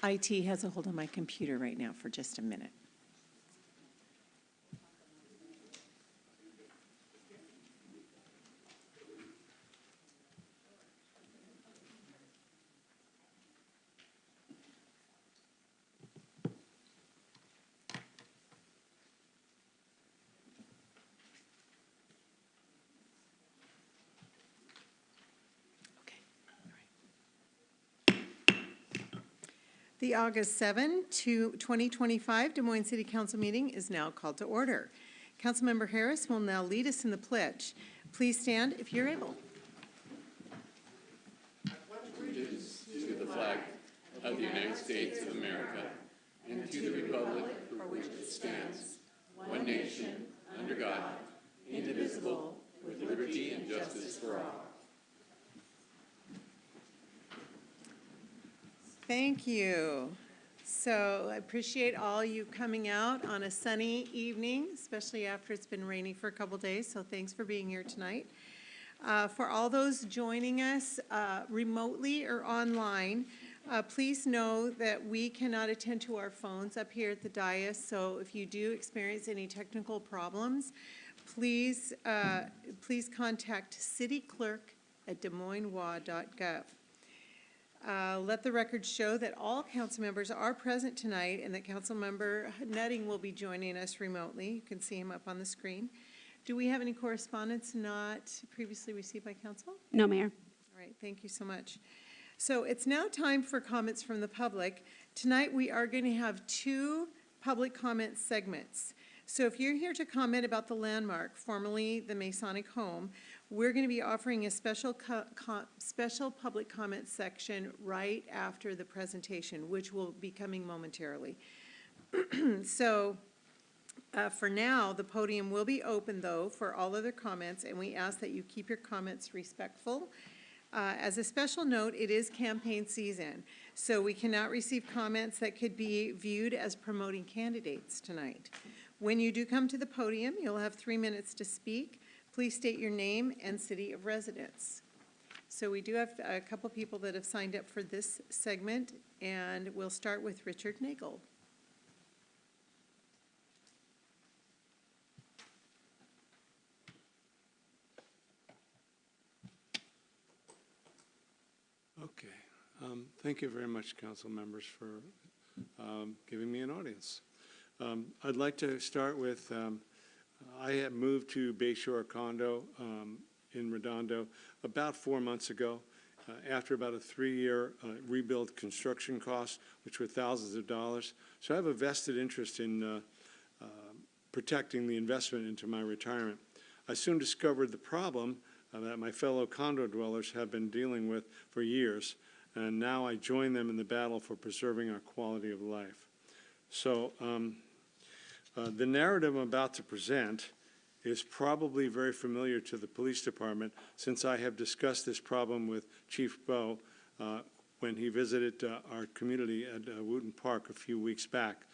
IT has a hold on my computer right now for just a minute. The August 7, 2025 Des Moines City Council meeting is now called to order. Councilmember Harris will now lead us in the pledge. Please stand if you're able. I pledge allegiance to the flag of the United States of America and to the republic for which it stands, one nation, under God, indivisible, with liberty and justice for all. Thank you. So I appreciate all you coming out on a sunny evening, especially after it's been rainy for a couple days. So thanks for being here tonight. For all those joining us remotely or online, please know that we cannot attend to our phones up here at the dais. So if you do experience any technical problems, please contact cityclerk@desmoineswa.gov. Let the record show that all council members are present tonight and that Councilmember Nutting will be joining us remotely. You can see him up on the screen. Do we have any correspondence not previously received by council? No, Mayor. All right, thank you so much. So it's now time for comments from the public. Tonight we are going to have 2 public comment segments. So if you're here to comment about the landmark, formerly the Masonic Home, we're going to be offering a special public comment section right after the presentation, which will be coming momentarily. So for now, the podium will be open, though, for all other comments, and we ask that you keep your comments respectful. As a special note, it is campaign season, so we cannot receive comments that could be viewed as promoting candidates tonight. When you do come to the podium, you'll have 3 minutes to speak. Please state your name and city of residence. So we do have a couple people that have signed up for this segment, and we'll start with Richard Nagel. Okay. Thank you very much, council members, for giving me an audience. I'd like to start with I had moved to Bayshore Condo in Redondo about 4 months ago after about a 3-year rebuild construction costs, which were thousands of dollars. So I have a vested interest in protecting the investment into my retirement. I soon discovered the problem that my fellow condo dwellers have been dealing with for years, and now I join them in the battle for preserving our quality of life. So the narrative I'm about to present is probably very familiar to the police department, since I have discussed this problem with Chief Bowe when he visited our community at Wooten Park a few weeks back.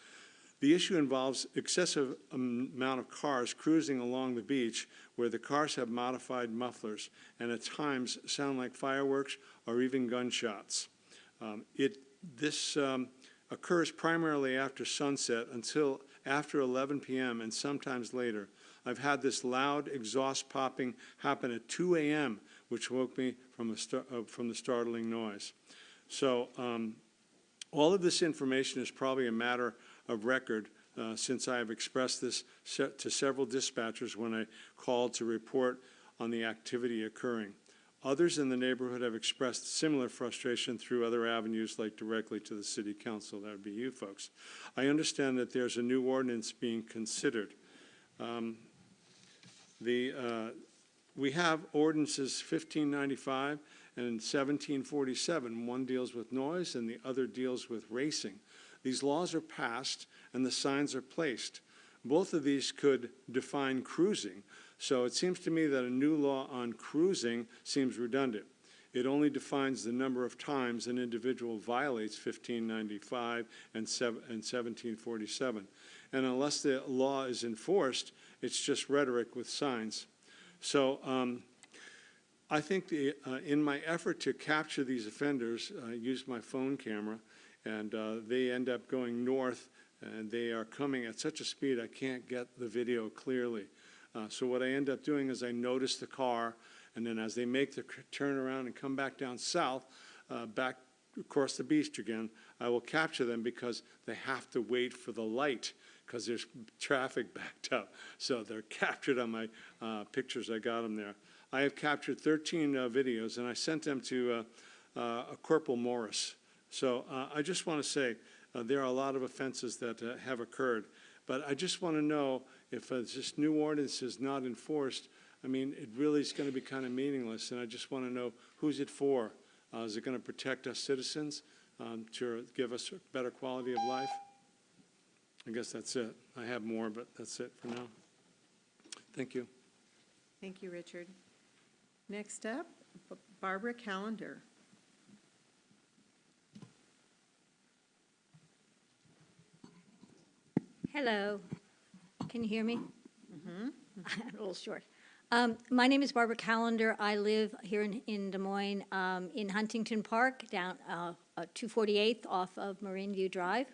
The issue involves excessive amount of cars cruising along the beach where the cars have modified mufflers and at times sound like fireworks or even gunshots. This occurs primarily after sunset until after 11 p.m. and sometimes later. I've had this loud exhaust popping happen at 2 a.m., which woke me from the startling noise. So all of this information is probably a matter of record since I have expressed this to several dispatchers when I called to report on the activity occurring. Others in the neighborhood have expressed similar frustration through other avenues, like directly to the city council. That would be you folks. I understand that there's a new ordinance being considered. We have ordinances 1595 and 1747. One deals with noise and the other deals with racing. These laws are passed and the signs are placed. Both of these could define cruising. So it seems to me that a new law on cruising seems redundant. It only defines the number of times an individual violates 1595 and 1747. And unless the law is enforced, it's just rhetoric with signs. So I think in my effort to capture these offenders, I used my phone camera, and they end up going north, and they are coming at such a speed I can't get the video clearly. So what I end up doing is I notice the car, and then as they make the turn around and come back down south, back across the beach again, I will capture them because they have to wait for the light because there's traffic backed up. So they're captured on my pictures. I got them there. I have captured 13 videos, and I sent them to Corporal Morris. So I just want to say there are a lot of offenses that have occurred. But I just want to know if this new ordinance is not enforced, I mean, it really is going to be kind of meaningless. And I just want to know, who's it for? Is it going to protect us citizens to give us a better quality of life? I guess that's it. I have more, but that's it for now. Thank you. Thank you, Richard. Next up, Barbara Callender. Hello. Can you hear me? I'm a little short. My name is Barbara Callender. I live here in Des Moines, in Huntington Park, down 248th off of Marine View Drive.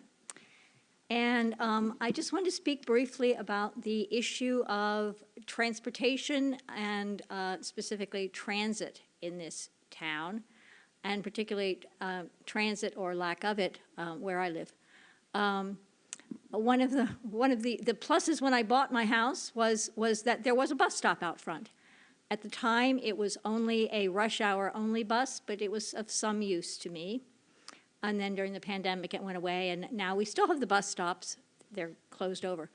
And I just wanted to speak briefly about the issue of transportation and specifically transit in this town, and particularly transit or lack of it where I live. One of the pluses when I bought my house was that there was a bus stop out front. At the time, it was only a rush hour only bus, but it was of some use to me. And then during the pandemic, it went away, and now we still have the bus stops. They're closed over.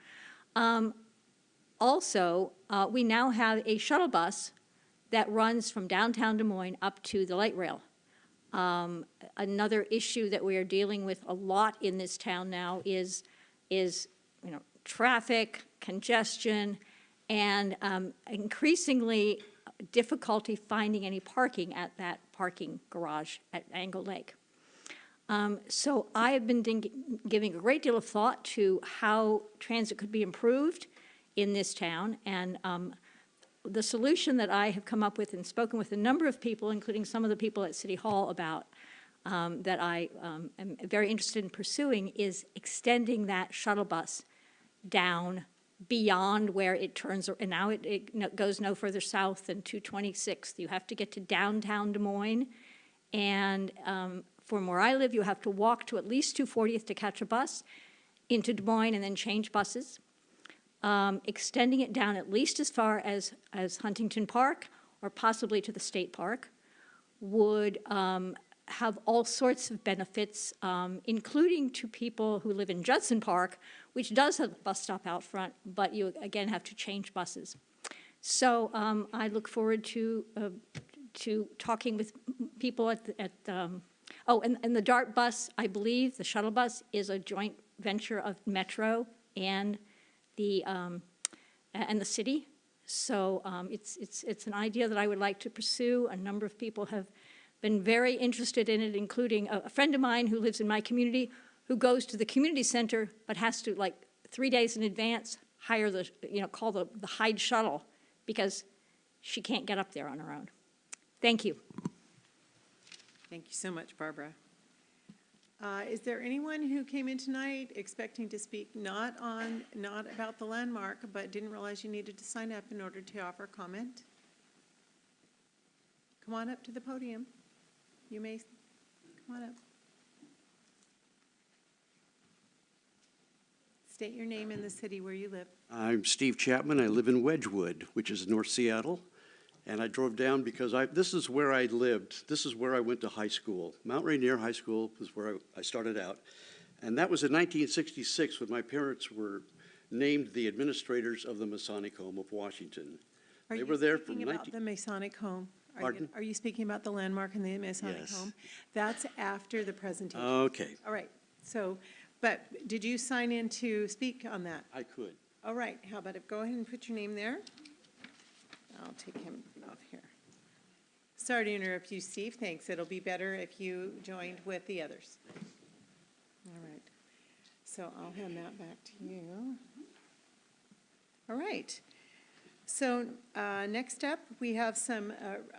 Also, we now have a shuttle bus that runs from downtown Des Moines up to the light rail. Another issue that we are dealing with a lot in this town now is traffic, congestion, and increasingly difficulty finding any parking at that parking garage at Angle Lake. So I have been giving a great deal of thought to how transit could be improved in this town, and the solution that I have come up with and spoken with a number of people, including some of the people at City Hall about, that I am very interested in pursuing, is extending that shuttle bus down beyond where it turns, and now it goes no further south than 226th. You have to get to downtown Des Moines, and from where I live, you have to walk to at least 240th to catch a bus into Des Moines and then change buses. Extending it down at least as far as Huntington Park or possibly to the state park would have all sorts of benefits, including to people who live in Judson Park, which does have a bus stop out front, but you again have to change buses. So I look forward to talking with people at and the DART bus, I believe, the shuttle bus, is a joint venture of Metro and the city. So it's an idea that I would like to pursue. A number of people have been very interested in it, including a friend of mine who lives in my community who goes to the community center but has to, like, 3 days in advance, hire call the Hyde shuttle because she can't get up there on her own. Thank you. Thank you so much, Barbara. Is there anyone who came in tonight expecting to speak not about the landmark, but didn't realize you needed to sign up in order to offer comment? Come on up to the podium. You may come on up. State your name and the city where you live. I'm Steve Chapman. I live in Wedgwood, which is North Seattle. And I drove down because this is where I lived. This is where I went to high school. Mount Rainier High School was where I started out. And that was in 1966 when my parents were named the administrators of the Masonic Home of Washington. They were there from about the Masonic Home? Pardon? Are you speaking about the landmark in the Masonic Yes. Home? That's after the presentation. Okay, All right. So, but did you sign in to speak on that? I could. All right. How about go ahead and put your name there? I'll take him off here. Sorry to interrupt you, Steve. Thanks. It'll be better if you joined with the others. All right. So I'll hand that back to you. All right. So next up, we have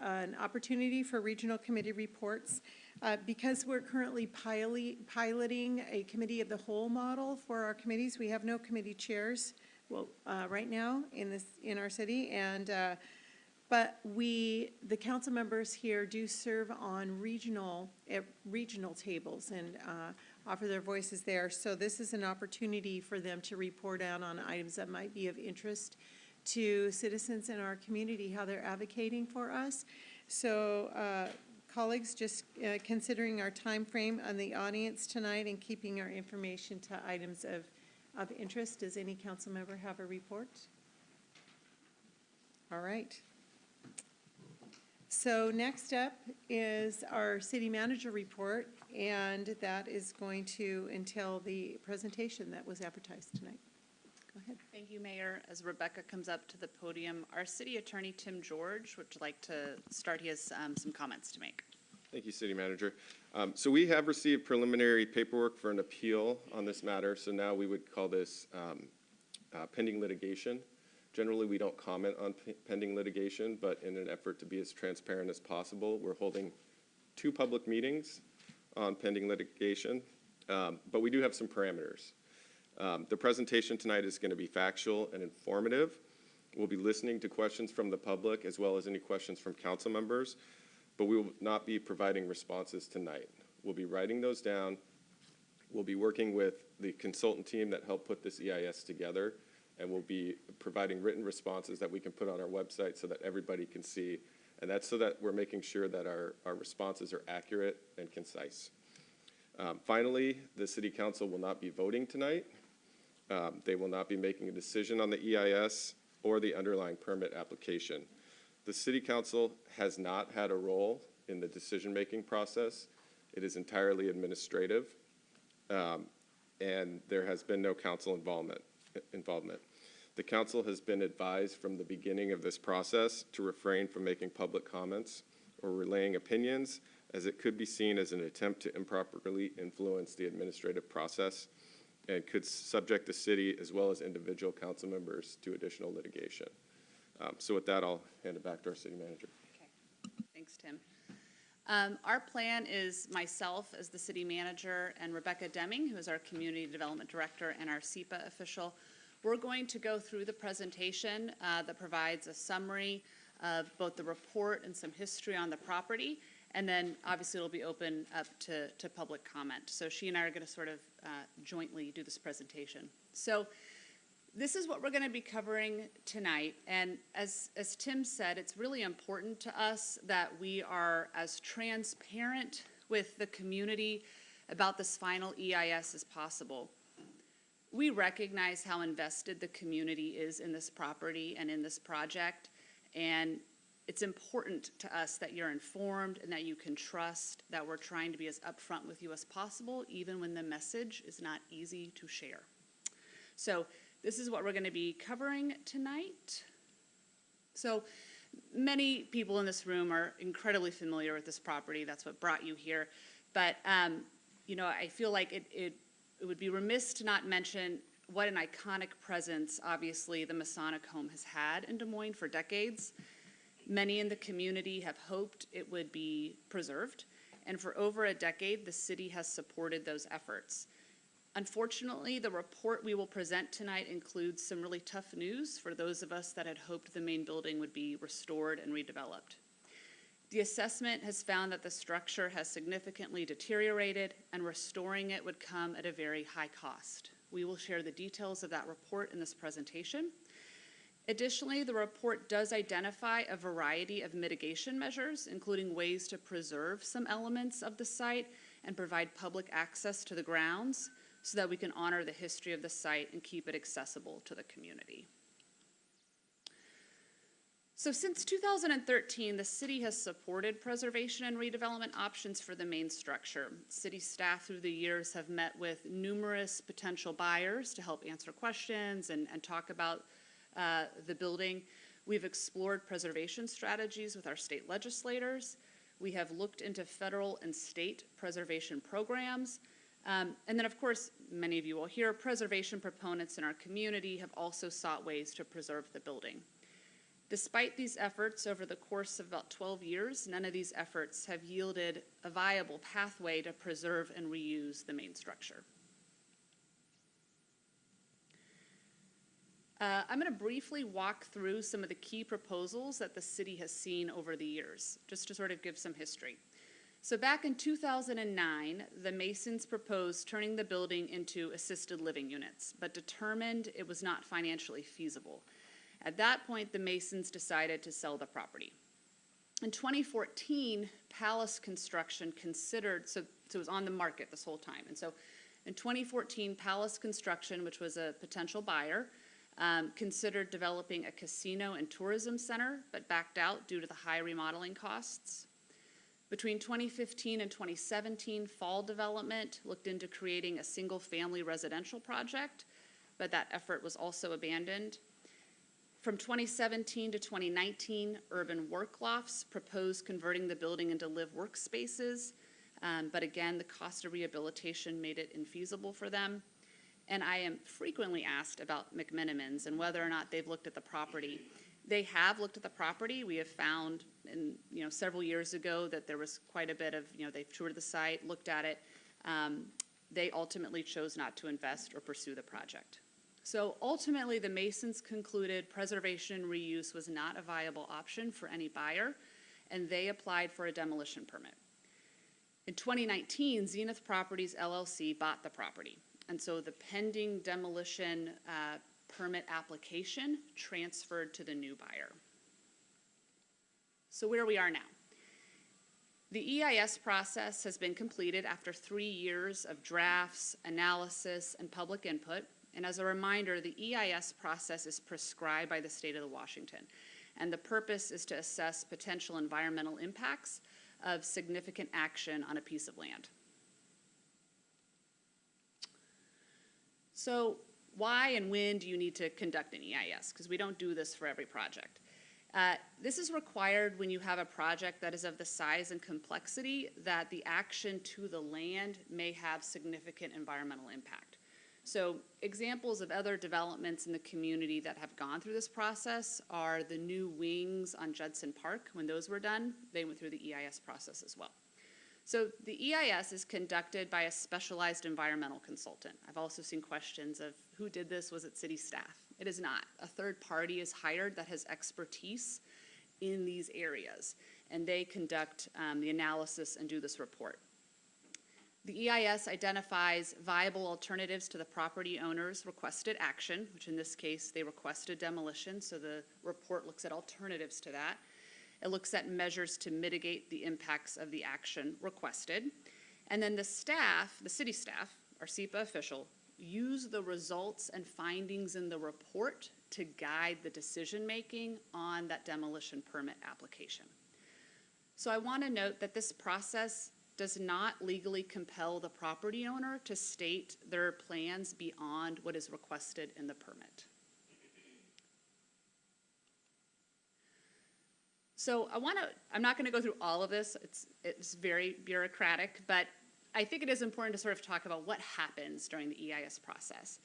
an opportunity for regional committee reports. Because we're currently piloting a committee of the whole model for our committees, we have no committee chairs, well, right now in our city, and, but the council members here do serve on regional tables and, offer their voices there. So this is an opportunity for them to report out on items that might be of interest to citizens in our community, how they're advocating for us. So, colleagues, just considering our time frame on the audience tonight and keeping our information to items of interest, does any council member have a report? All right. So next up is our city manager report, and that is going to entail the presentation that was advertised tonight. Go ahead. Thank you, Mayor. As Rebecca comes up to the podium, our city attorney, Tim George, would like to start. He has some comments to make. Thank you, City Manager. So we have received preliminary paperwork for an appeal on this matter, so now we would call this pending litigation. Generally, we don't comment on pending litigation, but in an effort to be as transparent as possible, we're holding 2 public meetings on pending litigation, but we do have some parameters. The presentation tonight is going to be factual and informative. We'll be listening to questions from the public as well as any questions from council members, but we will not be providing responses tonight. We'll be writing those down. We'll be working with the consultant team that helped put this EIS together, and we'll be providing written responses that we can put on our website so that everybody can see. And that's so that we're making sure that our responses are accurate and concise. Finally, the City Council will not be voting tonight. They will not be making a decision on the EIS or the underlying permit application. The City Council has not had a role in the decision-making process. It is entirely administrative, and there has been no council involvement. The council has been advised from the beginning of this process to refrain from making public comments or relaying opinions, as it could be seen as an attempt to improperly influence the administrative process and could subject the city as well as individual council members to additional litigation. So with that, I'll hand it back to our city manager. Okay. Thanks, Tim. Our plan is myself as the city manager and Rebecca Deming, who is our community development director and our SEPA official. We're going to go through the presentation that provides a summary of both the report and some history on the property, and then obviously it'll be open up to public comment. So she and I are going to sort of jointly do this presentation. So this is what we're going to be covering tonight, and as Tim said, it's really important to us that we are as transparent with the community about this final EIS as possible. We recognize how invested the community is in this property and in this project, and it's important to us that you're informed and that you can trust that we're trying to be as upfront with you as possible, even when the message is not easy to share. So this is what we're going to be covering tonight. So many people in this room are incredibly familiar with this property. That's what brought you here. But, you know, I feel like it would be remiss to not mention what an iconic presence, obviously, the Masonic home has had in Des Moines for decades. Many in the community have hoped it would be preserved, and for over a decade, the city has supported those efforts. Unfortunately, the report we will present tonight includes some really tough news for those of us that had hoped the main building would be restored and redeveloped. The assessment has found that the structure has significantly deteriorated, and restoring it would come at a very high cost. We will share the details of that report in this presentation. Additionally, the report does identify a variety of mitigation measures, including ways to preserve some elements of the site and provide public access to the grounds so that we can honor the history of the site and keep it accessible to the community. So since 2013, the city has supported preservation and redevelopment options for the main structure. City staff through the years have met with numerous potential buyers to help answer questions and talk about the building. We've explored preservation strategies with our state legislators. We have looked into federal and state preservation programs. And then, of course, many of you will hear preservation proponents in our community have also sought ways to preserve the building. Despite these efforts over the course of about 12 years, none of these efforts have yielded a viable pathway to preserve and reuse the main structure. I'm going to briefly walk through some of the key proposals that the city has seen over the years, just to sort of give some history. So back in 2009, the Masons proposed turning the building into assisted living units, but determined it was not financially feasible. At that point, the Masons decided to sell the property. In 2014, Palace Construction considered, so it was on the market this whole time. And so in 2014, Palace Construction, which was a potential buyer, considered developing a casino and tourism center, but backed out due to the high remodeling costs. Between 2015 and 2017, Fall Development looked into creating a single-family residential project, but that effort was also abandoned. From 2017 to 2019, Urban Work Lofts proposed converting the building into live workspaces, but again, the cost of rehabilitation made it infeasible for them. And I am frequently asked about McMenamins and whether or not they've looked at the property. They have looked at the property. We have found, several years ago that there was quite a bit of, they've toured the site, looked at it. They ultimately chose not to invest or pursue the project. So ultimately, the Masons concluded preservation and reuse was not a viable option for any buyer, and they applied for a demolition permit. In 2019, Zenith Properties LLC bought the property. And so the pending demolition permit application transferred to the new buyer. So where we are now. The EIS process has been completed after 3 years of drafts, analysis, and public input. And as a reminder, the EIS process is prescribed by the state of Washington. And the purpose is to assess potential environmental impacts of significant action on a piece of land. So why and when do you need to conduct an EIS? Because we don't do this for every project. This is required when you have a project that is of the size and complexity that the action to the land may have significant environmental impact. So examples of other developments in the community that have gone through this process are the new wings on Judson Park. When those were done, they went through the EIS process as well. So the EIS is conducted by a specialized environmental consultant. I've also seen questions of who did this, was it city staff? It is not. A third party is hired that has expertise in these areas, and they conduct the analysis and do this report. The EIS identifies viable alternatives to the property owner's requested action, which in this case they requested demolition, so the report looks at alternatives to that. It looks at measures to mitigate the impacts of the action requested. And then the staff, the city staff, our SEPA official, use the results and findings in the report to guide the decision-making on that demolition permit application. So I want to note that this process does not legally compel the property owner to state their plans beyond what is requested in the permit. So I'm not going to go through all of this. It's very bureaucratic, but I think it is important to sort of talk about what happens during the EIS process.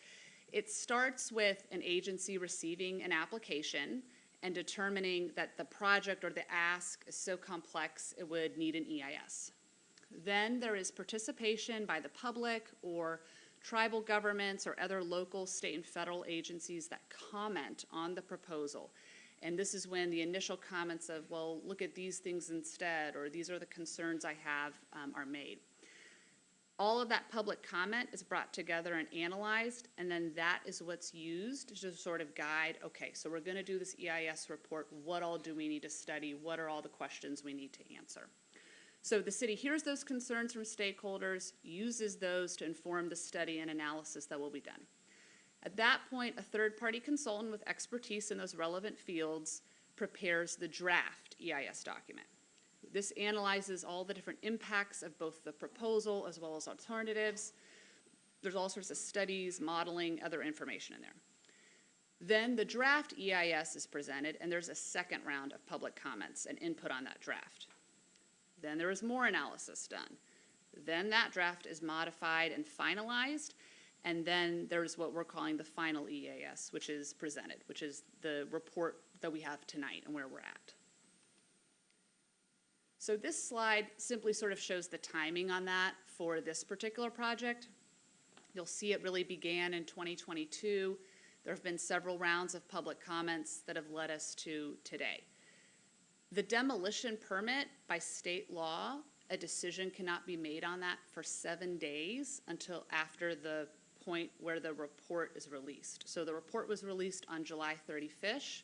It starts with an agency receiving an application and determining that the project or the ask is so complex it would need an EIS. Then there is participation by the public or tribal governments or other local, state, and federal agencies that comment on the proposal. And this is when the initial comments of, well, look at these things instead, or these are the concerns I have, are made. All of that public comment is brought together and analyzed, and then that is what's used to sort of guide, okay, so we're going to do this EIS report. What all do we need to study? What are all the questions we need to answer? So the city hears those concerns from stakeholders, uses those to inform the study and analysis that will be done. At that point, a third-party consultant with expertise in those relevant fields prepares the draft EIS document. This analyzes all the different impacts of both the proposal as well as alternatives. There's all sorts of studies, modeling, other information in there. Then the draft EIS is presented, and there's a second round of public comments and input on that draft. Then there is more analysis done. Then that draft is modified and finalized, And then there's what we're calling the final EAS, which is presented, which is the report that we have tonight and where we're at. So this slide simply sort of shows the timing on that for this particular project. You'll see it really began in 2022. There have been several rounds of public comments that have led us to today. The demolition permit, by state law, a decision cannot be made on that for 7 days until after the point where the report is released. So the report was released on July 31st,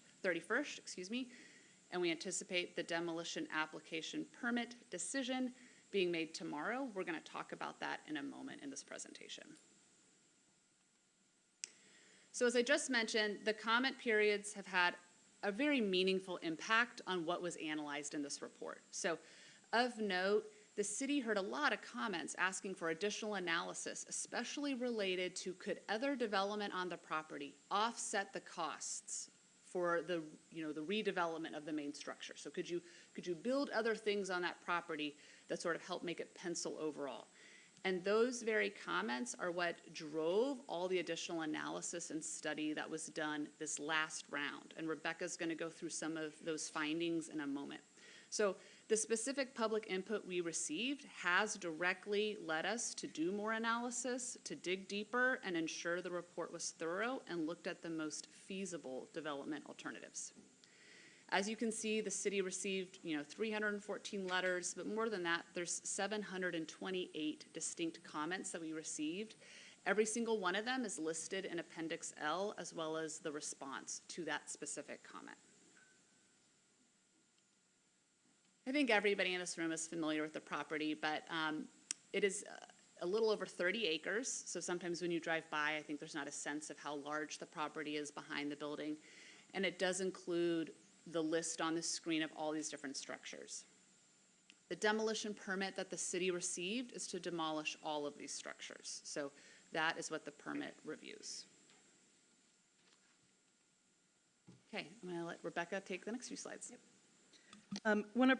and we anticipate the demolition application permit decision being made tomorrow. We're going to talk about that in a moment in this presentation. So as I just mentioned, the comment periods have had a very meaningful impact on what was analyzed in this report. So of note, the city heard a lot of comments asking for additional analysis, especially related to could other development on the property offset the costs for the redevelopment of the main structure. So could you build other things on that property that sort of help make it pencil overall? And those very comments are what drove all the additional analysis and study that was done this last round. And Rebecca's going to go through some of those findings in a moment. So the specific public input we received has directly led us to do more analysis, to dig deeper, and ensure the report was thorough and looked at the most feasible development alternatives. As you can see, the city received 314 letters, but more than that, there's 728 distinct comments that we received. Every single one of them is listed in Appendix L, as well as the response to that specific comment. I think everybody in this room is familiar with the property, but it is a little over 30 acres. So sometimes when you drive by, I think there's not a sense of how large the property is behind the building. And it does include the list on the screen of all these different structures. The demolition permit that the city received is to demolish all of these structures. So that is what the permit reviews. Okay, I'm going to let Rebecca take the next few slides. Yep. When a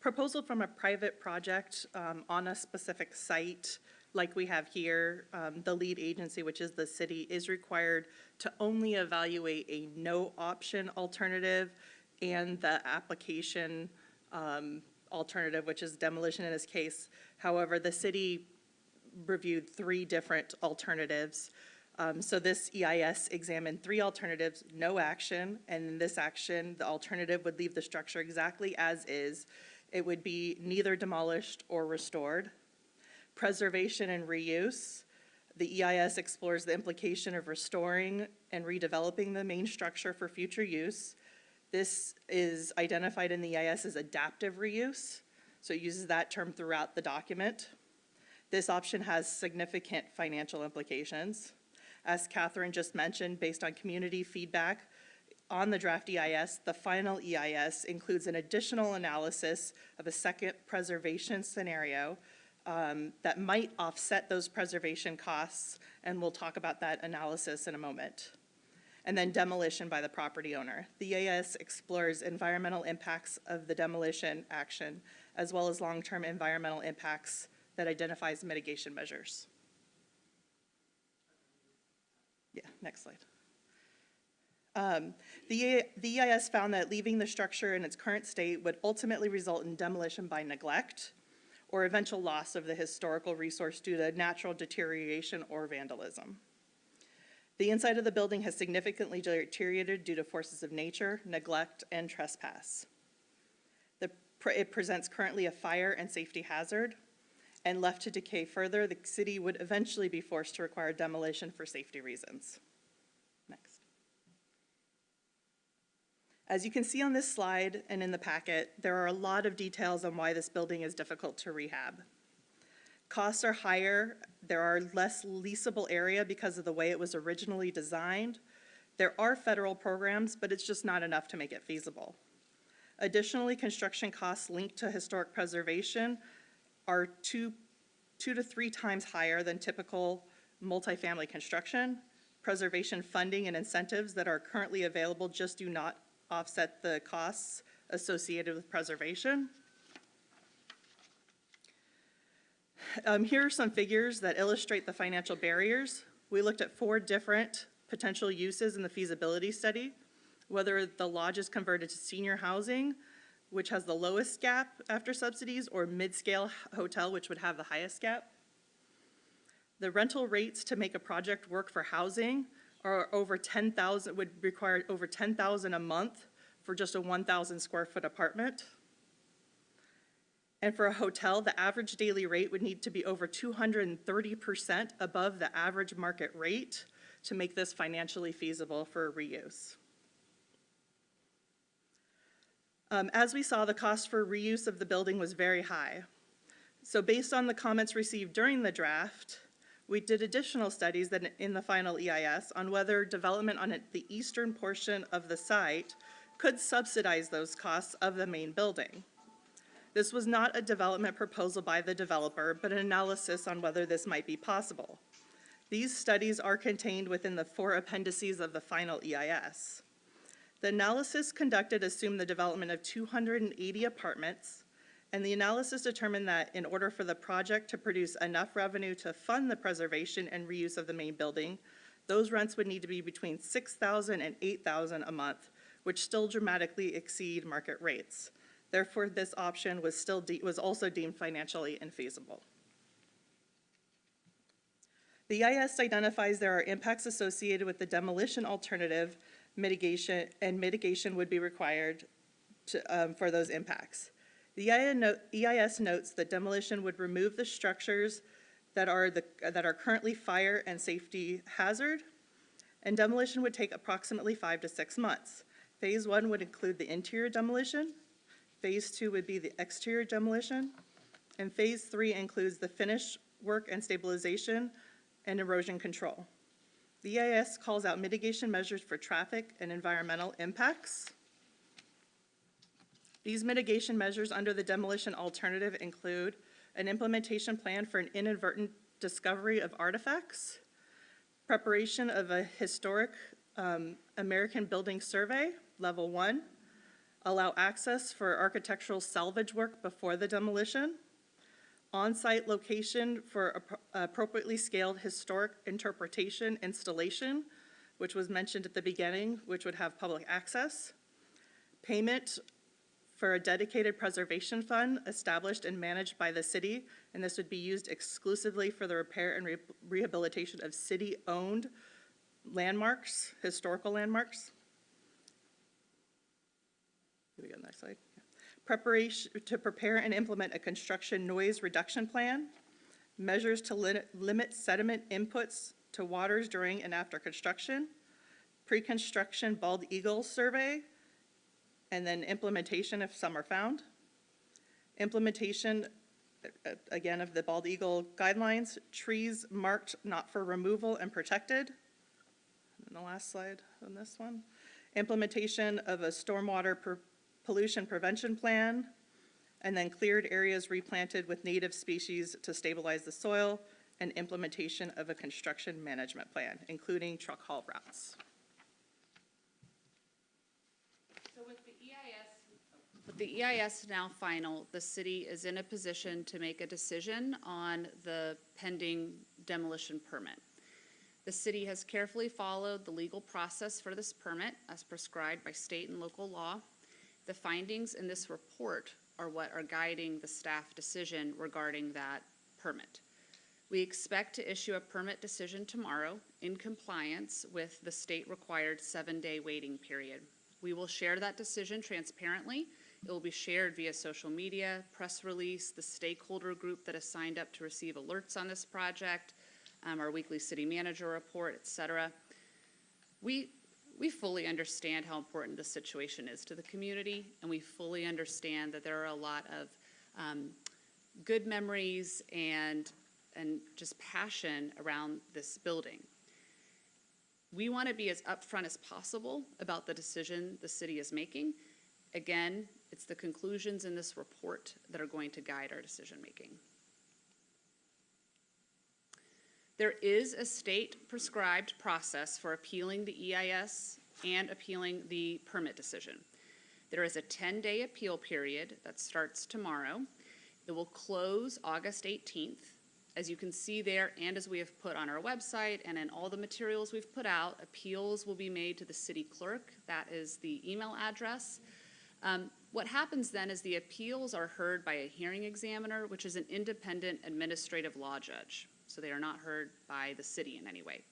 proposal from a private project on a specific site, like we have here, the lead agency, which is the city, is required to only evaluate a no-option alternative and the application alternative, which is demolition in this case. However, the city reviewed 3 different alternatives. So this EIS examined 3 alternatives, no action, and in this action, the alternative would leave the structure exactly as is. It would be neither demolished or restored. Preservation and reuse. The EIS explores the implication of restoring and redeveloping the main structure for future use. This is identified in the EIS as adaptive reuse, so it uses that term throughout the document. This option has significant financial implications. As Catherine just mentioned, based on community feedback on the draft EIS, the final EIS includes an additional analysis of a second preservation scenario that might offset those preservation costs, and we'll talk about that analysis in a moment. And then demolition by the property owner. The EIS explores environmental impacts of the demolition action, as well as long-term environmental impacts that identifies mitigation measures. Yeah, next slide. The EIS found that leaving the structure in its current state would ultimately result in demolition by neglect or eventual loss of the historical resource due to natural deterioration or vandalism. The inside of the building has significantly deteriorated due to forces of nature, neglect, and trespass. It presents currently a fire and safety hazard, and left to decay further, the city would eventually be forced to require demolition for safety reasons. Next. As you can see on this slide and in the packet, there are a lot of details on why this building is difficult to rehab. Costs are higher, there are less leasable area because of the way it was originally designed. There are federal programs, but it's just not enough to make it feasible. Additionally, construction costs linked to historic preservation are 2 to 3 times higher than typical multifamily construction. Preservation funding and incentives that are currently available just do not offset the costs associated with preservation. Here are some figures that illustrate the financial barriers. We looked at 4 different potential uses in the feasibility study, whether the lodge is converted to senior housing, which has the lowest gap after subsidies, or mid-scale hotel, which would have the highest gap. The rental rates to make a project work for housing are over 10,000, would require over 10,000 a month for just a 1,000 square foot apartment. And for a hotel, the average daily rate would need to be over 230% above the average market rate to make this financially feasible for reuse. As we saw, the cost for reuse of the building was very high. So based on the comments received during the draft, we did additional studies that in the final EIS on whether development on the eastern portion of the site could subsidize those costs of the main building. This was not a development proposal by the developer, but an analysis on whether this might be possible. These studies are contained within the 4 appendices of the final EIS. The analysis conducted assumed the development of 280 apartments, and the analysis determined that in order for the project to produce enough revenue to fund the preservation and reuse of the main building, those rents would need to be between $6,000 and $8,000 a month, which still dramatically exceed market rates. Therefore, this option was also deemed financially infeasible. The EIS identifies there are impacts associated with the demolition alternative mitigation would be required for those impacts. The EIS notes that demolition would remove the structures that are currently fire and safety hazard, and demolition would take approximately 5 to 6 months. Phase 1 would include the interior demolition, Phase 2 would be the exterior demolition, and Phase 3 includes the finish work and stabilization and erosion control. The EIS calls out mitigation measures for traffic and environmental impacts. These mitigation measures under the demolition alternative include an implementation plan for an inadvertent discovery of artifacts, preparation of a historic American building survey, level 1, allow access for architectural salvage work before the demolition, on-site location for appropriately scaled historic interpretation installation, which was mentioned at the beginning, which would have public access, payment for a dedicated preservation fund established and managed by the city, and this would be used exclusively for the repair and rehabilitation of city-owned landmarks, historical landmarks. Here we go, next slide. Preparation to prepare and implement a construction noise reduction plan, measures to limit sediment inputs to waters during and after construction, pre-construction bald eagle survey, and then implementation if some are found. Implementation, again, of the bald eagle guidelines, trees marked not for removal and protected. And the last slide on this one. Implementation of a stormwater pollution prevention plan, and then cleared areas replanted with native species to stabilize the soil, and implementation of a construction management plan, including truck haul routes. So with the EIS now final, the city is in a position to make a decision on the pending demolition permit. The city has carefully followed the legal process for this permit as prescribed by state and local law. The findings in this report are what are guiding the staff decision regarding that permit. We expect to issue a permit decision tomorrow in compliance with the state-required 7-day waiting period. We will share that decision transparently. It will be shared via social media, press release, the stakeholder group that has signed up to receive alerts on this project, our weekly city manager report, et cetera. We fully understand how important this situation is to the community, and we fully understand that there are a lot of good memories and just passion around this building. We want to be as upfront as possible about the decision the city is making. Again, it's the conclusions in this report that are going to guide our decision making. There is a state-prescribed process for appealing the EIS and appealing the permit decision. There is a 10-day appeal period that starts tomorrow. It will close August 18th, As you can see there, and as we have put on our website and in all the materials we've put out, appeals will be made to the city clerk. That is the email address. What happens then is the appeals are heard by a hearing examiner, which is an independent administrative law judge. So they are not heard by the city in any way.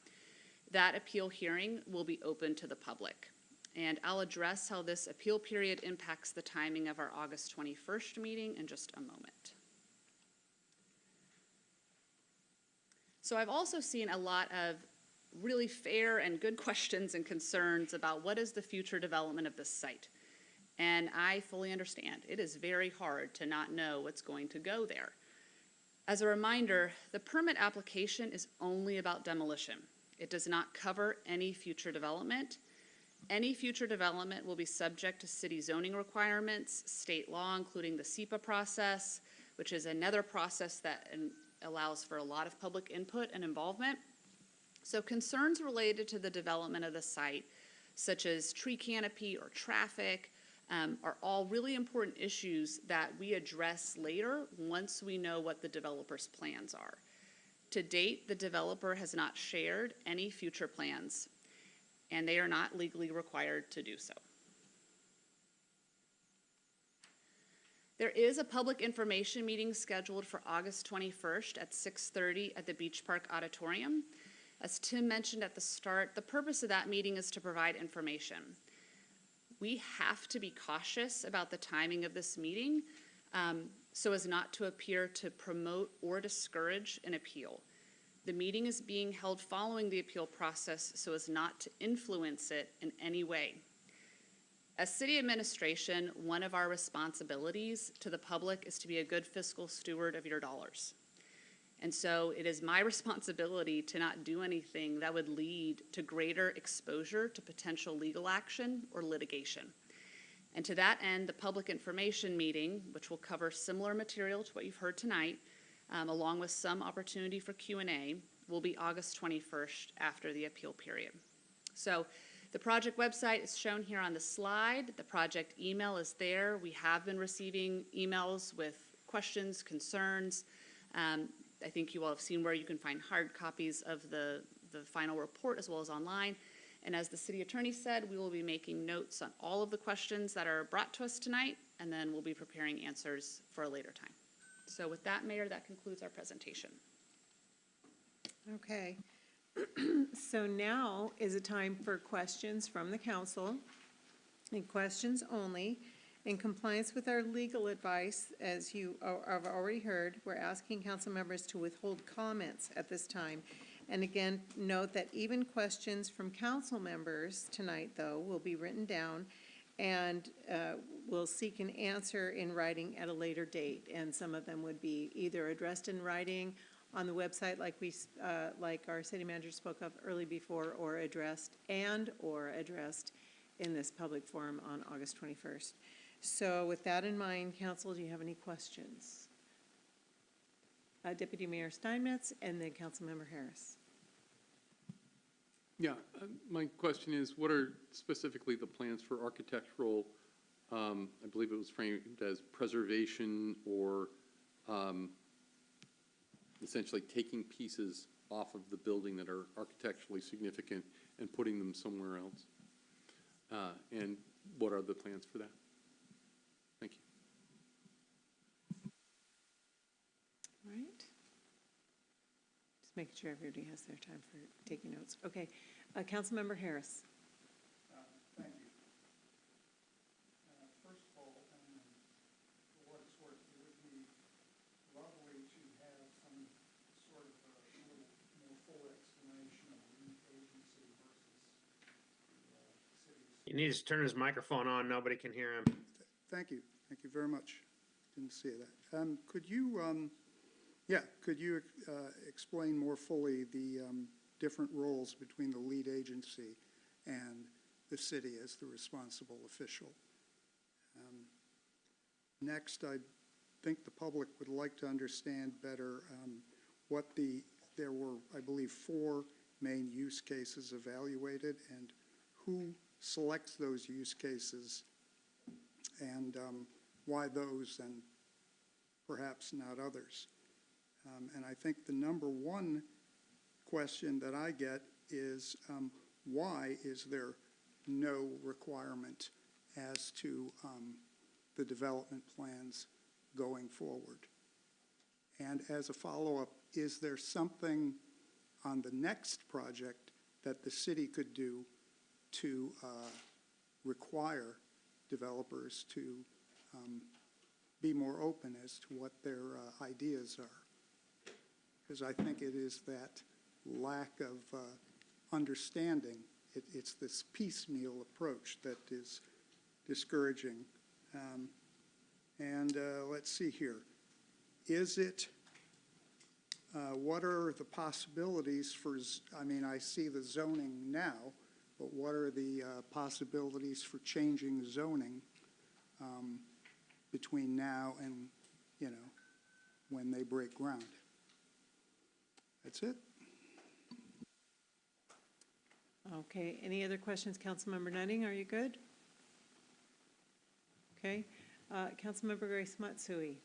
That appeal hearing will be open to the public. And I'll address how this appeal period impacts the timing of our August 21st meeting in just a moment. So I've also seen a lot of really fair and good questions and concerns about what is the future development of this site. And I fully understand. It is very hard to not know what's going to go there. As a reminder, the permit application is only about demolition. It does not cover any future development. Any future development will be subject to city zoning requirements, state law, including the SEPA process, which is another process that allows for a lot of public input and involvement. So concerns related to the development of the site, such as tree canopy or traffic, are all really important issues that we address later once we know what the developer's plans are. To date, the developer has not shared any future plans, and they are not legally required to do so. There is a public information meeting scheduled for August 21st at 6:30 at the Beach Park Auditorium. As Tim mentioned at the start, the purpose of that meeting is to provide information. We have to be cautious about the timing of this meeting so as not to appear to promote or discourage an appeal. The meeting is being held following the appeal process so as not to influence it in any way. As city administration, one of our responsibilities to the public is to be a good fiscal steward of your dollars. And so it is my responsibility to not do anything that would lead to greater exposure to potential legal action or litigation. And to that end, the public information meeting, which will cover similar material to what you've heard tonight, along with some opportunity for Q&A, will be August 21st after the appeal period. So the project website is shown here on the slide. The project email is there. We have been receiving emails with questions, concerns. I think you all have seen where you can find hard copies of the final report as well as online. And as the city attorney said, we will be making notes on all of the questions that are brought to us tonight, and then we'll be preparing answers for a later time. So with that, Mayor, that concludes our presentation. Okay. So now is a time for questions from the council, and questions only. In compliance with our legal advice, as you have already heard, we're asking council members to withhold comments at this time. And again, note that even questions from council members tonight, though, will be written down, and we'll seek an answer in writing at a later date. And some of them would be either addressed in writing on the website, like our city manager spoke of early before, or addressed in this public forum on August 21st. So with that in mind, council, do you have any questions? Deputy Mayor Steinmetz and then Councilmember Harris. Yeah, my question is, what are specifically the plans for architectural, I believe it was framed as preservation or essentially taking pieces off of the building that are architecturally significant and putting them somewhere else? And what are the plans for that? Thank you. All right. Just making sure everybody has their time for taking notes. Okay, Councilmember Harris. Thank you. First of all, for what it's worth, it would be lovely to have some sort of a little more full explanation of lead agency versus the city's. He needs to turn his microphone on. Nobody can hear him. Thank you. Thank you very much. Didn't see that. Could you explain more fully the different roles between the lead agency and the city as the responsible official? Next, I think the public would like to understand better there were, I believe, 4 main use cases evaluated, and who selects those use cases, and why those and perhaps not others. And I think the number one question that I get is, why is there no requirement as to the development plans going forward? And as a follow-up, is there something on the next project that the city could do to require developers to be more open as to what their ideas are? Because I think it is that lack of understanding. It's this piecemeal approach that is discouraging. Let's see here. Is it, what are the possibilities for, I mean, I see the zoning now, but what are the possibilities for changing zoning between now and, you know, when they break ground? That's it. Okay, any other questions? Councilmember Nutting, are you good? Okay, Councilmember Grace Matsui.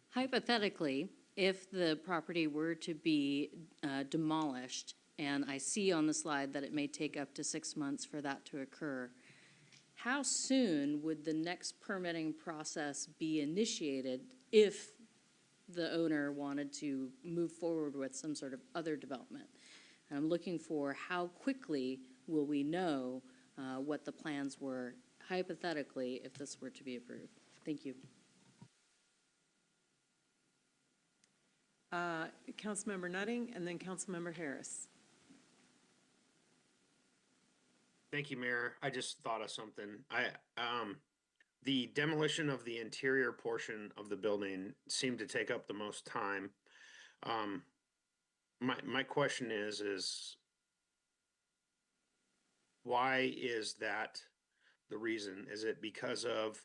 Hypothetically, if the property were to be demolished, and I see on the slide that it may take up to 6 months for that to occur, how soon would the next permitting process be initiated if the owner wanted to move forward with some sort of other development? And I'm looking for how quickly will we know what the plans were hypothetically if this were to be approved? Thank you. Councilmember Nutting, and then Councilmember Harris. Thank you, Mayor. I just thought of something. The demolition of the interior portion of the building seemed to take up the most time. My question is why is that the reason? Is it because of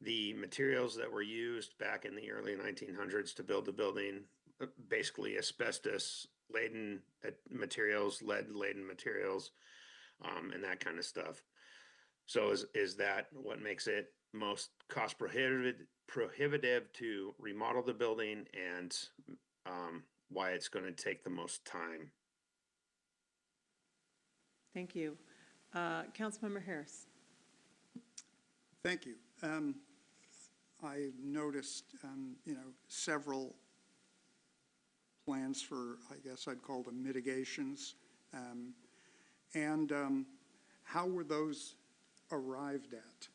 the materials that were used back in the early 1900s to build the building, basically asbestos-laden materials, lead-laden materials, and that kind of stuff? So is that what makes it most cost prohibitive to remodel the building, and why it's going to take the most time? Thank you. Councilmember Harris. Thank you. I noticed, you know, several plans for, I guess I'd call them mitigations. How were those arrived at?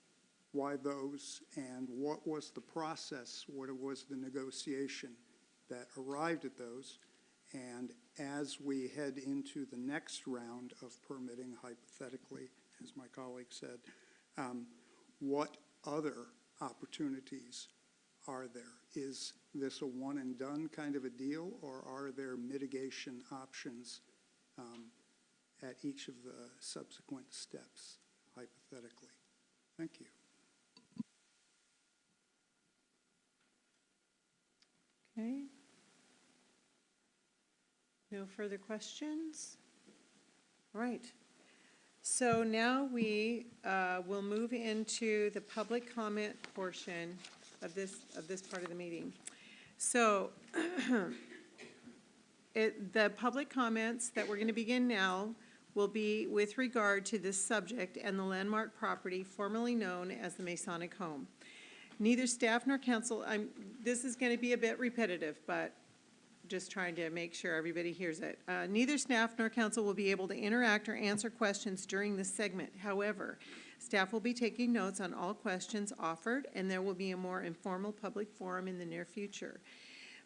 Why those? And what was the process? What was the negotiation that arrived at those? And as we head into the next round of permitting, hypothetically, as my colleague said, what other opportunities are there? Is this a one and done kind of a deal, or are there mitigation options at each of the subsequent steps, hypothetically? Thank you. Okay. No further questions? All right. So now we will move into the public comment portion of this part of the meeting. So the public comments that we're going to begin now will be with regard to this subject and the landmark property formerly known as the Masonic Home. Neither staff nor council, this is going to be a bit repetitive, but just trying to make sure everybody hears it. Neither staff nor council will be able to interact or answer questions during this segment. However, staff will be taking notes on all questions offered, and there will be a more informal public forum in the near future.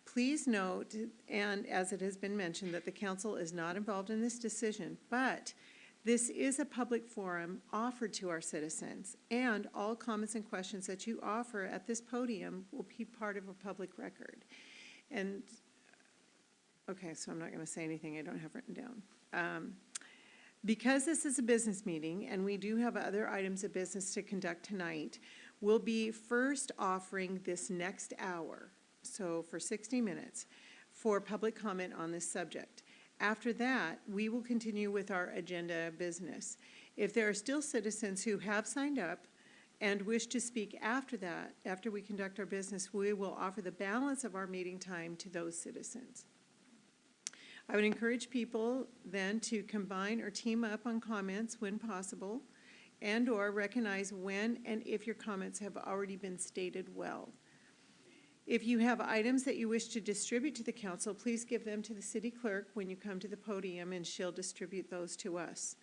Please note, and as it has been mentioned, that the council is not involved in this decision, but this is a public forum offered to our citizens, and all comments and questions that you offer at this podium will be part of a public record. And okay, so I'm not going to say anything I don't have written down. Because this is a business meeting and we do have other items of business to conduct tonight, we'll be first offering this next hour, so for 60 minutes, for public comment on this subject. After that, we will continue with our agenda of business. If there are still citizens who have signed up and wish to speak after that, after we conduct our business, we will offer the balance of our meeting time to those citizens. I would encourage people then to combine or team up on comments when possible, and/or recognize when and if your comments have already been stated well. If you have items that you wish to distribute to the council, please give them to the city clerk when you come to the podium, and she'll distribute those to us.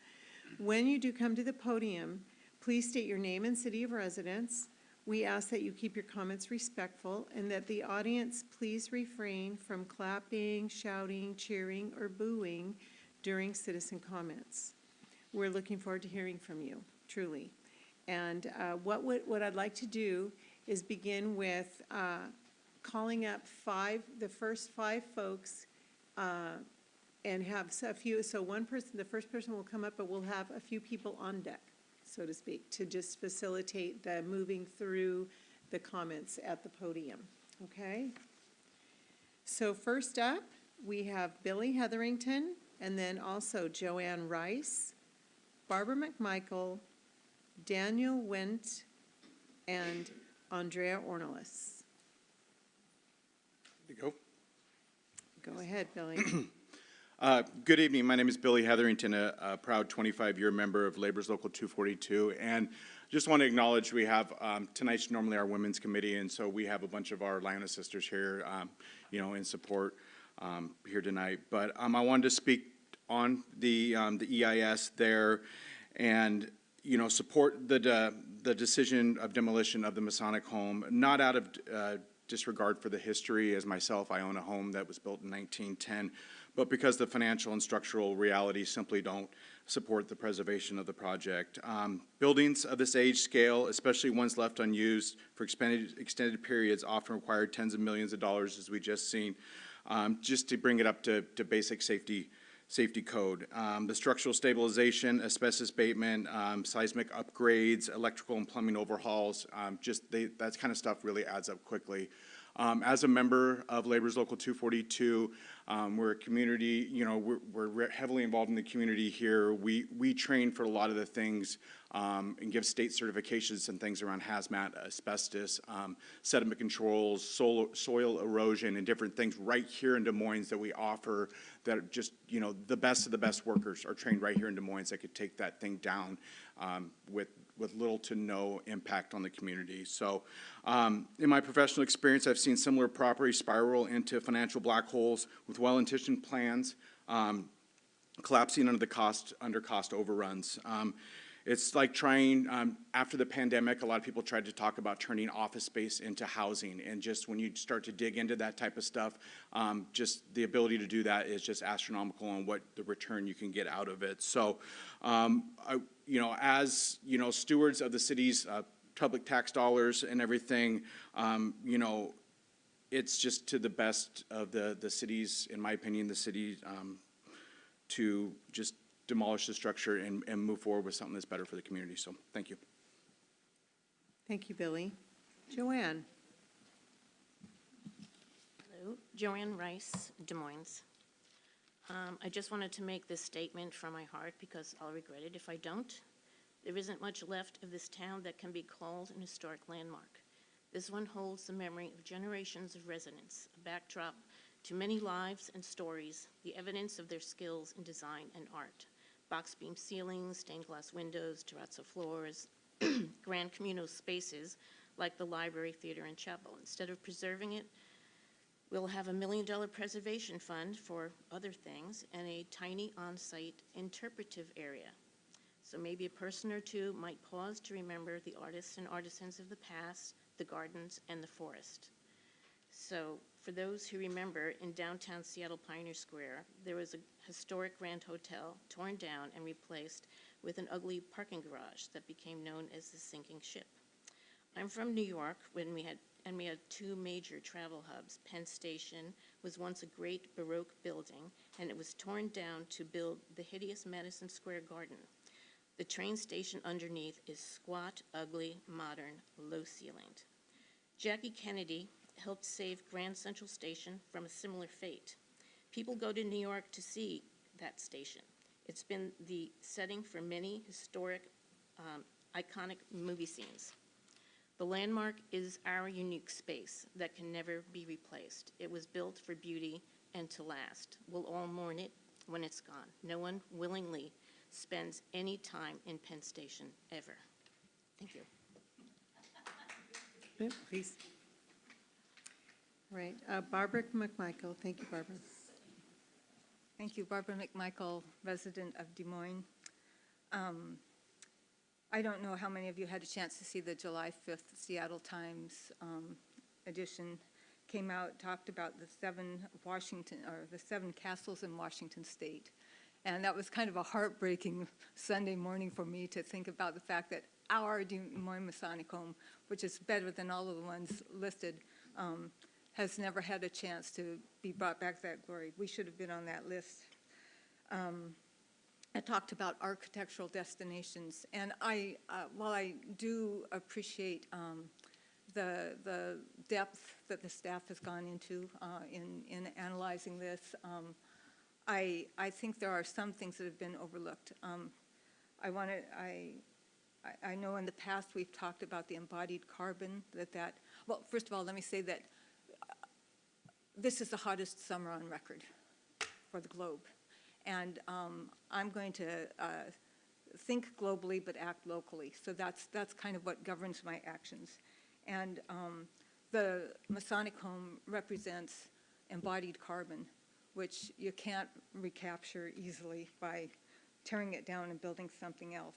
When you do come to the podium, please state your name and city of residence. We ask that you keep your comments respectful and that the audience please refrain from clapping, shouting, cheering, or booing during citizen comments. We're looking forward to hearing from you, truly. And what I'd like to do is begin with calling up the first five folks and have a few, so the first person will come up, but we'll have a few people on deck, so to speak, to just facilitate the moving through the comments at the podium, okay? So first up, we have Billy Hetherington, and then also Joanne Rice, Barbara McMichael, Daniel Wendt, and Andrea Ornelas. There you go. Go ahead, Billy. Good evening. My name is Billy Hetherington, a proud 25-year member of Labor's Local 242. And just want to acknowledge we have, tonight's normally our Women's Committee, and so we have a bunch of our Lioness sisters here, in support here tonight. But I wanted to speak on the EIS there and, support the decision of demolition of the Masonic home, not out of disregard for the history. As myself, I own a home that was built in 1910, but because the financial and structural realities simply don't support the preservation of the project. Buildings of this age scale, especially ones left unused for extended periods, often require tens of millions of dollars, as we just seen, just to bring it up to basic safety code. The structural stabilization, asbestos abatement, seismic upgrades, electrical and plumbing overhauls, that kind of stuff really adds up quickly. As a member of Labor's Local 242, we're a community, we're heavily involved in the community here. We train for a lot of the things and give state certifications and things around hazmat, asbestos, sediment controls, soil erosion, and different things right here in Des Moines that we offer that are just, the best of the best workers are trained right here in Des Moines that could take that thing down with little to no impact on the community. So in my professional experience, I've seen similar properties spiral into financial black holes with well-intentioned plans collapsing under cost overruns. It's like trying, after the pandemic, a lot of people tried to talk about turning office space into housing. And just when you start to dig into that type of stuff, just the ability to do that is just astronomical on what the return you can get out of it. So, as, stewards of the city's public tax dollars and everything, it's just to the best of the city's, in my opinion, the city to just demolish the structure and move forward with something that's better for the community. So thank you. Thank you, Billy. Joanne. Hello, Joanne Rice, Des Moines. I just wanted to make this statement from my heart because I'll regret it if I don't. There isn't much left of this town that can be called an historic landmark. This one holds the memory of generations of residents, a backdrop to many lives and stories, the evidence of their skills in design and art. Box beam ceilings, stained glass windows, terrazzo floors, grand communal spaces like the library, theater, and chapel. Instead of preserving it, we'll have $1 million preservation fund for other things and a tiny on-site interpretive area. So maybe a person or two might pause to remember the artists and artisans of the past, the gardens, and the forest. So for those who remember, in downtown Seattle Pioneer Square, there was a historic Grand Hotel torn down and replaced with an ugly parking garage that became known as the Sinking Ship. I'm from New York, when we had two major travel hubs. Penn Station was once a great Baroque building, and it was torn down to build the hideous Madison Square Garden. The train station underneath is squat, ugly, modern, low-ceilinged. Jackie Kennedy helped save Grand Central Station from a similar fate. People go to New York to see that station. It's been the setting for many historic, iconic movie scenes. The landmark is our unique space that can never be replaced. It was built for beauty and to last. We'll all mourn it when it's gone. No one willingly spends any time in Penn Station, ever. Thank you. Please. All right, Barbara McMichael. Thank you, Barbara. Thank you, Barbara McMichael, resident of Des Moines. I don't know how many of you had a chance to see the July 5th Seattle Times edition. Came out, talked about the seven castles in Washington State. And that was kind of a heartbreaking Sunday morning for me to think about the fact that our Des Moines Masonic Home, which is better than all of the ones listed, has never had a chance to be brought back to that glory. We should have been on that list. I talked about architectural destinations, and while I do appreciate the depth that the staff has gone into in analyzing this, I think there are some things that have been overlooked. I know in the past we've talked about the embodied carbon, well, first of all, let me say that this is the hottest summer on record for the globe. And I'm going to think globally but act locally. So that's kind of what governs my actions. And the Masonic Home represents embodied carbon, which you can't recapture easily by tearing it down and building something else.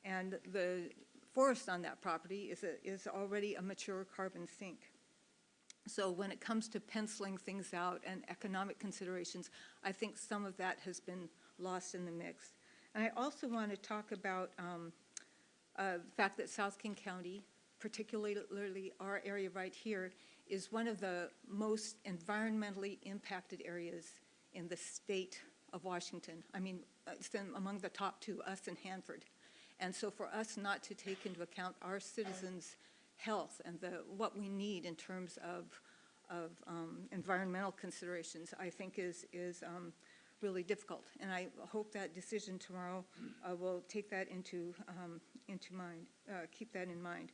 And the forest on that property is already a mature carbon sink. So when it comes to penciling things out and economic considerations, I think some of that has been lost in the mix. And I also want to talk about the fact that South King County, particularly our area right here, is one of the most environmentally impacted areas in the state of Washington. I mean, it's among the top two, us and Hanford. And so for us not to take into account our citizens' health and what we need in terms of environmental considerations, I think is really difficult. And I hope that decision tomorrow will take that into mind, keep that in mind.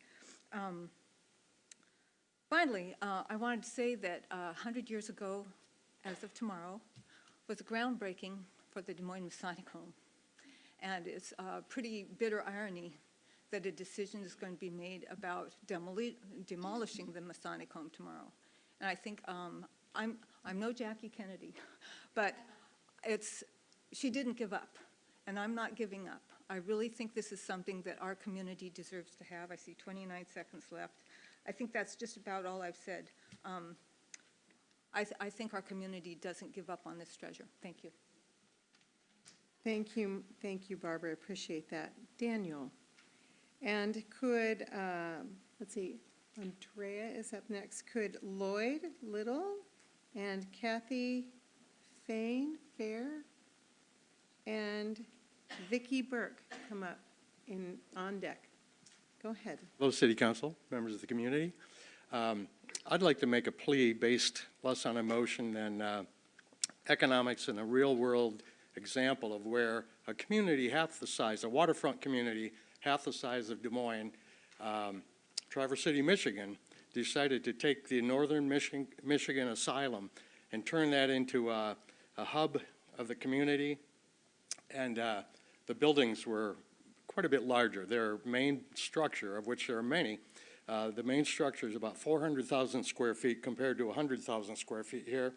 Finally, I wanted to say that 100 years ago, as of tomorrow, was a groundbreaking for the Des Moines Masonic Home. And it's a pretty bitter irony that a decision is going to be made about demolishing the Masonic Home tomorrow. And I think I'm no Jackie Kennedy, but she didn't give up, and I'm not giving up. I really think this is something that our community deserves to have. I see 29 seconds left. I think that's just about all I've said. I think our community doesn't give up on this treasure. Thank you. Thank you, Barbara. I appreciate that. Daniel. And could, let's see, Andrea is up next. Could Lloyd Little and Kathy Fair and Vicki Burke come up on deck? Go ahead. Hello, City Council, members of the community. I'd like to make a plea based less on emotion than economics and a real-world example of where a community half the size, a waterfront community half the size of Des Moines, Traverse City, Michigan, decided to take the Northern Michigan Asylum and turn that into a hub of the community. And the buildings were quite a bit larger. Their main structure, of which there are many, the main structure is about 400,000 square feet compared to 100,000 square feet here.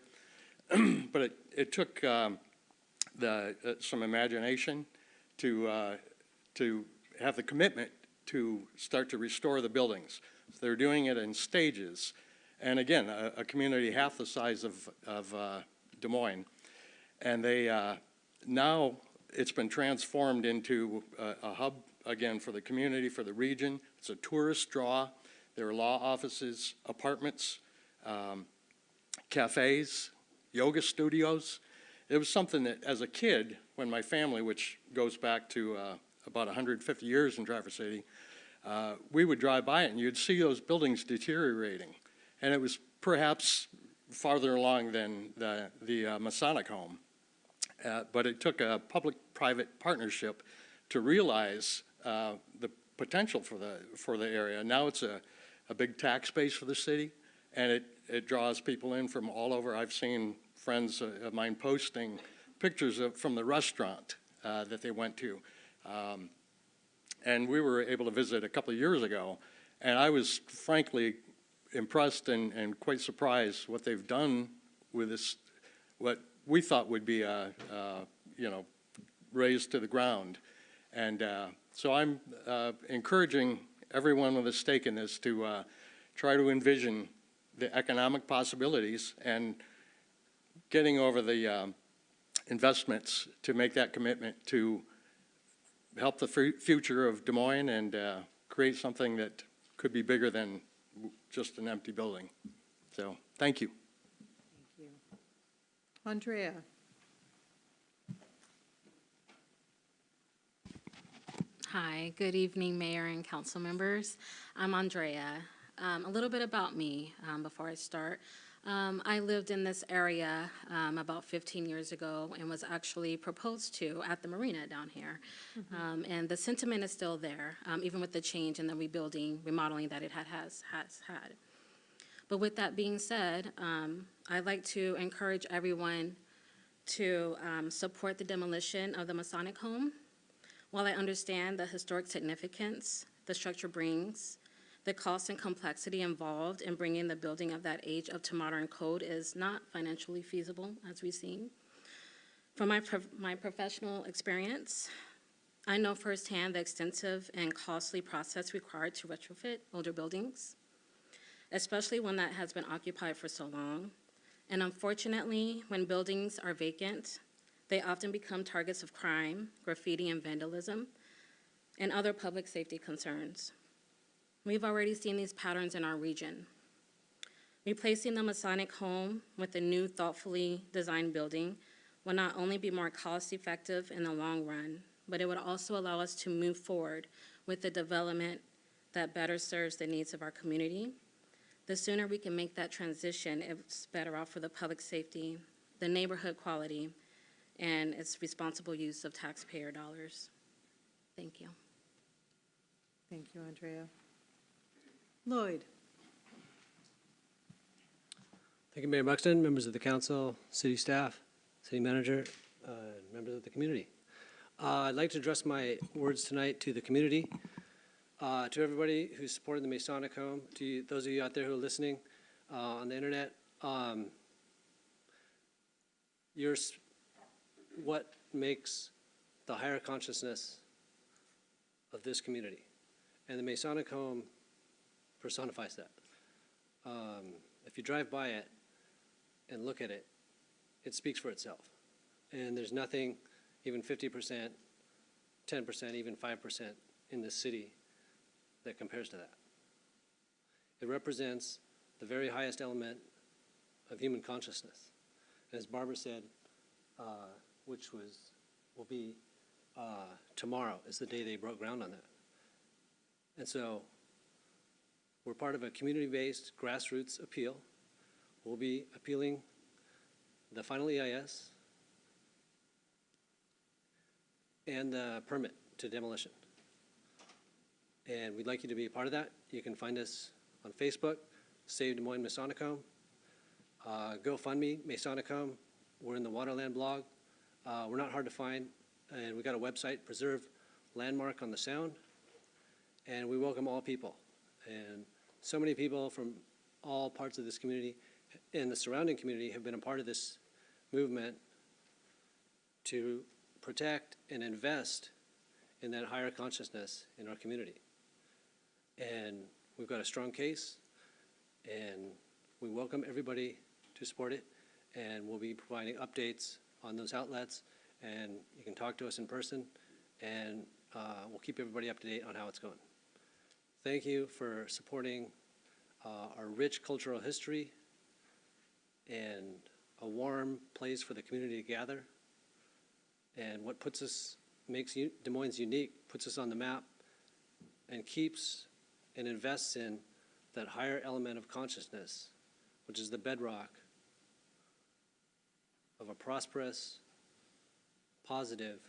But it took some imagination to have the commitment to start to restore the buildings. So they're doing it in stages. And again, a community half the size of Des Moines. And they now it's been transformed into a hub again for the community, for the region. It's a tourist draw. There are law offices, apartments, cafes, yoga studios. It was something that, as a kid, when my family, which goes back to about 150 years in Traverse City, we would drive by it and you'd see those buildings deteriorating. And it was perhaps farther along than the Masonic Home. But it took a public-private partnership to realize the potential for the area. Now it's a big tax base for the city, and it draws people in from all over. I've seen friends of mine posting pictures from the restaurant that they went to. And we were able to visit a couple of years ago, and I was frankly impressed and quite surprised what they've done with this, what we thought would be razed to the ground. And so I'm encouraging everyone with a stake in this to try to envision the economic possibilities and getting over the investments to make that commitment to help the future of Des Moines and create something that could be bigger than just an empty building. So, thank you. Thank you. Andrea. Hi, good evening, Mayor and council members. I'm Andrea. A little bit about me before I start. I lived in this area about 15 years ago and was actually proposed to at the marina down here. And the sentiment is still there, even with the change and the remodeling that it has had. But with that being said, I'd like to encourage everyone to support the demolition of the Masonic home. While I understand the historic significance the structure brings, the cost and complexity involved in bringing the building of that age up to modern code is not financially feasible, as we've seen. From my professional experience, I know firsthand the extensive and costly process required to retrofit older buildings, especially one that has been occupied for so long. And unfortunately, when buildings are vacant, they often become targets of crime, graffiti, and vandalism, and other public safety concerns. We've already seen these patterns in our region. Replacing the Masonic home with a new, thoughtfully designed building will not only be more cost-effective in the long run, but it would also allow us to move forward with the development that better serves the needs of our community. The sooner we can make that transition, it's better off for the public safety, the neighborhood quality, and its responsible use of taxpayer dollars. Thank you. Thank you, Andrea. Lloyd. Thank you, Mayor Buxton, members of the council, city staff, city manager, members of the community. I'd like to address my words tonight to the community, to everybody who supported the Masonic home, to those of you out there who are listening on the internet. You're what makes the higher consciousness of this community. And the Masonic home personifies that. If you drive by it and look at it, it speaks for itself. And there's nothing, even 50%, 10%, even 5% in this city that compares to that. It represents the very highest element of human consciousness. And as Barbara said, which will be tomorrow is the day they broke ground on that. And so we're part of a community-based grassroots appeal. We'll be appealing the final EIS and the permit to demolition. And we'd like you to be a part of that. You can find us on Facebook, Save Des Moines Masonic Home, GoFundMe, Masonic Home. We're in the Waterland blog. We're not hard to find, and we got a website, Preserve Landmark on the Sound, and we welcome all people. And so many people from all parts of this community and the surrounding community have been a part of this movement to protect and invest in that higher consciousness in our community. And we've got a strong case, and we welcome everybody to support it, and we'll be providing updates on those outlets, and you can talk to us in person, and we'll keep everybody up to date on how it's going. Thank you for supporting our rich cultural history and a warm place for the community to gather. And what makes Des Moines unique, puts us on the map, and keeps and invests in that higher element of consciousness, which is the bedrock of a prosperous, positive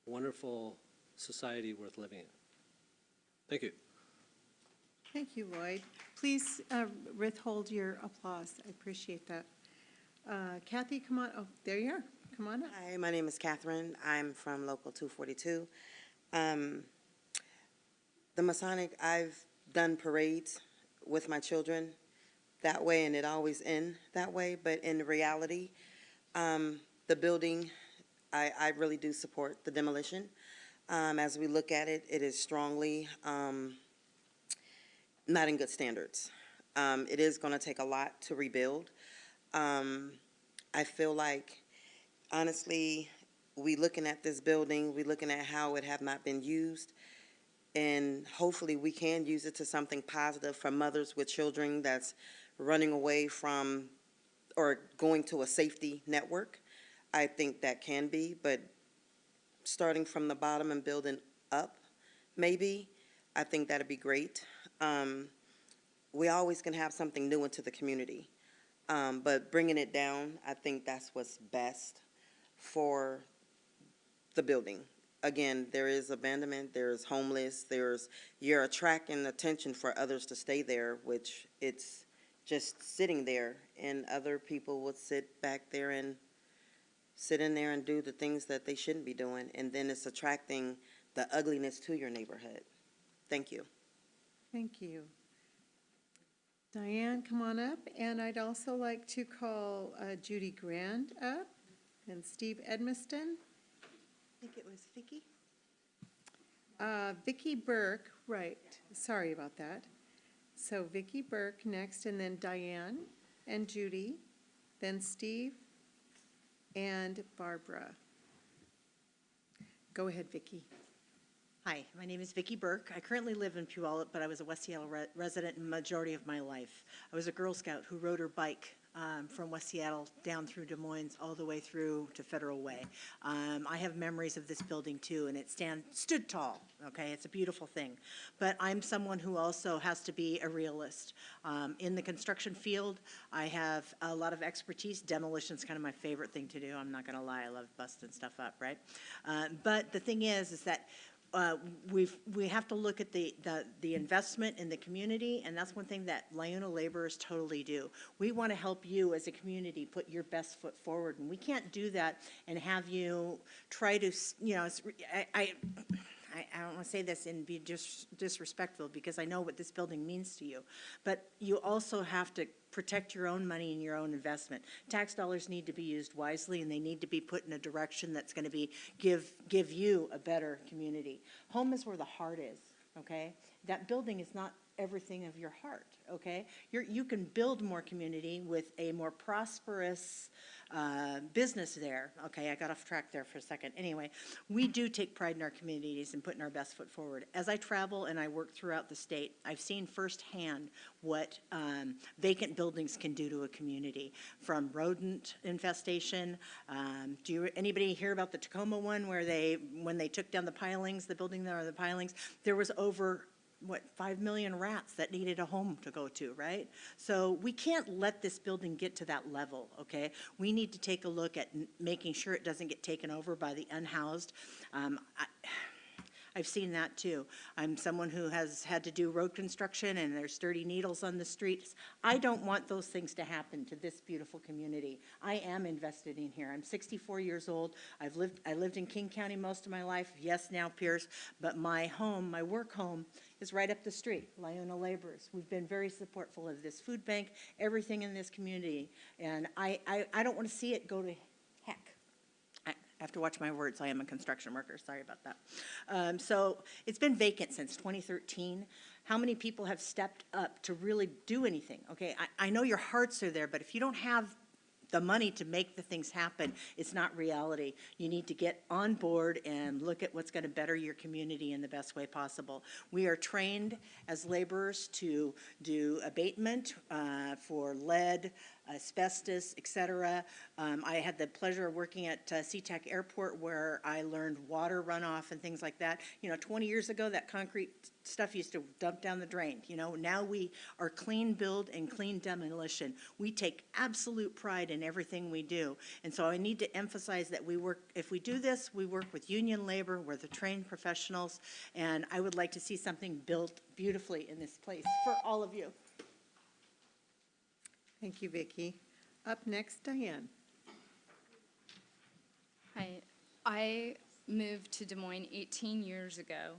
wonderful society worth living in. Thank you. Thank you, Lloyd. Please withhold your applause. I appreciate that. Kathy, come on. Oh, there you are. Come on up. Hi, my name is Catherine. I'm from Local 242. The Masonic, I've done parades with my children that way, and it always ends that way. But in reality, the building, I really do support the demolition. As we look at it, it is strongly not in good standards. It is going to take a lot to rebuild. I feel like, honestly, we looking at this building, we looking at how it have not been used, and hopefully we can use it to something positive for mothers with children that's running away from or going to a safety network. I think that can be, but starting from the bottom and building up, maybe, I think that'd be great. We always can have something new into the community, but bringing it down, I think that's what's best for the building. Again, there is abandonment, there's homeless, you're attracting attention for others to stay there, which it's just sitting there, and other people would sit back there and sit in there and do the things that they shouldn't be doing, and then it's attracting the ugliness to your neighborhood. Thank you. Thank you. Diane, come on up, and I'd also like to call Judy Grand up and Steve Edmiston. I think it was Vicki. Vicki Burke, right, sorry about that. So Vicki Burke next, and then Diane and Judy, then Steve and Barbara. Go ahead, Vicki. Hi, my name is Vicki Burke. I currently live in Puyallup, but I was a West Seattle resident the majority of my life. I was a Girl Scout who rode her bike from West Seattle down through Des Moines all the way through to Federal Way. I have memories of this building too, and it stood tall, okay? It's a beautiful thing. But I'm someone who also has to be a realist. In the construction field, I have a lot of expertise. Demolition's kind of my favorite thing to do. I'm not gonna lie, I love busting stuff up, right? But the thing is that we have to look at the investment in the community, and that's one thing that LiUNA laborers totally do. We want to help you as a community put your best foot forward, and we can't do that and have you try to, you know, I don't want to say this and be disrespectful, because I know what this building means to you, but you also have to protect your own money and your own investment. Tax dollars need to be used wisely, and they need to be put in a direction that's going to be give you a better community. Home is where the heart is, okay? That building is not everything of your heart, okay? You can build more community with a more prosperous business there. Okay, I got off track there for a second. Anyway, we do take pride in our communities and putting our best foot forward. As I travel and I work throughout the state, I've seen firsthand what vacant buildings can do to a community, from rodent infestation. Anybody hear about the Tacoma one where when they took down the pilings, the building there, the pilings, there was over 5 million rats that needed a home to go to, right? So we can't let this building get to that level, okay? We need to take a look at making sure it doesn't get taken over by the unhoused. I've seen that too. I'm someone who has had to do road construction, and there's dirty needles on the streets. I don't want those things to happen to this beautiful community. I am invested in here. I'm 64 years old. I lived in King County most of my life. Yes, now Pierce, but my home, my work home, is right up the street, LiUNA Laborers. We've been very supportful of this food bank, everything in this community, and I don't want to see it go to heck. I have to watch my words. I am a construction worker. Sorry about that. So it's been vacant since 2013. How many people have stepped up to really do anything? Okay, I know your hearts are there, but if you don't have the money to make the things happen, it's not reality. You need to get on board and look at what's going to better your community in the best way possible. We are trained as laborers to do abatement for lead, asbestos, et cetera. I had the pleasure of working at SeaTac Airport where I learned water runoff and things like that. 20 years ago, that concrete stuff used to dump down the drain. Now we are clean build and clean demolition. We take absolute pride in everything we do. And so I need to emphasize that if we do this, we work with union labor, we're the trained professionals, and I would like to see something built beautifully in this place for all of you. Thank you, Vicki. Up next, Diane. Hi, I moved to Des Moines 18 years ago,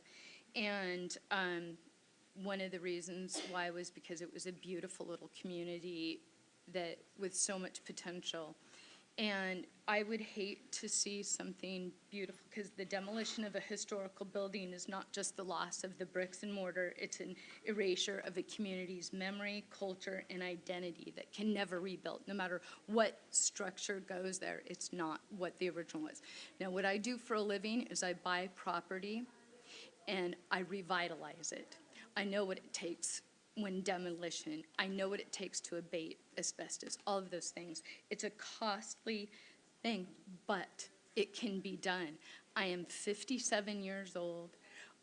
and one of the reasons why was because it was a beautiful little community that with so much potential. And I would hate to see something beautiful, because the demolition of a historical building is not just the loss of the bricks and mortar, it's an erasure of a community's memory, culture, and identity that can never rebuild. No matter what structure goes there, it's not what the original was. Now, what I do for a living is I buy property and I revitalize it. I know what it takes when demolition. I know what it takes to abate asbestos, all of those things. It's a costly thing, but it can be done. I am 57 years old.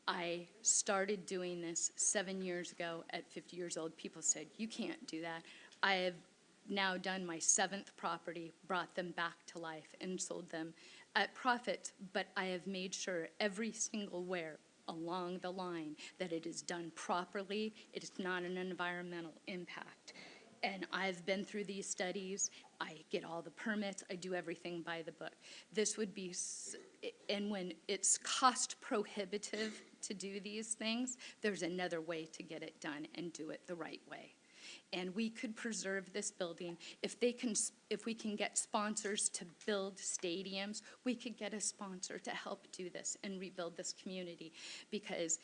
I started doing this 7 years ago. At 50 years old, people said, you can't do that. I have now done my 7th property, brought them back to life, and sold them at profit, but I have made sure every single where along the line that it is done properly, it is not an environmental impact. And I've been through these studies, I get all the permits, I do everything by the book. This would be, and when it's cost prohibitive to do these things, there's another way to get it done and do it the right way. And we could preserve this building. If we can get sponsors to build stadiums, we could get a sponsor to help do this and rebuild this community. Because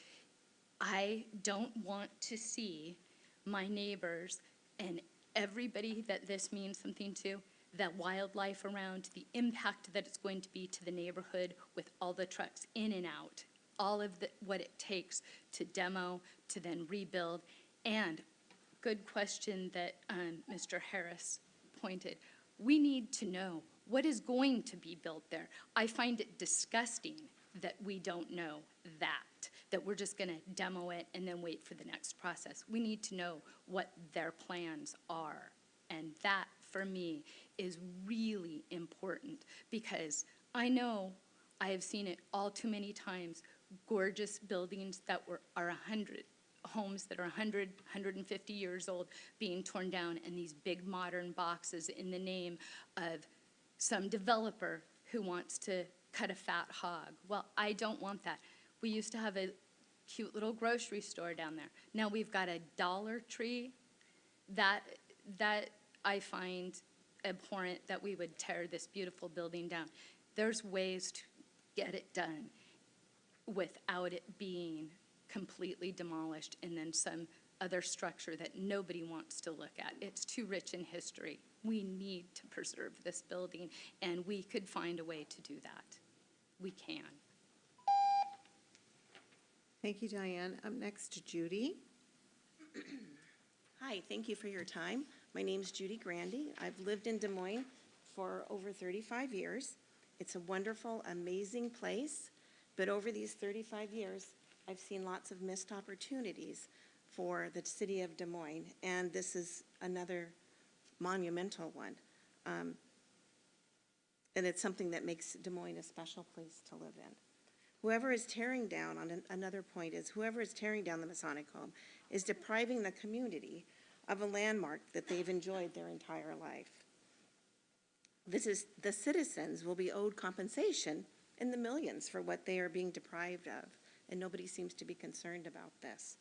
I don't want to see my neighbors and everybody that this means something to, that wildlife around, the impact that it's going to be to the neighborhood with all the trucks in and out, all of what it takes to demo, to then rebuild. And good question that Mr. Harris pointed. We need to know what is going to be built there. I find it disgusting that we don't know that we're just gonna demo it and then wait for the next process. We need to know what their plans are. And that, for me, is really important, because I know I have seen it all too many times, gorgeous buildings that are 100, homes that are 100, 150 years old being torn down, and these big modern boxes in the name of some developer who wants to cut a fat hog. Well, I don't want that. We used to have a cute little grocery store down there. Now we've got a Dollar Tree. That I find abhorrent, that we would tear this beautiful building down. There's ways to get it done without it being completely demolished and then some other structure that nobody wants to look at. It's too rich in history. We need to preserve this building, and we could find a way to do that. We can. Thank you, Diane. Up next, Judy. Hi, thank you for your time. My name's Judy Grandy. I've lived in Des Moines for over 35 years. It's a wonderful, amazing place, but over these 35 years, I've seen lots of missed opportunities for the city of Des Moines, and this is another monumental one. And it's something that makes Des Moines a special place to live in. Whoever is tearing down, another point is, whoever is tearing down the Masonic home is depriving the community of a landmark that they've enjoyed their entire life. The citizens will be owed compensation in the millions for what they are being deprived of, and nobody seems to be concerned about this.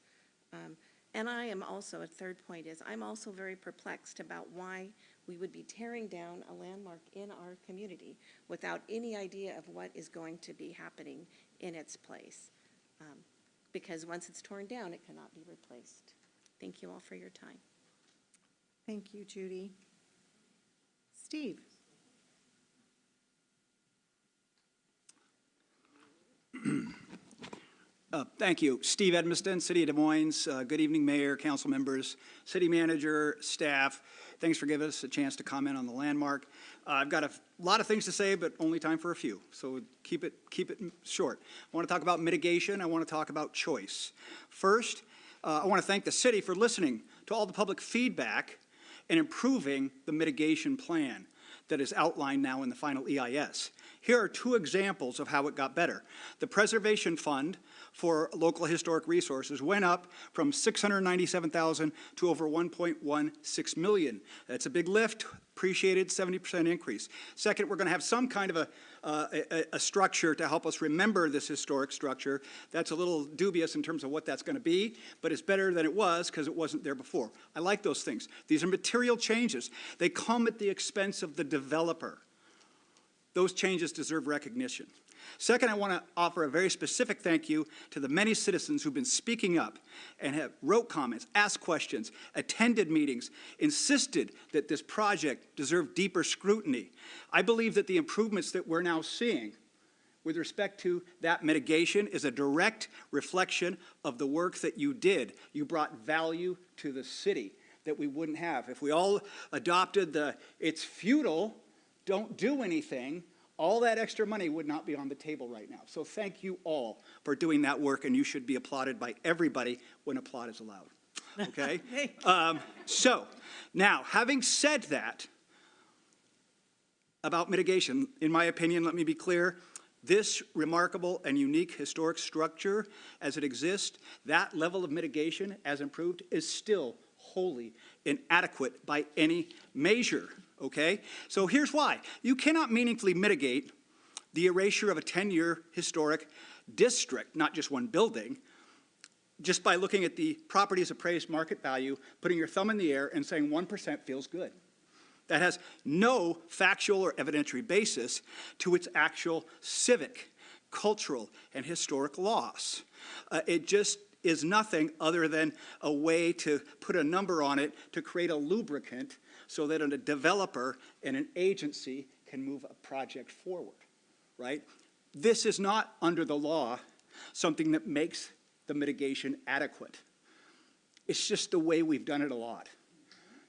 And I am also, a third point is, I'm also very perplexed about why we would be tearing down a landmark in our community without any idea of what is going to be happening in its place. Because once it's torn down, it cannot be replaced. Thank you all for your time. Thank you, Judy. Steve. Thank you. Steve Edmiston, City of Des Moines. Good evening, Mayor, council members, city manager, staff. Thanks for giving us a chance to comment on the landmark. I've got a lot of things to say, but only time for a few, so keep it short. I want to talk about mitigation. I want to talk about choice. First, I want to thank the city for listening to all the public feedback and improving the mitigation plan that is outlined now in the final EIS. Here are two examples of how it got better. The Preservation Fund for Local Historic Resources went up from $697,000 to over $1.16 million. That's a big lift, appreciated, 70% increase. Second, we're going to have some kind of a structure to help us remember this historic structure. That's a little dubious in terms of what that's going to be, but it's better than it was because it wasn't there before. I like those things. These are material changes. They come at the expense of the developer. Those changes deserve recognition. Second, I want to offer a very specific thank you to the many citizens who've been speaking up and have wrote comments, asked questions, attended meetings, insisted that this project deserved deeper scrutiny. I believe that the improvements that we're now seeing with respect to that mitigation is a direct reflection of the work that you did. You brought value to the city that we wouldn't have. If we all adopted the "it's futile, don't do anything," all that extra money would not be on the table right now. So thank you all for doing that work, and you should be applauded by everybody when applaud is allowed. Okay? So now, having said that about mitigation, in my opinion, let me be clear, this remarkable and unique historic structure as it exists, that level of mitigation as improved is still wholly inadequate by any measure. Okay? So here's why. You cannot meaningfully mitigate the erasure of a 10-year historic district, not just one building, just by looking at the property's appraised market value, putting your thumb in the air and saying 1% feels good. That has no factual or evidentiary basis to its actual civic, cultural, and historic loss. It just is nothing other than a way to put a number on it to create a lubricant so that a developer and an agency can move a project forward, right? This is not, under the law, something that makes the mitigation adequate. It's just the way we've done it a lot.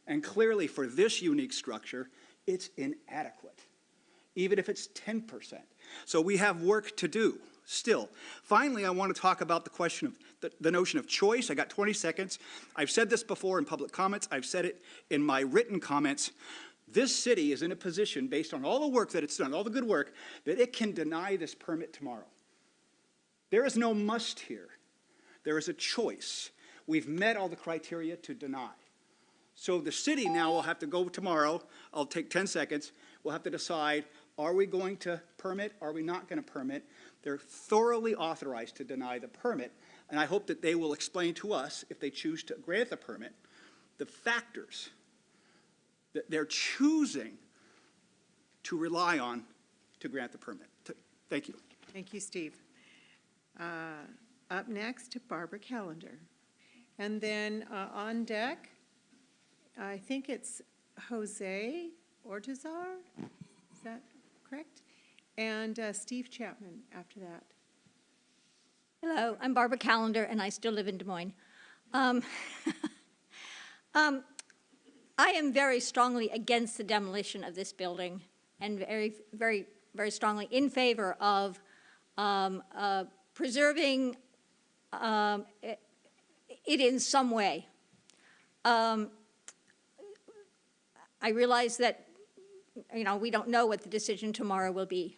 And clearly, for this unique structure, it's inadequate, even if it's 10%. So we have work to do still. Finally, I want to talk about the question of the notion of choice. I got 20 seconds. I've said this before in public comments. I've said it in my written comments. This city is in a position, based on all the work that it's done, all the good work, that it can deny this permit tomorrow. There is no must here. There is a choice. We've met all the criteria to deny. So the city now will have to go tomorrow. I'll take 10 seconds. We'll have to decide, are we going to permit? Are we not going to permit? They're thoroughly authorized to deny the permit, and I hope that they will explain to us, if they choose to grant the permit, the factors that they're choosing to rely on to grant the permit. Thank you. Thank you, Steve. Up next, Barbara Callender. And then on deck, I think it's Jose Ortizar. Is that correct? And Steve Chapman after that. Hello, I'm Barbara Callender, and I still live in Des Moines. I am very strongly against the demolition of this building, and very strongly in favor of preserving it in some way. I realize that, we don't know what the decision tomorrow will be.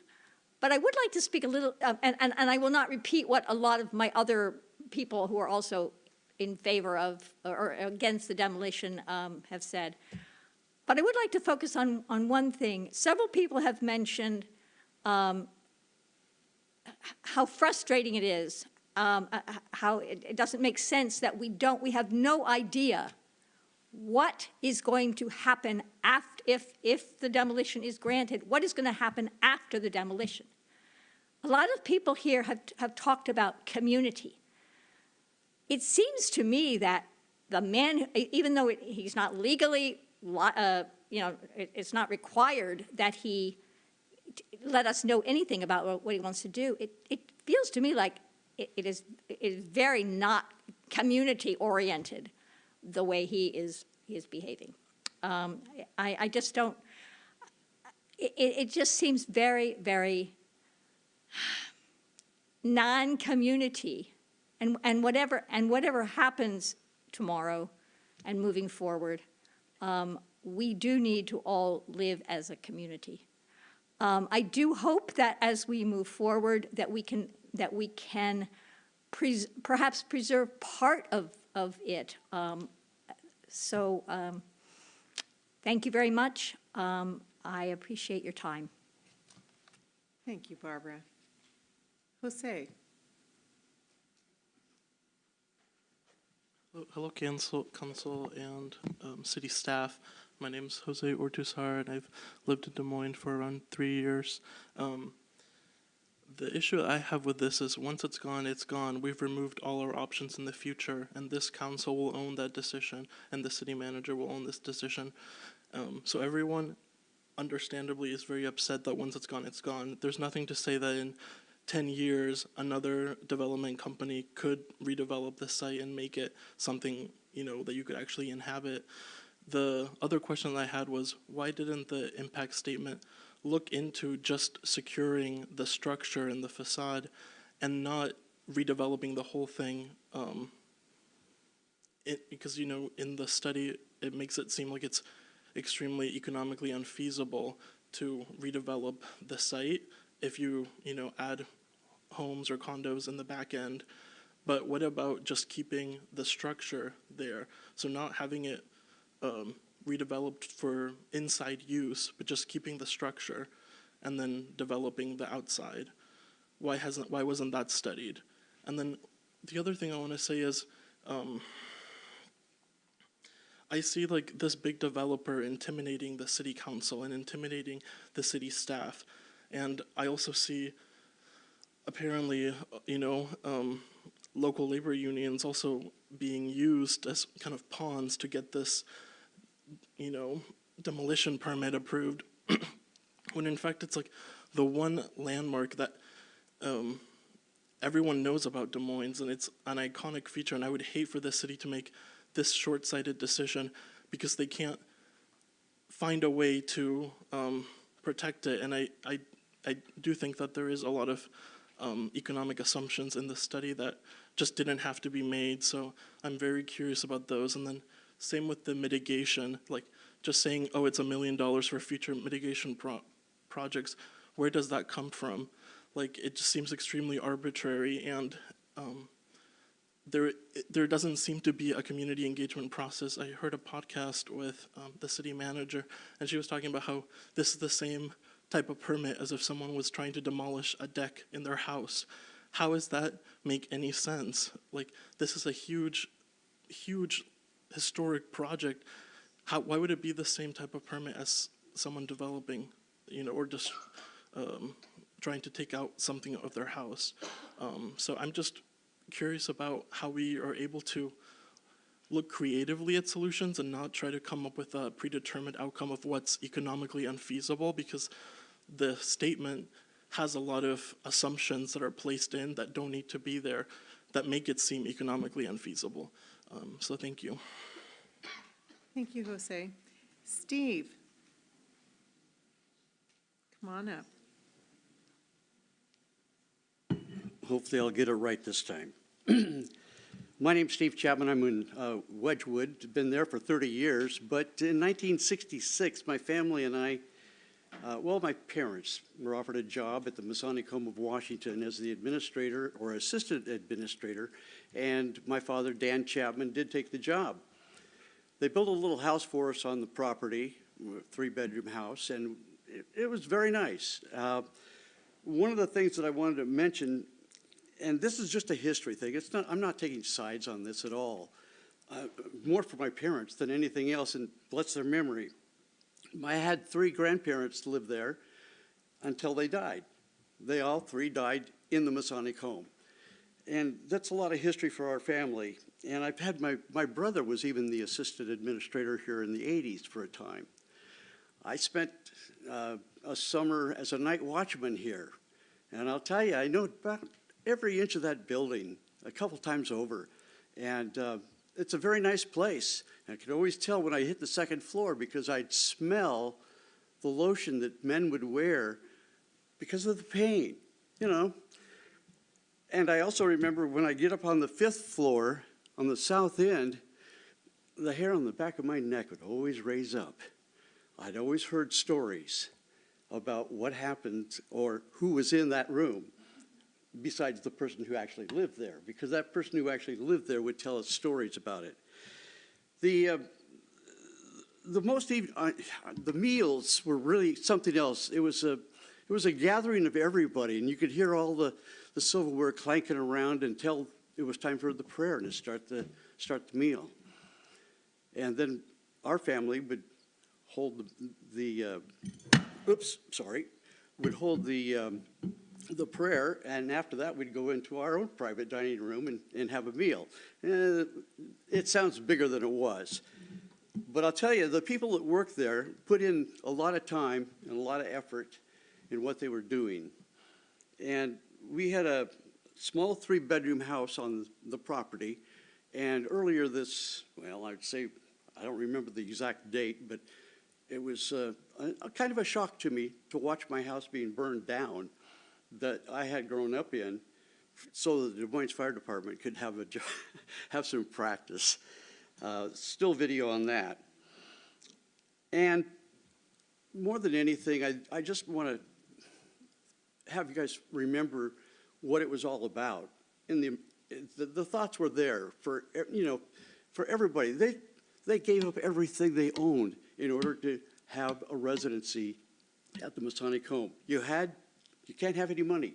But I would like to speak a little, and I will not repeat what a lot of my other people who are also in favor of or against the demolition have said. But I would like to focus on one thing. Several people have mentioned how frustrating it is, how it doesn't make sense that we have no idea what is going to happen if the demolition is granted, what is going to happen after the demolition. A lot of people here have talked about community. It seems to me that the man, even though he's not legally, it's not required that he let us know anything about what he wants to do, it feels to me like it is very not community-oriented, the way he is behaving. I just don't, it just seems very, very non-community. And whatever happens tomorrow and moving forward, we do need to all live as a community. I do hope that as we move forward, that we can perhaps preserve part of it. Thank you very much. I appreciate your time. Thank you, Barbara. Jose. Hello, council and city staff. My name is Jose Ortuzar, and I've lived in Des Moines for around 3 years. The issue I have with this is once it's gone, it's gone. We've removed all our options in the future, and this council will own that decision, and the city manager will own this decision. So everyone, understandably, is very upset that once it's gone, it's gone. There's nothing to say that in 10 years, another development company could redevelop the site and make it something, that you could actually inhabit. The other question that I had was, why didn't the impact statement look into just securing the structure and the facade and not redeveloping the whole thing? Because, in the study, it makes it seem like it's extremely economically unfeasible to redevelop the site if you, add homes or condos in the back end. But what about just keeping the structure there? So not having it redeveloped for inside use, but just keeping the structure and then developing the outside. Why wasn't that studied? And then the other thing I want to say is, I see like this big developer intimidating the city council and intimidating the city staff. And I also see apparently, local labor unions also being used as kind of pawns to get this, demolition permit approved, when in fact it's like the one landmark that everyone knows about Des Moines, and it's an iconic feature, and I would hate for the city to make this short-sighted decision because they can't find a way to protect it. And I do think that there is a lot of economic assumptions in the study that just didn't have to be made, so I'm very curious about those. And then same with the mitigation, like just saying, oh, it's $1 million for future mitigation projects. Where does that come from? Like, it just seems extremely arbitrary, and there doesn't seem to be a community engagement process. I heard a podcast with the city manager, and she was talking about how this is the same type of permit as if someone was trying to demolish a deck in their house. How does that make any sense? Like, this is a huge, huge historic project. Why would it be the same type of permit as someone developing, or just trying to take out something of their house? So I'm just curious about how we are able to look creatively at solutions and not try to come up with a predetermined outcome of what's economically unfeasible, because the statement has a lot of assumptions that are placed in that don't need to be there, that make it seem economically unfeasible. So thank you. Thank you, Jose. Steve, come on up. Hopefully I'll get it right this time. My name's Steve Chapman. I'm in Wedgwood. Been there for 30 years. But in 1966, my family and I, my parents were offered a job at the Masonic Home of Washington as the administrator or assistant administrator, and my father, Dan Chapman, did take the job. They built a little house for us on the property, a 3-bedroom house, and it was very nice. One of the things that I wanted to mention, and this is just a history thing, I'm not taking sides on this at all, more for my parents than anything else, and bless their memory. I had 3 grandparents live there until they died. They all 3 died in the Masonic home. And that's a lot of history for our family. And I've had my brother was even the assistant administrator here in the 80s for a time. I spent a summer as a night watchman here. And I'll tell you, I know about every inch of that building. a couple times over. And it's a very nice place. And I could always tell when I hit the second floor because I'd smell the lotion that men would wear because of the pain, you know. And I also remember when I get up on the 5th floor on the south end, the hair on the back of my neck would always raise up. I'd always heard stories about what happened or who was in that room besides the person who actually lived there, because that person who actually lived there would tell us stories about it. The meals were really something else. It was a gathering of everybody, and you could hear all the silverware clanking around until it was time for the prayer and to start the meal. And then our family would hold would hold the prayer, and after that we'd go into our own private dining room and have a meal. It sounds bigger than it was. But I'll tell you, the people that worked there put in a lot of time and a lot of effort in what they were doing. And we had a small 3-bedroom house on the property, and earlier I'd say, I don't remember the exact date, but it was a kind of a shock to me to watch my house being burned down that I had grown up in, so that the Des Moines Fire Department could have some practice. Still video on that. And more than anything, I just want to have you guys remember what it was all about. And the thoughts were there for everybody. They gave up everything they owned in order to have a residency at the Masonic Home. You can't have any money.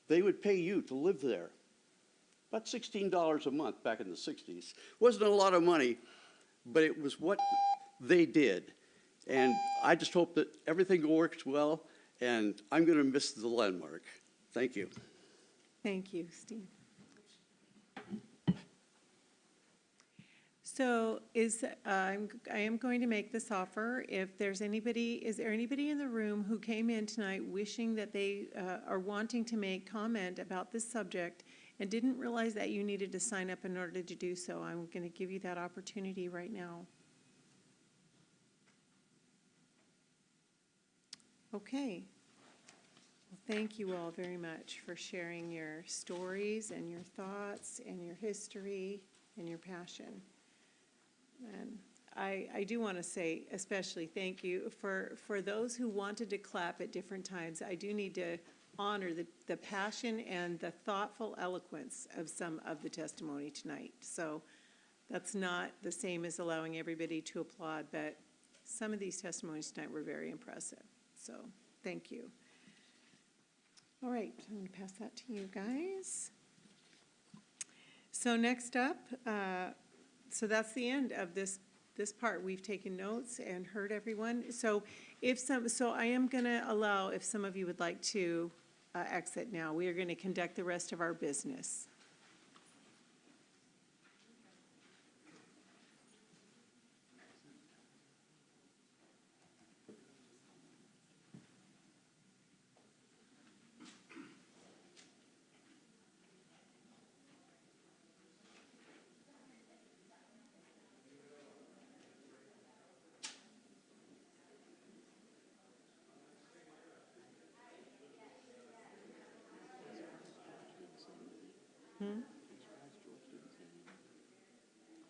They would pay you to live there. About $16 a month back in the 60s. Wasn't a lot of money, but it was what they did. And I just hope that everything works well, and I'm going to miss the landmark. Thank you. Thank you, Steve. So I am going to make this offer. If there's anybody, is there anybody in the room who came in tonight wishing that they are wanting to make comment about this subject and didn't realize that you needed to sign up in order to do so? I'm going to give you that opportunity right now. Okay. Well, thank you all very much for sharing your stories and your thoughts and your history and your passion. And I do want to say especially thank you for those who wanted to clap at different times. I do need to honor the passion and the thoughtful eloquence of some of the testimony tonight. So that's not the same as allowing everybody to applaud, but some of these testimonies tonight were very impressive. So thank you. All right, I'm going to pass that to you guys. So next up, so that's the end of this part. We've taken notes and heard everyone. So I am going to allow, if some of you would like to exit now, we are going to conduct the rest of our business.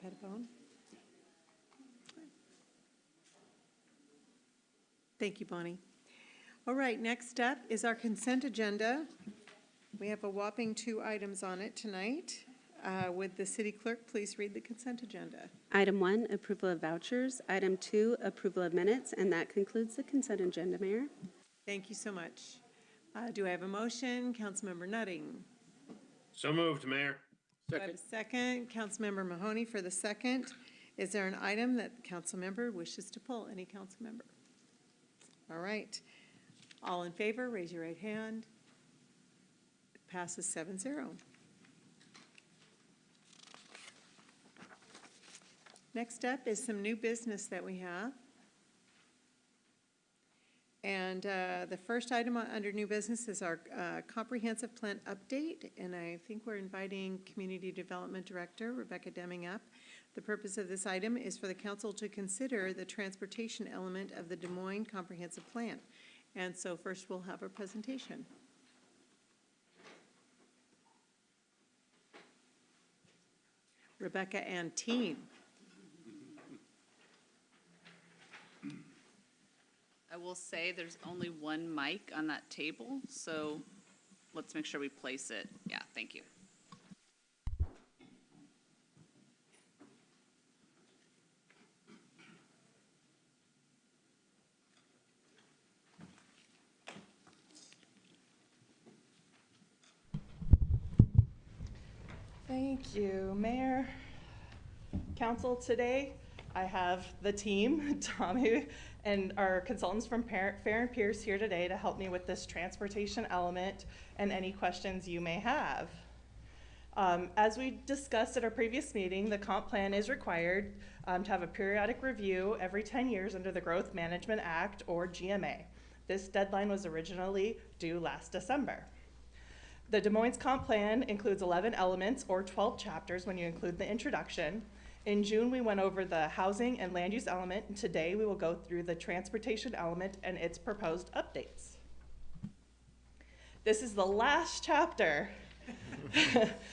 Pettibone? Thank you, Bonnie. All right, next up is our consent agenda. We have a whopping 2 items on it tonight. Would the city clerk please read the consent agenda? Item 1, approval of vouchers. Item 2, approval of minutes, and that concludes the consent agenda, Mayor. Thank you so much. Do I have a motion? Councilmember Nutting. So moved, Mayor. Do I have a second? Councilmember Mahoney for the second. Is there an item that the council member wishes to pull? Any council member? All right. All in favor, raise your right hand. It passes 7-0. Next up is some new business that we have. And the first item under new business is our comprehensive plan update, and I think we're inviting Community Development Director Rebecca Deming up. The purpose of this item is for the council to consider the transportation element of the Des Moines Comprehensive Plan. And so first we'll have a presentation. Rebecca and team. I will say there's only one mic on that table, so let's make sure we place it. Yeah, thank you. Thank you, Mayor. Council, today I have the team, Tommy, and our consultants from Fair and Pierce here today to help me with this transportation element and any questions you may have. As we discussed at our previous meeting, the comp plan is required to have a periodic review every 10 years under the Growth Management Act, or GMA. This deadline was originally due last December. The Des Moines Comp Plan includes 11 elements, or 12 chapters when you include the introduction. In June, we went over the housing and land use element, and today we will go through the transportation element and its proposed updates. This is the last chapter.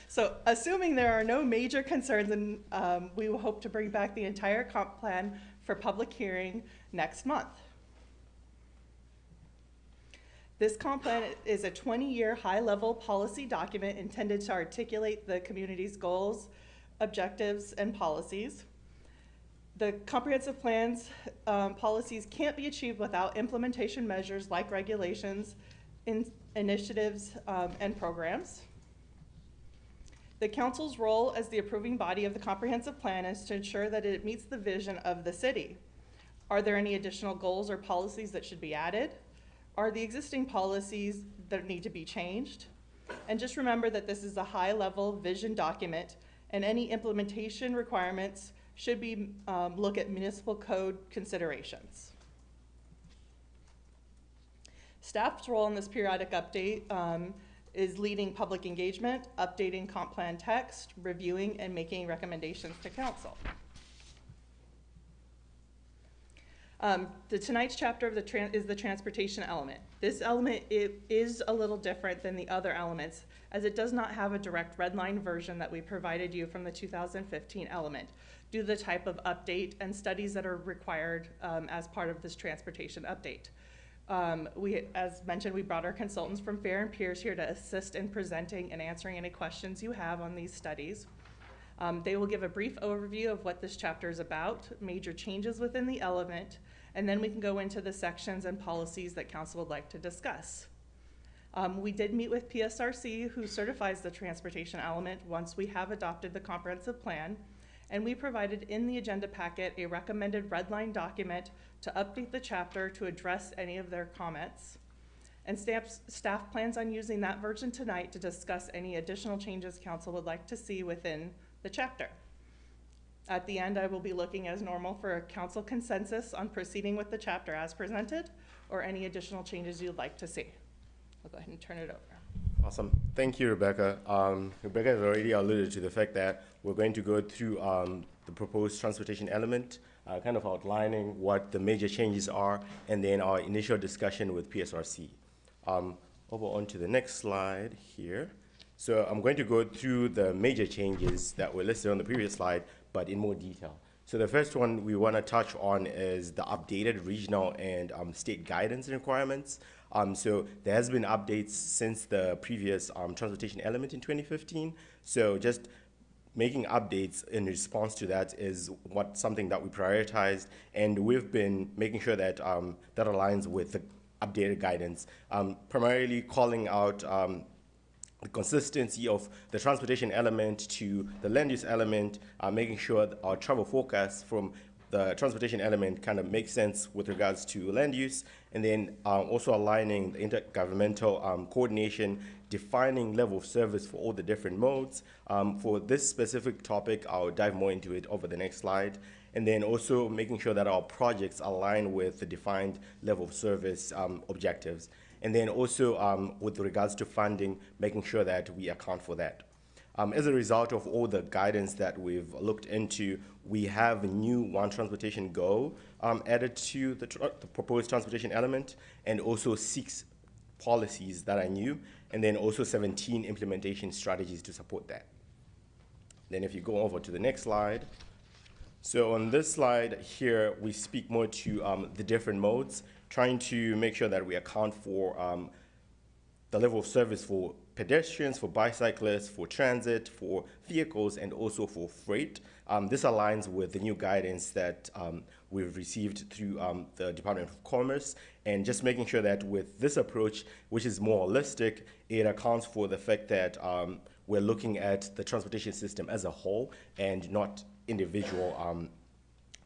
So assuming there are no major concerns, and we will hope to bring back the entire comp plan for public hearing next month. This comp plan is a 20-year high-level policy document intended to articulate the community's goals, objectives, and policies. The comprehensive plan's policies can't be achieved without implementation measures like regulations, initiatives, and programs. The council's role as the approving body of the comprehensive plan is to ensure that it meets the vision of the city. Are there any additional goals or policies that should be added? Are the existing policies that need to be changed? And just remember that this is a high-level vision document, and any implementation requirements should be look at municipal code considerations. Staff's role in this periodic update is leading public engagement, updating comp plan text, reviewing, and making recommendations to council. Tonight's chapter of is the transportation element. This element is a little different than the other elements, as it does not have a direct red line version that we provided you from the 2015 element, due to the type of update and studies that are required as part of this transportation update. As mentioned, we brought our consultants from Fair and Pierce here to assist in presenting and answering any questions you have on these studies. They will give a brief overview of what this chapter is about, major changes within the element, and then we can go into the sections and policies that council would like to discuss. We did meet with PSRC, who certifies the transportation element once we have adopted the comprehensive plan, and we provided in the agenda packet a recommended red line document to update the chapter to address any of their comments. And staff plans on using that version tonight to discuss any additional changes council would like to see within the chapter. At the end, I will be looking as normal for a council consensus on proceeding with the chapter as presented, or any additional changes you'd like to see. I'll go ahead and turn it over. Awesome. Thank you, Rebecca. Rebecca has already alluded to the fact that we're going to go through the proposed transportation element, kind of outlining what the major changes are, and then our initial discussion with PSRC. Over on to the next slide here. So I'm going to go through the major changes that were listed on the previous slide, but in more detail. So the first one we want to touch on is the updated regional and state guidance requirements. So there has been updates since the previous transportation element in 2015. So just making updates in response to that is something that we prioritized, and we've been making sure that that aligns with the updated guidance, primarily calling out the consistency of the transportation element to the land use element, making sure that our travel forecast from the transportation element kind of makes sense with regards to land use, and then also aligning the intergovernmental coordination, defining level of service for all the different modes. For this specific topic, I'll dive more into it over the next slide. and then also making sure that our projects align with the defined level of service objectives. And then also with regards to funding, making sure that we account for that. As a result of all the guidance that we've looked into, we have a new One Transportation Go added to the proposed transportation element, and also 6 policies that are new, and then also 17 implementation strategies to support that. Then if you go over to the next slide. So on this slide here, we speak more to the different modes, trying to make sure that we account for the level of service for pedestrians, for bicyclists, for transit, for vehicles, and also for freight. This aligns with the new guidance that we've received through the Department of Commerce, and just making sure that with this approach, which is more holistic, it accounts for the fact that we're looking at the transportation system as a whole and not individual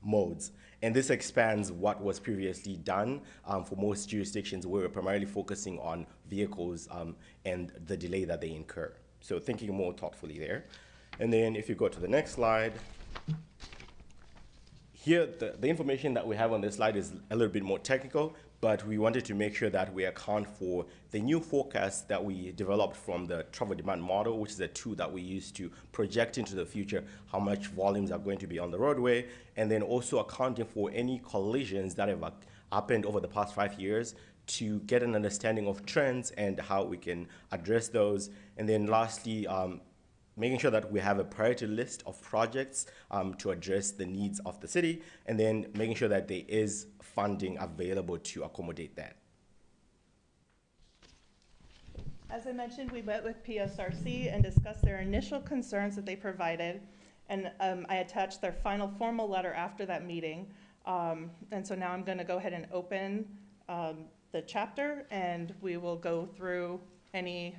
modes. And this expands what was previously done for most jurisdictions, where we're primarily focusing on vehicles and the delay that they incur. So thinking more thoughtfully there. And then if you go to the next slide, here the information that we have on this slide is a little bit more technical, but we wanted to make sure that we account for the new forecast that we developed from the travel demand model, which is a tool that we use to project into the future how much volumes are going to be on the roadway, and then also accounting for any collisions that have happened over the past 5 years to get an understanding of trends and how we can address those. And then lastly, making sure that we have a priority list of projects to address the needs of the city, and then making sure that there is funding available to accommodate that. As I mentioned, we met with PSRC and discussed their initial concerns that they provided, and I attached their final formal letter after that meeting. And so now I'm going to go ahead and open the chapter, and we will go through any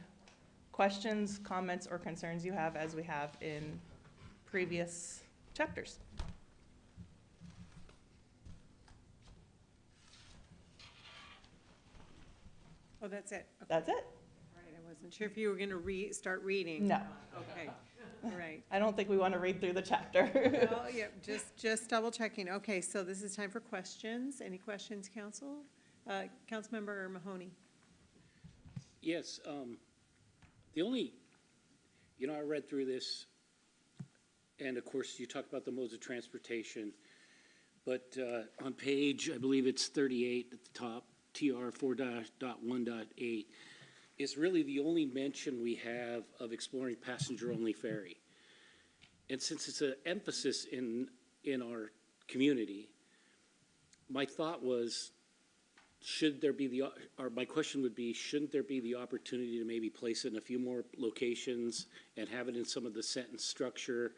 questions, comments, or concerns you have, as we have in previous chapters. Oh, that's it? That's it. All right, I wasn't sure if you were going to start reading. No. Okay, all right. I don't think we want to read through the chapter. Well, yeah, just double checking. Okay, so this is time for questions. Any questions, council? Councilmember Mahoney. Yes, the only, I read through this, and of course, you talk about the modes of transportation, but on page, I believe it's 38 at the top, TR 4.1.8, is really the only mention we have of exploring passenger-only ferry. And since it's an emphasis in our community, my thought was, should there be my question would be, shouldn't there be the opportunity to maybe place it in a few more locations and have it in some of the sentence structure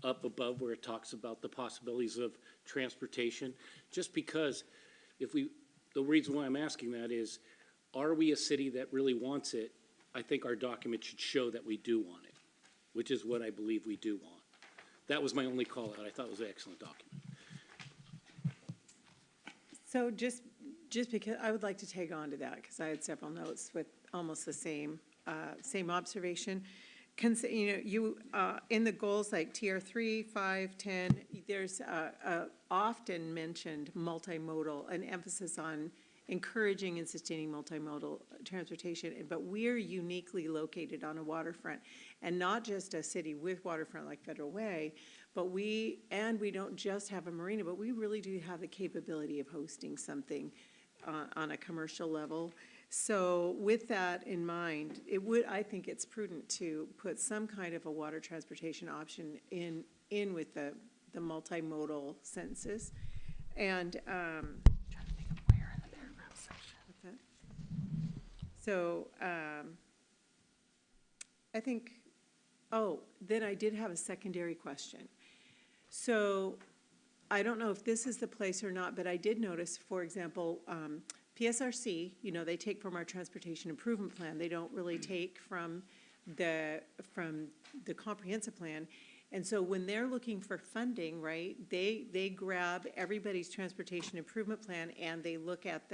up above where it talks about the possibilities of transportation? Just because the reason why I'm asking that is, are we a city that really wants it? I think our document should show that we do want it, which is what I believe we do want. That was my only call out. I thought it was an excellent document. So just because I would like to tag on to that, because I had several notes with almost the same observation. In the goals like TR 3, 5, 10, there's often mentioned multimodal, an emphasis on encouraging and sustaining multimodal transportation, but we're uniquely located on a waterfront, and not just a city with waterfront like Federal Way, but we don't just have a marina, but we really do have the capability of hosting something on a commercial level. So with that in mind, I think it's prudent to put some kind of a water transportation option in with the multimodal sentences. And trying to think of where in the paragraph section. What's that? So I think, then I did have a secondary question. So I don't know if this is the place or not, but I did notice, for example, PSRC, they take from our transportation improvement plan. They don't really take from the comprehensive plan. And so when they're looking for funding, right, they grab everybody's transportation improvement plan and they look at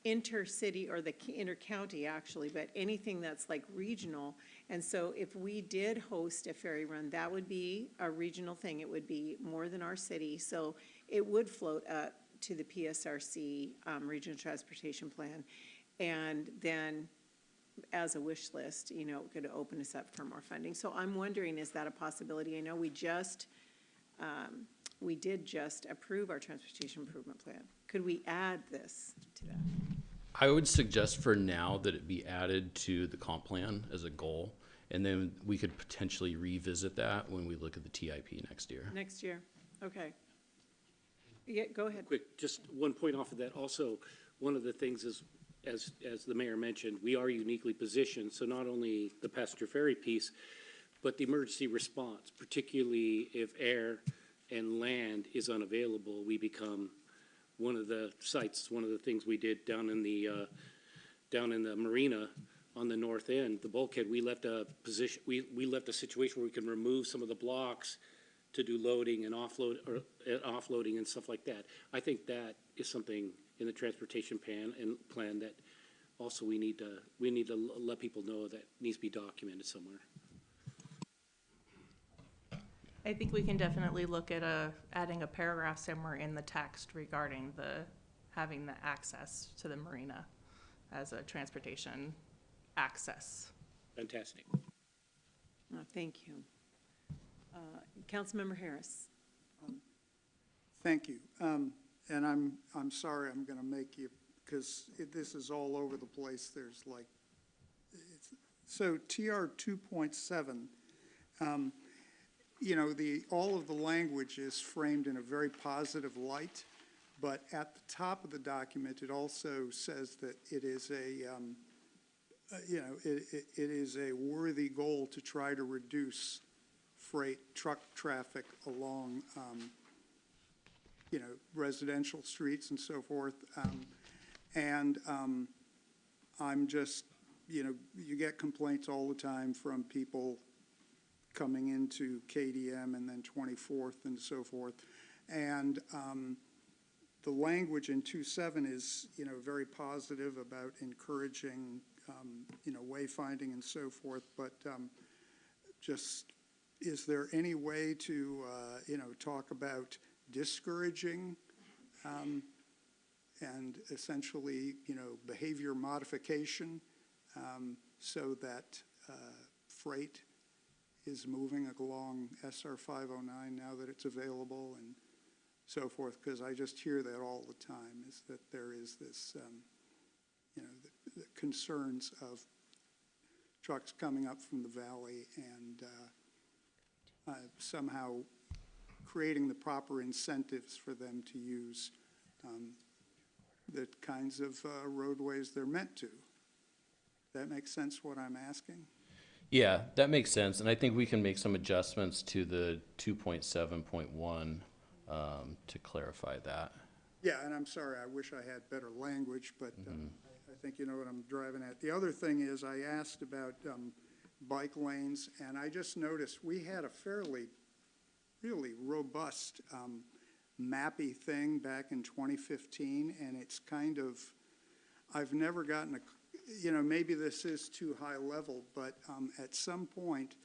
intercity or the inter-county actually, but anything that's like regional. And so if we did host a ferry run, that would be a regional thing. It would be more than our city. So it would float up to the PSRC Regional Transportation Plan. And then as a wish list, you know, it could open us up for more funding. So I'm wondering, is that a possibility? I know we did just approve our transportation improvement plan. Could we add this to that? I would suggest for now that it be added to the comp plan as a goal, and then we could potentially revisit that when we look at the TIP next year. Next year, okay. Yeah, go ahead. Quick, just one point off of that. Also, one of the things is, as the mayor mentioned, we are uniquely positioned. So not only the passenger ferry piece, but the emergency response, particularly if air and land is unavailable, we become one of the sites. One of the things we did down in the marina on the north end, the bulkhead, we left a position. We left a situation where we can remove some of the blocks to do loading and offloading and stuff like that. I think that is something in the transportation plan that also we need to let people know that needs to be documented somewhere. I think we can definitely look at adding a paragraph somewhere in the text regarding having the access to the marina as a transportation access. Fantastic. Thank you. Councilmember Harris. Thank you. And I'm sorry I'm going to make you, because this is all over the place. There's like, so TR 2.7, you know, all of the language is framed in a very positive light, but at the top of the document, it also says that it is you know, it is a worthy goal to try to reduce freight truck traffic along, you know, residential streets and so forth. I'm just, you know, you get complaints all the time from people coming into KDM and then 24th and so forth. And the language in 2.7 is, you know, very positive about encouraging, you know, wayfinding and so forth. But just, is there any way to, you know, talk about discouraging and essentially, you know, behavior modification so that freight is moving along SR 509 now that it's available and so forth? Because I just hear that all the time, is that there is this, you know, the concerns of trucks coming up from the valley and somehow creating the proper incentives for them to use the kinds of roadways they're meant to. That makes sense what I'm asking? Yeah, that makes sense, and I think we can make some adjustments to the 2.7.1 to clarify that. Yeah, and I'm sorry, I wish I had better language, but I think you know what I'm driving at. The other thing is I asked about bike lanes, and I just noticed we had a really robust MAPI thing back in 2015, and it's kind of, I've never gotten you know, maybe this is too high level, but at some point,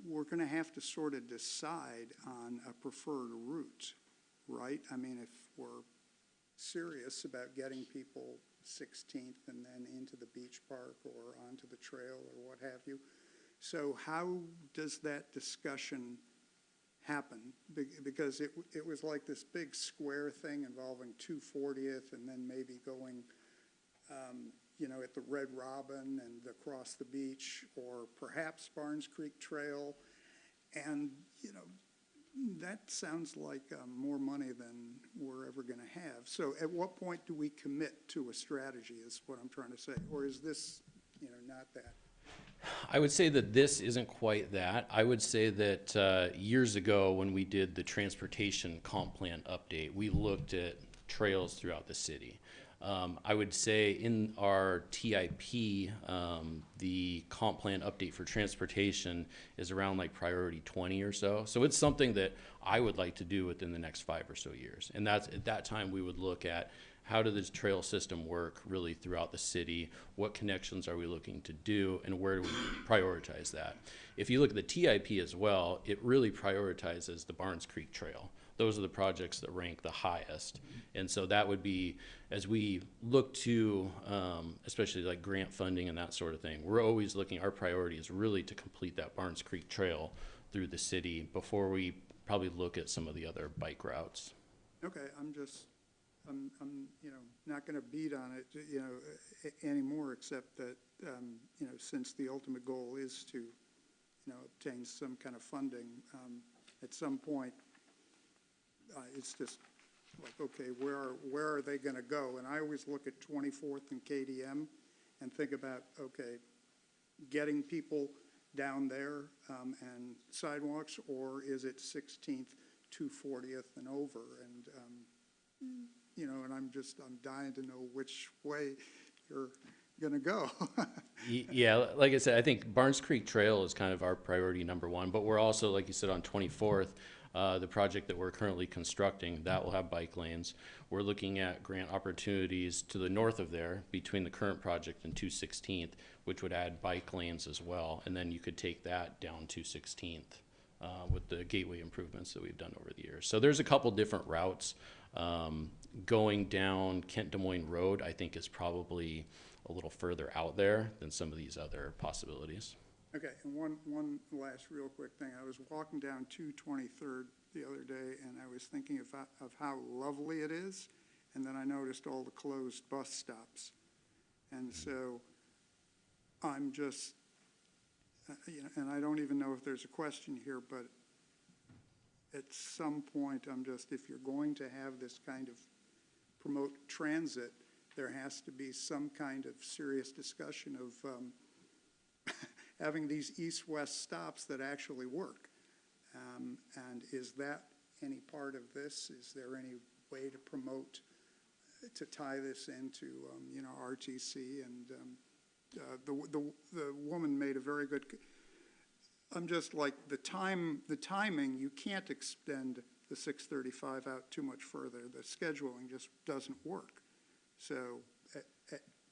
we're going to have to sort of decide on a preferred route, right? I mean, if we're serious about getting people 16th and then into the beach park or onto the trail or what have you. So how does that discussion happen? Because it was like this big square thing involving 240th and then maybe going, you know, at the Red Robin and across the beach, or perhaps Barnes Creek Trail. And, you know, that sounds like more money than we're ever going to have. So at what point do we commit to a strategy is what I'm trying to say. Or is this, you know, not that? I would say that this isn't quite that. I would say that years ago when we did the transportation comp plan update, we looked at trails throughout the city. I would say in our TIP, the comp plan update for transportation is around like priority 20 or so. So it's something that I would like to do within the next 5 or so years. And that's, at that time, we would look at how does this trail system work really throughout the city? What connections are we looking to do, and where do we prioritize that? If you look at the TIP as well, it really prioritizes the Barnes Creek Trail. Those are the projects that rank the highest. And so that would be, as we look to, especially like grant funding and that sort of thing, we're always looking, our priority is really to complete that Barnes Creek Trail through the city before we probably look at some of the other bike routes. Okay, I'm not gonna beat on it, anymore, except that, since the ultimate goal is to, obtain some kind of funding, at some point, it's just like, okay, where are they gonna go? And I always look at 24th and KDM and think about, okay, getting people down there, and sidewalks, or is it 16th to 40th and over? And, and I'm dying to know which way you're gonna go. Yeah, like I said, I think Barnes Creek Trail is kind of our priority number one, but we're also, like you said, on 24th, the project that we're currently constructing, that will have bike lanes. We're looking at grant opportunities to the north of there between the current project and 216th, which would add bike lanes as well. And then you could take that down 216th with the gateway improvements that we've done over the years. So there's a couple different routes. Going down Kent Des Moines Road, I think, is probably a little further out there than some of these other possibilities. Okay, and one last real quick thing. I was walking down 223rd the other day, and I was thinking of how lovely it is, and then I noticed all the closed bus stops. And so I'm just, and I don't even know if there's a question here, but at some point, if you're going to have this kind of promote transit, there has to be some kind of serious discussion of having these east-west stops that actually work. And is that any part of this? Is there any way to promote, to tie this into, RTC? And the woman made a very good, I'm just like, the timing, you can't extend the 635 out too much further. The scheduling just doesn't work. So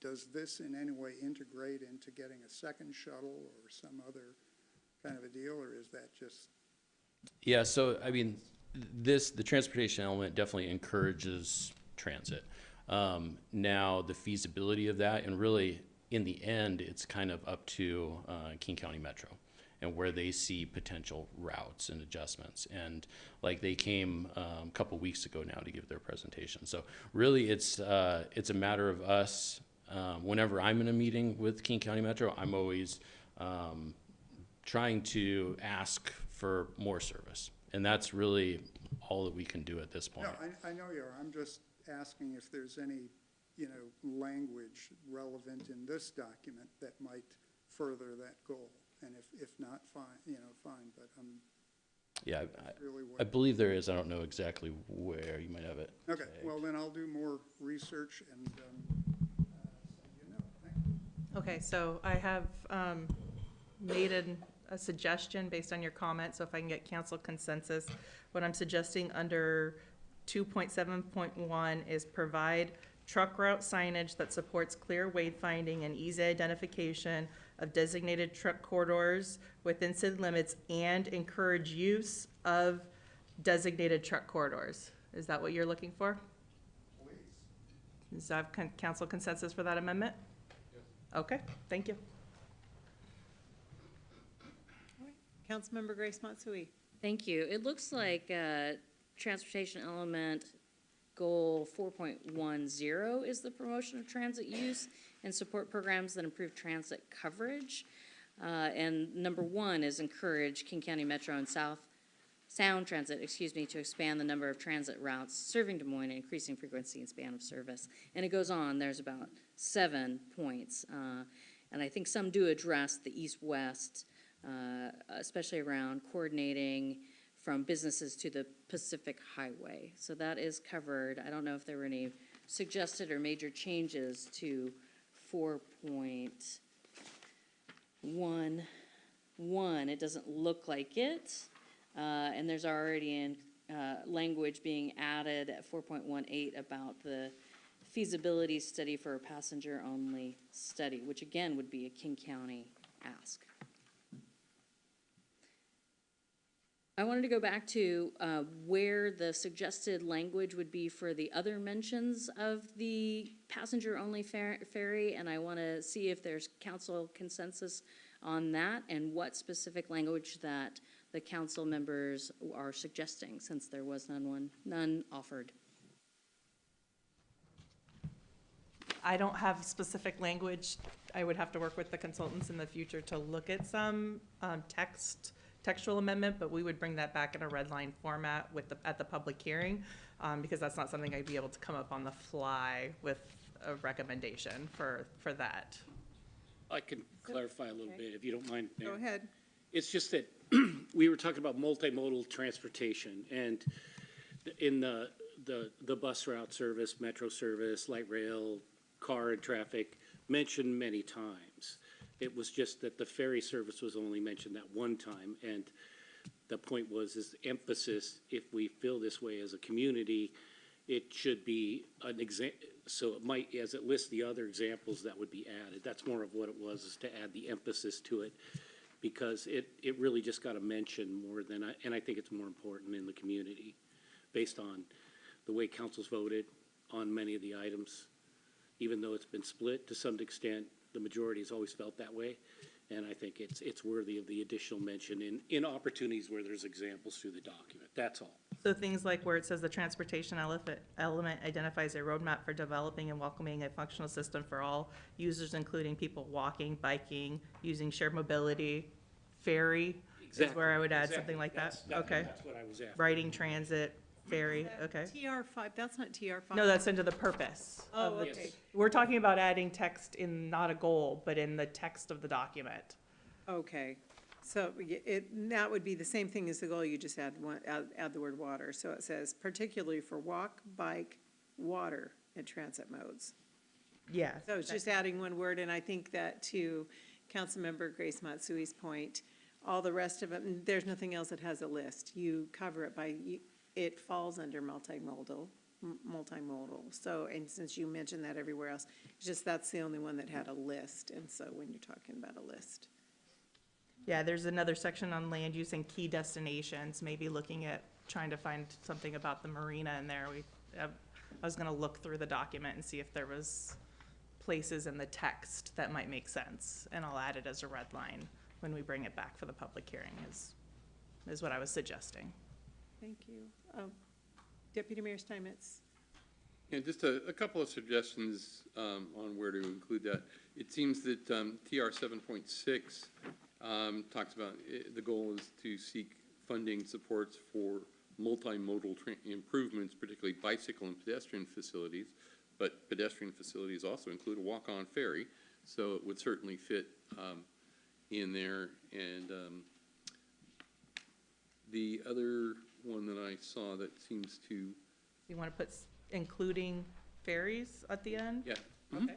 does this in any way integrate into getting a second shuttle or some other kind of a deal, or is that just? Yeah, so I mean, the transportation element definitely encourages transit. Now, the feasibility of that, and really in the end, it's kind of up to King County Metro and where they see potential routes and adjustments. And like they came a couple weeks ago now to give their presentation. So really it's a matter of us, whenever I'm in a meeting with King County Metro, I'm always trying to ask for more service. And that's really all that we can do at this point. No, I know you are. I'm just asking if there's any, language relevant in this document that might further that goal. And if not, fine, fine, but yeah, really I believe there is. I don't know exactly where. You might have it. Okay, well, then I'll do more research and Thank you. Okay, so I have made a suggestion based on your comments, so if I can get council consensus. What I'm suggesting under 2.7.1 is provide truck route signage that supports clear wayfinding and easy identification of designated truck corridors within city limits and encourage use of designated truck corridors. Is that what you're looking for? Please. Does that have council consensus for that amendment? Yes. Okay, thank you. Councilmember Grace Matsui. Thank you. It looks like transportation element goal 4.10 is the promotion of transit use and support programs that improve transit coverage. And number 1 is encourage King County Metro and Sound Transit, to expand the number of transit routes serving Des Moines, increasing frequency and span of service. And it goes on, there's about 7 points. And I think some do address the east-west, especially around coordinating from businesses to the Pacific Highway. So that is covered. I don't know if there were any suggested or major changes to 4.11. It doesn't look like it. And there's already in language being added at 4.18 about the feasibility study for a passenger-only study, which again would be a King County ask. I wanted to go back to where the suggested language would be for the other mentions of the passenger-only ferry, and I want to see if there's council consensus on that and what specific language that the council members are suggesting, since there was none offered. I don't have specific language. I would have to work with the consultants in the future to look at some textual amendment, but we would bring that back in a red line format at the public hearing, because that's not something I'd be able to come up on the fly with a recommendation for that. I can clarify a little bit, if you don't mind, Mayor. Go ahead. It's just that we were talking about multimodal transportation, and in the bus route service, metro service, light rail, car and traffic, mentioned many times. It was just that the ferry service was only mentioned that one time, and the point was is emphasis, if we feel this way as a community, it should be an so it might, as it lists the other examples that would be added, that's more of what it was, is to add the emphasis to it, because it really just got a mention more than, and I think it's more important in the community, based on the way council's voted on many of the items, even though it's been split to some extent. The majority has always felt that way, and I think it's worthy of the additional mention in opportunities where there's examples through the document. That's all. So things like where it says the transportation element identifies a roadmap for developing and welcoming a functional system for all users, including people walking, biking, using shared mobility, ferry is where I would add something like that. Okay. That's what I was after. Riding transit, ferry, okay. TR5, that's not TR5. No, that's into the purpose. Oh, of the- okay. We're talking about adding text in, not a goal, but in the text of the document. Okay, so that would be the same thing as the goal, you just add the word water. So it says particularly for walk, bike, water, and transit modes. Yeah. So it's just adding one word, and I think that to Councilmember Grace Matsui's point, all the rest of it, there's nothing else that has a list. You cover it by, it falls under multimodal. So, and since you mentioned that everywhere else, it's just that's the only one that had a list, and so when you're talking about a list. Yeah, there's another section on land use and key destinations, maybe looking at trying to find something about the marina in there. I was gonna look through the document and see if there was places in the text that might make sense, and I'll add it as a red line when we bring it back for the public hearing is what I was suggesting. Thank you. Deputy Mayor Steinmetz. Yeah, just a couple of suggestions on where to include that. It seems that TR 7.6 talks about the goal is to seek funding supports for multimodal improvements, particularly bicycle and pedestrian facilities, but pedestrian facilities also include a walk-on ferry, so it would certainly fit in there. And the other one that I saw that seems to... You want to put including ferries at the end? Yeah. Okay.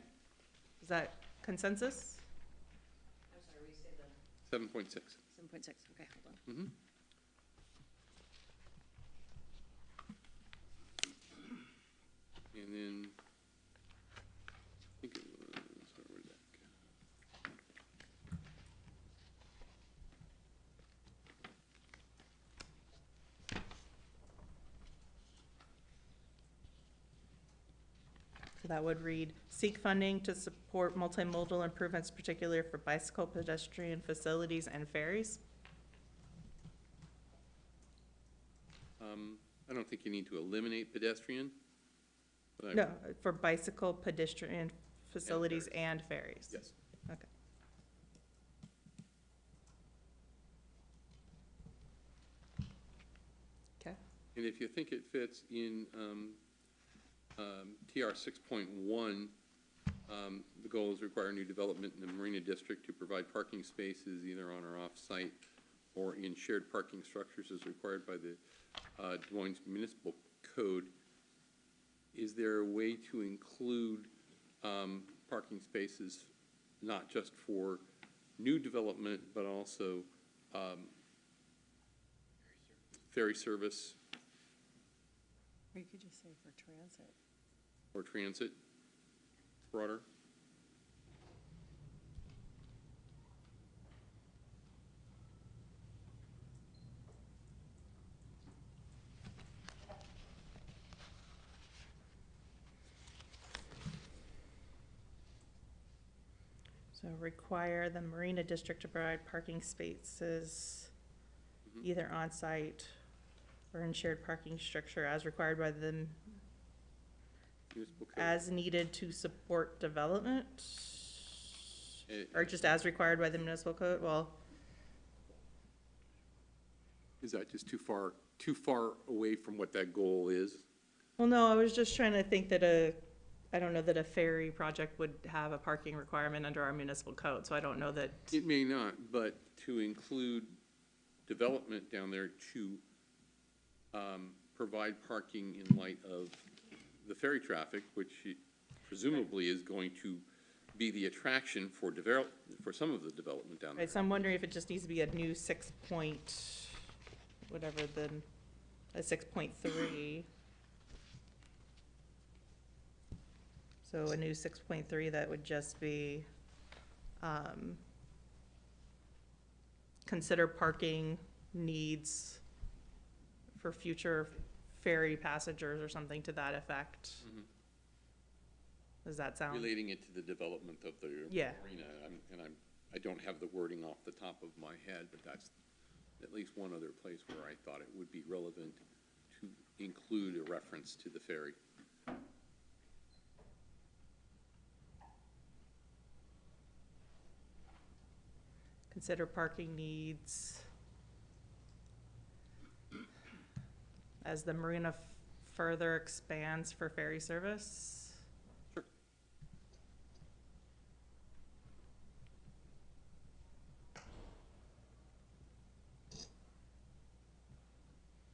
Is that consensus? I'm sorry, we say 7.6. 7.6, okay, hold on. And then, I think it was, where did that go? So that would read, seek funding to support multimodal improvements, particularly for bicycle, pedestrian facilities, and ferries? I don't think you need to eliminate pedestrian. But I No, for bicycle, pedestrian facilities and ferries? Yes. Okay. Okay. And if you think it fits in TR 6.1, the goals require new development in the Marina District to provide parking spaces either on or off-site or in shared parking structures as required by the Des Moines Municipal Code. Is there a way to include parking spaces not just for new development, but also ferry service Or you could just say for transit. or transit? broader? So require the Marina District to provide parking spaces either on-site or in shared parking structure as required by the, Municipal code. as needed to support development? It- Or just as required by the municipal code? Well, Is that just too far away from what that goal is? well, no, I was just trying to think that I don't know that a ferry project would have a parking requirement under our municipal code, so I don't know that. It may not, but to include development down there to provide parking in light of the ferry traffic, which presumably is going to be the attraction for some of the development down there. Right, so I'm wondering if it just needs to be a new 6 whatever a 6.3. So a new 6.3 that would just be, consider parking needs for future ferry passengers or something to that effect. Does that sound? Relating it to the development of the Yeah. marina, I don't have the wording off the top of my head, but that's at least one other place where I thought it would be relevant to include a reference to the ferry. Consider parking needs as the marina further expands for ferry service.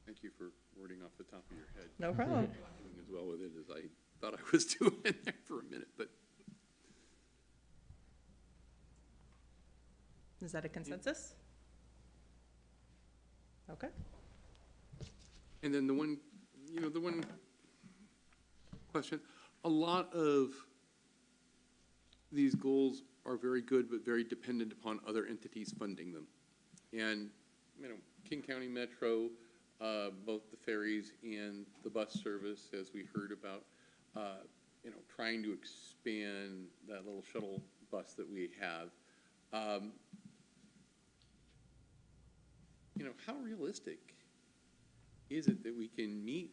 Thank you for wording off the top of your head. No problem. Doing as well with it as I thought I was doing there for a minute, but Is that a consensus? Okay. and then the one question, a lot of these goals are very good, but very dependent upon other entities funding them. And, King County Metro, both the ferries and the bus service, as we heard about, trying to expand that little shuttle bus that we have. How realistic is it that we can meet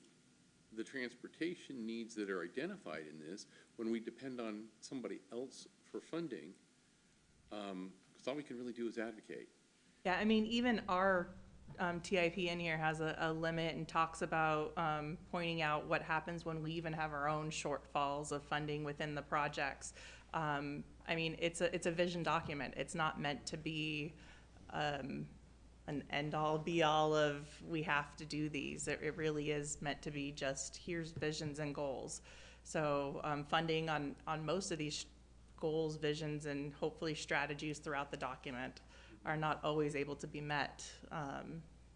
the transportation needs that are identified in this when we depend on somebody else for funding? Because all we can really do is advocate. Yeah, I mean, even our TIP in here has a limit and talks about pointing out what happens when we even have our own shortfalls of funding within the projects. I mean, it's a vision document. It's not meant to be an end-all, be-all of we have to do these. It really is meant to be just here's visions and goals. So funding on most of these goals, visions, and hopefully strategies throughout the document are not always able to be met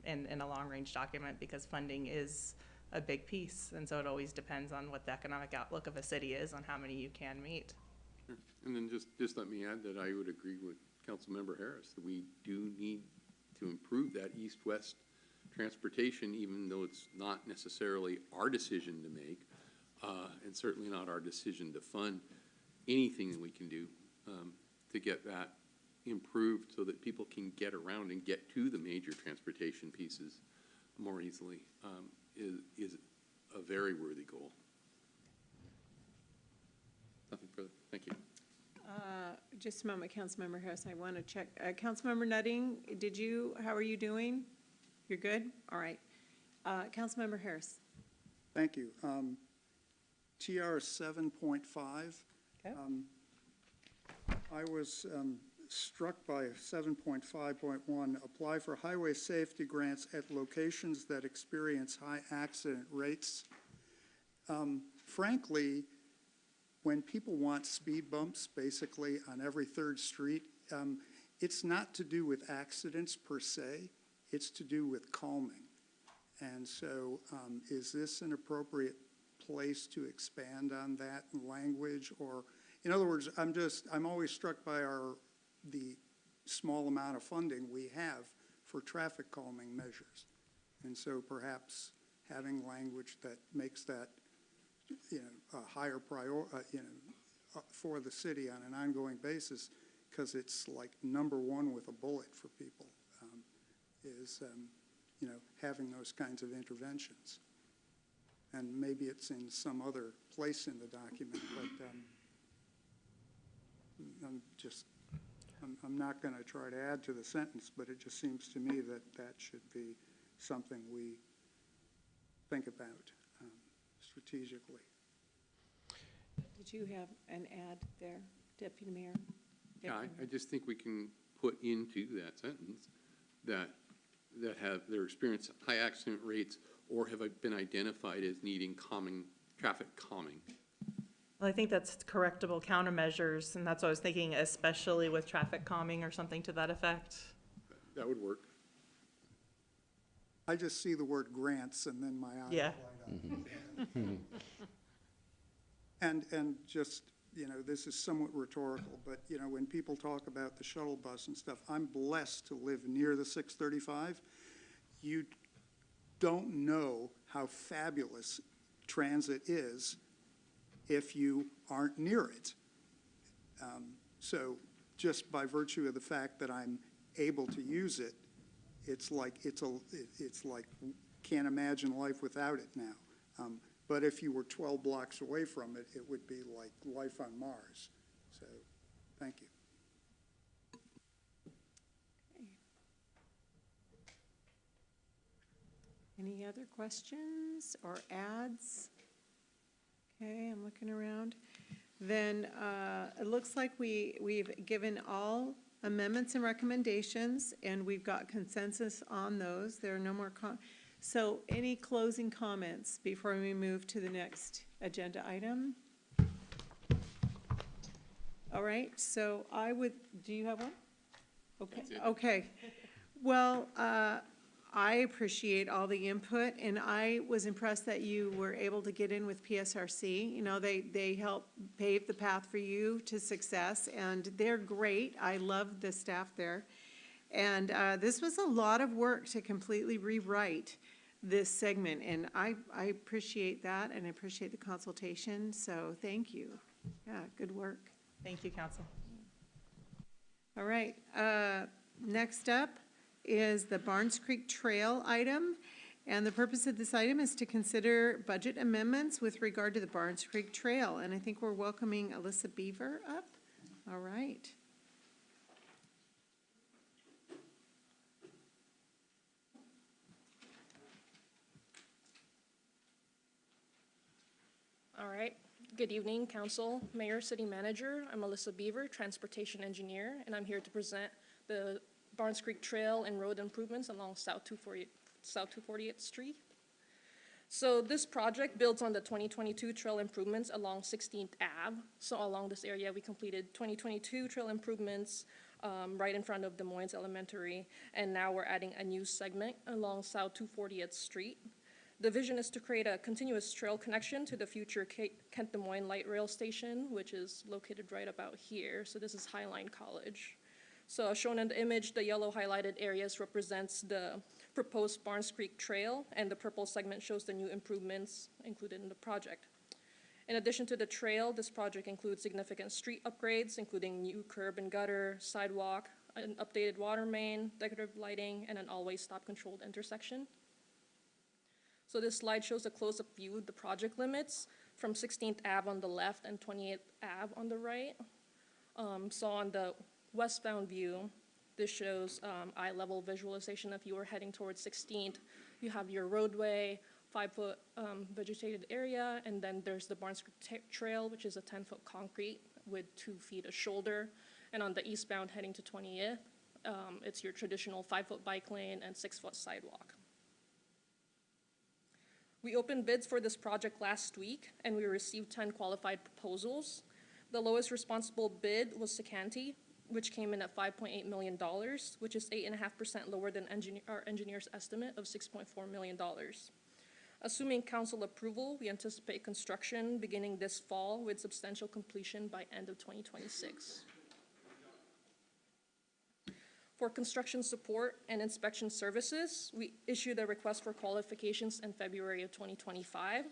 in a long-range document because funding is a big piece. And so it always depends on what the economic outlook of a city is on how many you can meet. Sure. And then just let me add that I would agree with Councilmember Harris that we do need to improve that east-west transportation, even though it's not necessarily our decision to make, and certainly not our decision to fund anything that we can do to get that improved so that people can get around and get to the major transportation pieces more easily, is a very worthy goal. Nothing further. Thank you. Just a moment, Councilmember Harris, I want to check. Councilmember Nutting, how are you doing? You're good? All right. Councilmember Harris. Thank you. TR 7.5. Okay. I was struck by 7.5.1, apply for highway safety grants at locations that experience high accident rates. Frankly, when people want speed bumps basically on every third street, it's not to do with accidents per se, it's to do with calming. And so is this an appropriate place to expand on that language, or in other words, I'm always struck by the small amount of funding we have for traffic calming measures. And so perhaps having language that makes that, a higher for the city on an ongoing basis, because it's like number one with a bullet for people, is, having those kinds of interventions. And maybe it's in some other place in the document, but I'm not going to try to add to the sentence, but it just seems to me that that should be something we think about strategically. Did you have an add there, Deputy Mayor? Yeah, I just think we can put into that sentence that experience high accident rates or have been identified as needing traffic calming. Well, I think that's correctable countermeasures, and that's what I was thinking, especially with traffic calming or something to that effect. That would work. I just see the word grants and then my eyes Yeah. light up. And just, this is somewhat rhetorical, but, when people talk about the shuttle bus and stuff, I'm blessed to live near the 635. You don't know how fabulous transit is if you aren't near it. So just by virtue of the fact that I'm able to use it, it's like can't imagine life without it now. But if you were 12 blocks away from it, it would be like life on Mars. So, thank you. Any other questions or adds? Okay, I'm looking around. Then it looks like we've given all amendments and recommendations, and we've got consensus on those. There are no more so any closing comments before we move to the next agenda item? All right, so do you have one? Okay, okay. Well, I appreciate all the input, and I was impressed that you were able to get in with PSRC. They help pave the path for you to success, and they're great. I love the staff there. And this was a lot of work to completely rewrite this segment, and I appreciate that, and I appreciate the consultation, so thank you. Yeah, good work. Thank you, Council. All right, next up is the Barnes Creek Trail item, and the purpose of this item is to consider budget amendments with regard to the Barnes Creek Trail, and I think we're welcoming Alyssa Beaver up. All right. All right. Good evening, Council, Mayor, City Manager. I'm Alyssa Beaver, Transportation Engineer, and I'm here to present the Barnes Creek Trail and road improvements along South 240th Street. So this project builds on the 2022 trail improvements along 16th Ave. So along this area, we completed 2022 trail improvements right in front of Des Moines Elementary, and now we're adding a new segment along South 240th Street. The vision is to create a continuous trail connection to the future Kent Des Moines Light Rail Station, which is located right about here. So this is Highline College. So as shown in the image, the yellow highlighted areas represents the proposed Barnes Creek Trail, and the purple segment shows the new improvements included in the project. In addition to the trail, this project includes significant street upgrades, including new curb and gutter, sidewalk, an updated water main, decorative lighting, and an always stop controlled intersection. So this slide shows a close-up view of the project limits from 16th Ave on the left and 28th Ave on the right. So on the westbound view, this shows eye-level visualization. If you were heading towards 16th, you have your roadway, 5-foot vegetated area, and then there's the Barnes Creek Trail, which is a 10-foot concrete with 2 feet of shoulder. And on the eastbound heading to 20th, it's your traditional 5-foot bike lane and 6-foot sidewalk. We opened bids for this project last week, and we received 10 qualified proposals. The lowest responsible bid was Secanti, which came in at $5.8 million, which is 8.5% lower than our engineer's estimate of $6.4 million. Assuming council approval, we anticipate construction beginning this fall with substantial completion by end of 2026. For construction support and inspection services, we issued a request for qualifications in February of 2025.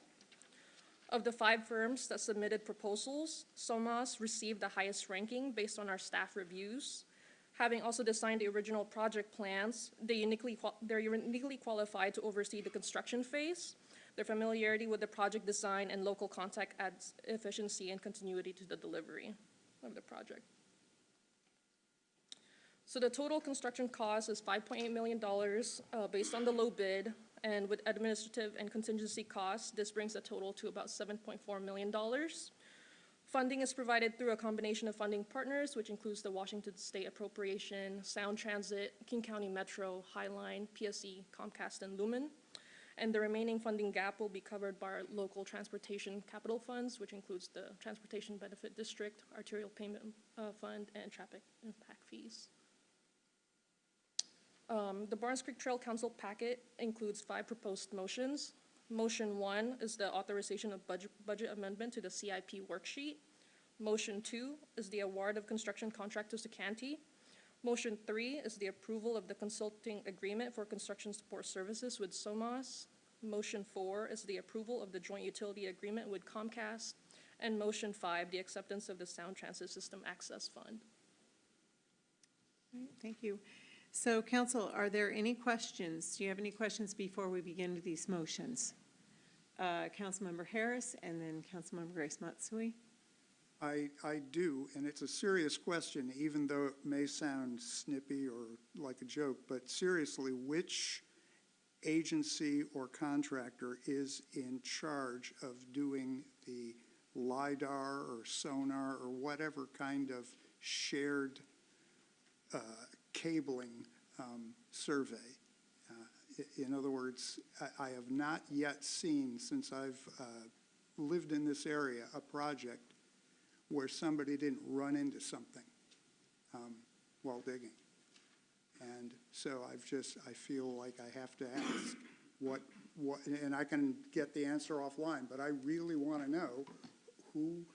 Of the 5 firms that submitted proposals, SOMAS received the highest ranking based on our staff reviews. Having also designed the original project plans, they're uniquely qualified to oversee the construction phase. Their familiarity with the project design and local contact adds efficiency and continuity to the delivery of the project. So the total construction cost is $5.8 million based on the low bid, and with administrative and contingency costs, this brings the total to about $7.4 million. Funding is provided through a combination of funding partners, which includes the Washington State Appropriation, Sound Transit, King County Metro, Highline, PSE, Comcast, and Lumen. And the remaining funding gap will be covered by our local transportation capital funds, which includes the Transportation Benefit District, Arterial Payment Fund, and traffic impact fees. The Barnes Creek Trail Council packet includes 5 proposed motions. Motion 1 is the authorization of budget amendment to the CIP worksheet. Motion 2 is the award of construction contract to Secantee. Motion 3 is the approval of the consulting agreement for construction support services with SOMAS. Motion 4 is the approval of the joint utility agreement with Comcast. And motion 5, the acceptance of the Sound Transit System Access Fund. All right, thank you. So, council, are there any questions? Do you have any questions before we begin with these motions? Councilmember Harris and then Councilmember Grace Matsui. I do, and it's a serious question, even though it may sound snippy or like a joke, but seriously, which agency or contractor is in charge of doing the LiDAR or sonar or whatever kind of shared cabling survey? In other words, I have not yet seen, since I've lived in this area, a project where somebody didn't run into something while digging. And so I feel like I have to ask what, and I can get the answer offline, but I really want to know who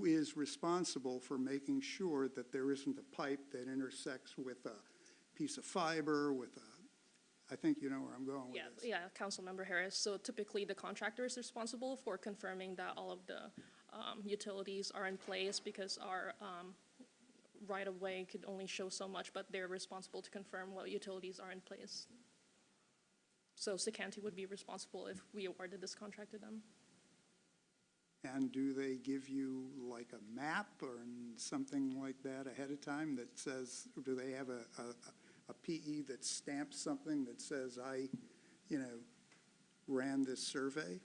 is responsible for making sure that there isn't a pipe that intersects with a piece of fiber, with a, I think you know where I'm going with this. Yeah, Councilmember Harris. So typically the contractor is responsible for confirming that all of the utilities are in place, because our right-of-way could only show so much, but they're responsible to confirm what utilities are in place. So Secantee would be responsible if we awarded this contract to them. And do they give you like a map or something like that ahead of time that says, or do they have a PE that stamps something that says ran this survey?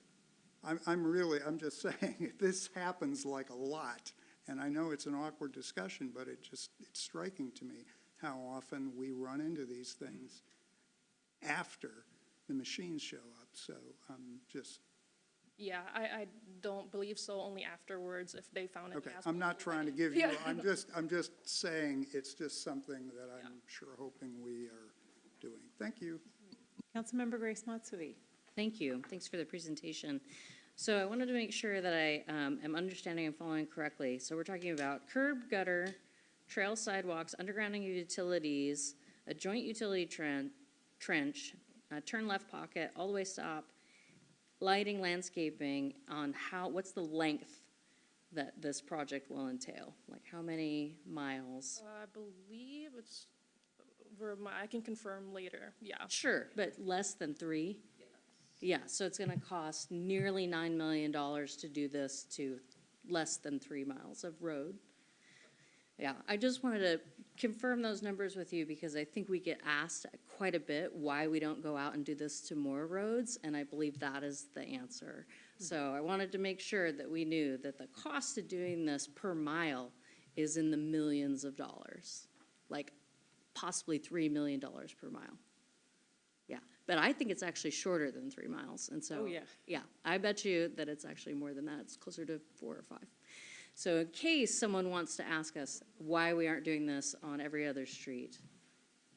I'm just saying, this happens like a lot, and I know it's an awkward discussion, but it's striking to me how often we run into these things after the machines show up. So I'm just. Yeah, I don't believe so, only afterwards if they found it. Okay, I'm not trying to give you, I'm just saying it's just something that I'm sure hoping we are doing. Thank you. Councilmember Grace Matsui. Thank you. Thanks for the presentation. So I wanted to make sure that I am understanding and following correctly. So we're talking about curb, gutter, trail sidewalks, undergrounding utilities, a joint utility trench, a turn left pocket, all the way stop, lighting, landscaping, on what's the length that this project will entail? Like how many miles? I believe it's, I can confirm later, yeah. Sure, but less than 3? Yeah, so it's going to cost nearly $9 million to do this to less than 3 miles of road. Yeah, I just wanted to confirm those numbers with you, because I think we get asked quite a bit why we don't go out and do this to more roads, and I believe that is the answer. So I wanted to make sure that we knew that the cost of doing this per mile is in the millions of dollars, like possibly $3 million per mile. Yeah, but I think it's actually shorter than 3 miles, and so yeah, I bet you that it's actually more than that. It's closer to 4 or 5. So in case someone wants to ask us why we aren't doing this on every other street,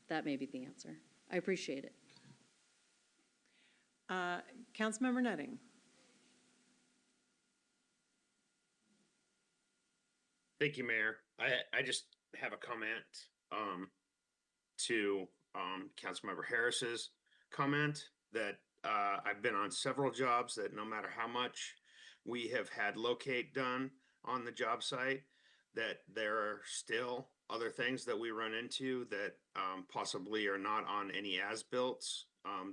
that may be the answer. I appreciate it. Councilmember Nutting. Thank you, Mayor. I just have a comment to Councilmember Harris's comment that I've been on several jobs that no matter how much we have had locate done on the job site, that there are still other things that we run into that possibly are not on any as-builts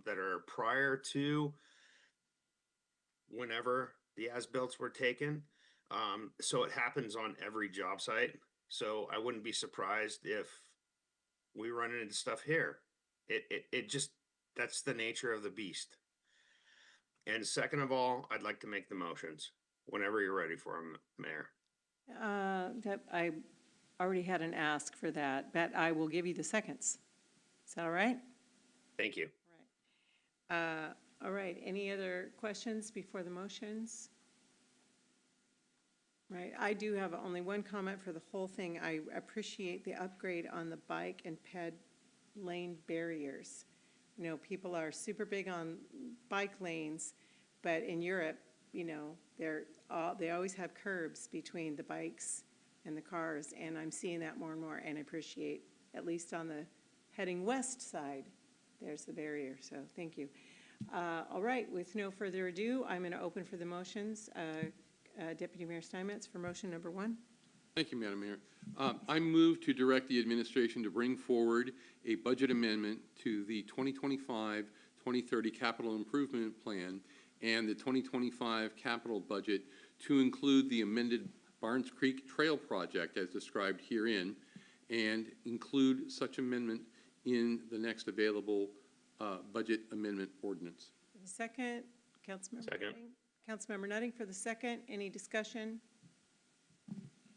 that are prior to whenever the as-builts were taken. So it happens on every job site. So I wouldn't be surprised if we run into stuff here. It just, that's the nature of the beast. And second of all, I'd like to make the motions whenever you're ready for them, Mayor. That I already had an ask for that, but I will give you the seconds. Is that all right? Thank you. All right, any other questions before the motions? Right, I do have only one comment for the whole thing. I appreciate the upgrade on the bike and ped lane barriers. You know, people are super big on bike lanes, but in Europe, you know, they always have curbs between the bikes and the cars, and I'm seeing that more and more, and I appreciate, at least on the heading west side, there's the barrier, so thank you. All right, with no further ado, I'm going to open for the motions. Deputy Mayor Steinmetz for motion number 1. Thank you, Madam Mayor. I move to direct the administration to bring forward a budget amendment to the 2025-2030 capital improvement plan and the 2025 capital budget to include the amended Barnes Creek Trail project as described herein, and include such amendment in the next available budget amendment ordinance. The second, Councilmember Second. Nutting. Councilmember Nutting for the second. Any discussion?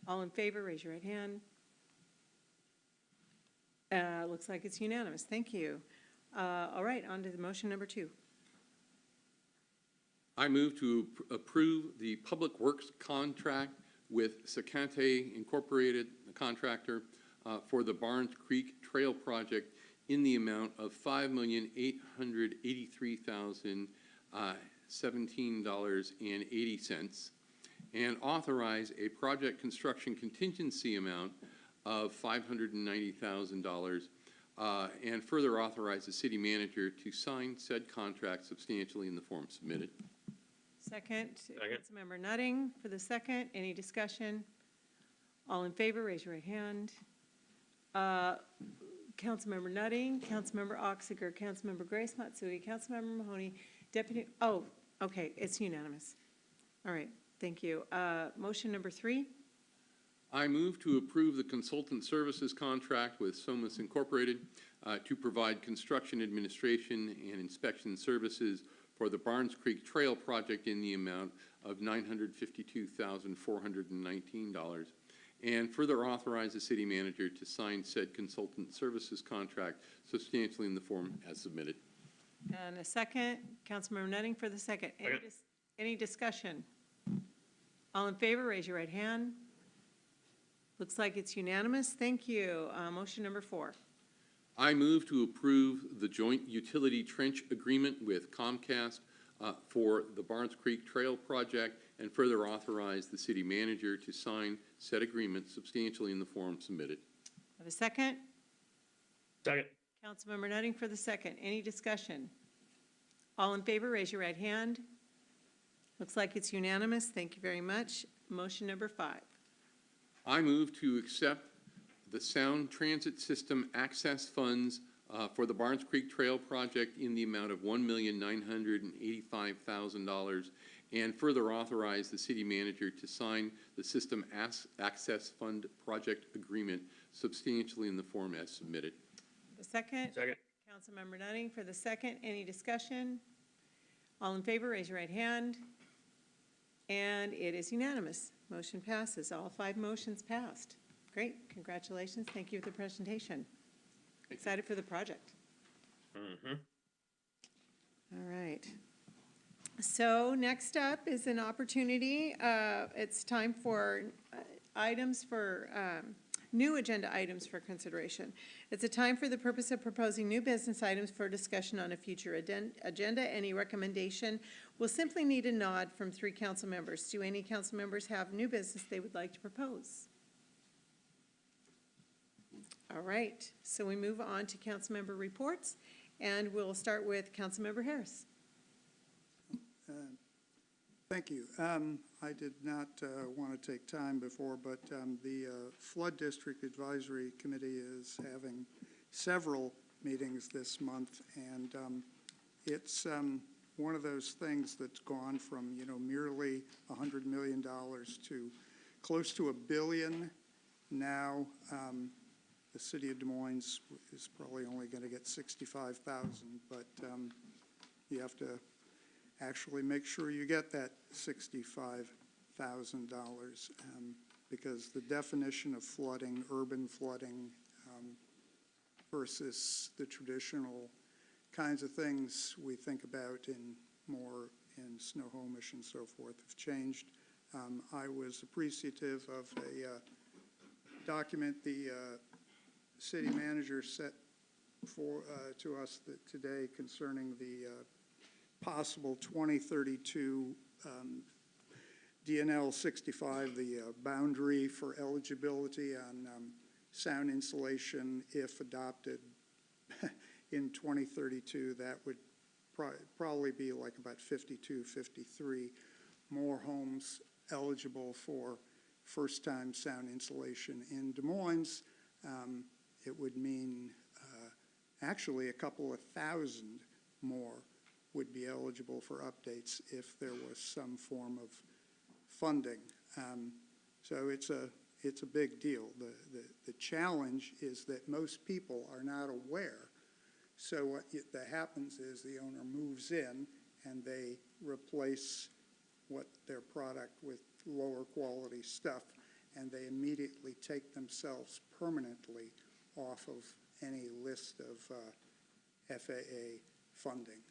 All in favor, raise your right hand. Looks like it's unanimous. Thank you. All right, on to the motion number 2. I move to approve the public works contract with Secante Incorporated, the contractor, for the Barnes Creek Trail project in the amount of $5,883,017.80, and authorize a project construction contingency amount of $590,000, and further authorize the city manager to sign said contract substantially in the form submitted. Second, Councilmember Nutting for the second. Any discussion? All in favor, raise your right hand. Councilmember Nutting, Councilmember Oxiger, Councilmember Grace Matsui, Councilmember Mahoney, Deputy, oh, okay, it's unanimous. All right, thank you. Motion number 3. I move to approve the consultant services contract with Somas Incorporated to provide construction administration and inspection services for the Barnes Creek Trail project in the amount of $952,419, and further authorize the city manager to sign said consultant services contract substantially in the form as submitted. And a second, Councilmember Nutting for the second. Any discussion? All in favor, raise your right hand. Looks like it's unanimous. Thank you. Motion number 4. I move to approve the joint utility trench agreement with Comcast for the Barnes Creek Trail project, and further authorize the city manager to sign said agreement substantially in the form submitted. Have a second? Second. Councilmember Nutting for the second. Any discussion? All in favor, raise your right hand. Looks like it's unanimous. Thank you very much. Motion number 5. I move to accept the Sound Transit System Access Funds for the Barnes Creek Trail project in the amount of $1,985,000, and further authorize the city manager to sign the System Access Fund project agreement substantially in the form as submitted. The second? Second. Councilmember Nutting for the second. Any discussion? All in favor, raise your right hand. And it is unanimous. Motion passes. All 5 motions passed. Great. Congratulations. Thank you for the presentation. Excited for the project. Mm-hmm. All right. So next up is an opportunity. It's time for items for new agenda items for consideration. It's a time for the purpose of proposing new business items for discussion on a future agenda. Any recommendation will simply need a nod from 3 council members. Do any council members have new business they would like to propose? All right, so we move on to council member reports, and we'll start with Councilmember Harris. Thank you. I did not want to take time before, but the Flood District Advisory Committee is having several meetings this month, and it's one of those things that's gone from, merely $100 million to close to $1 billion now. The city of Des Moines is probably only going to get 65,000, but you have to actually make sure you get that $65,000 because the definition of flooding, urban flooding, versus the traditional kinds of things we think about in Snohomish and so forth have changed. I was appreciative of a document the city manager set to us today concerning the possible 2032 DNL 65, the boundary for eligibility on sound insulation. If adopted in 2032, that would probably be like about 52, 53 more homes eligible for first-time sound insulation in Des Moines. It would mean actually a couple of thousand more would be eligible for updates if there was some form of funding. So it's a big deal. The challenge is that most people are not aware. So what that happens is the owner moves in and they replace their product with lower quality stuff, and they immediately take themselves permanently off of any list of FAA funding.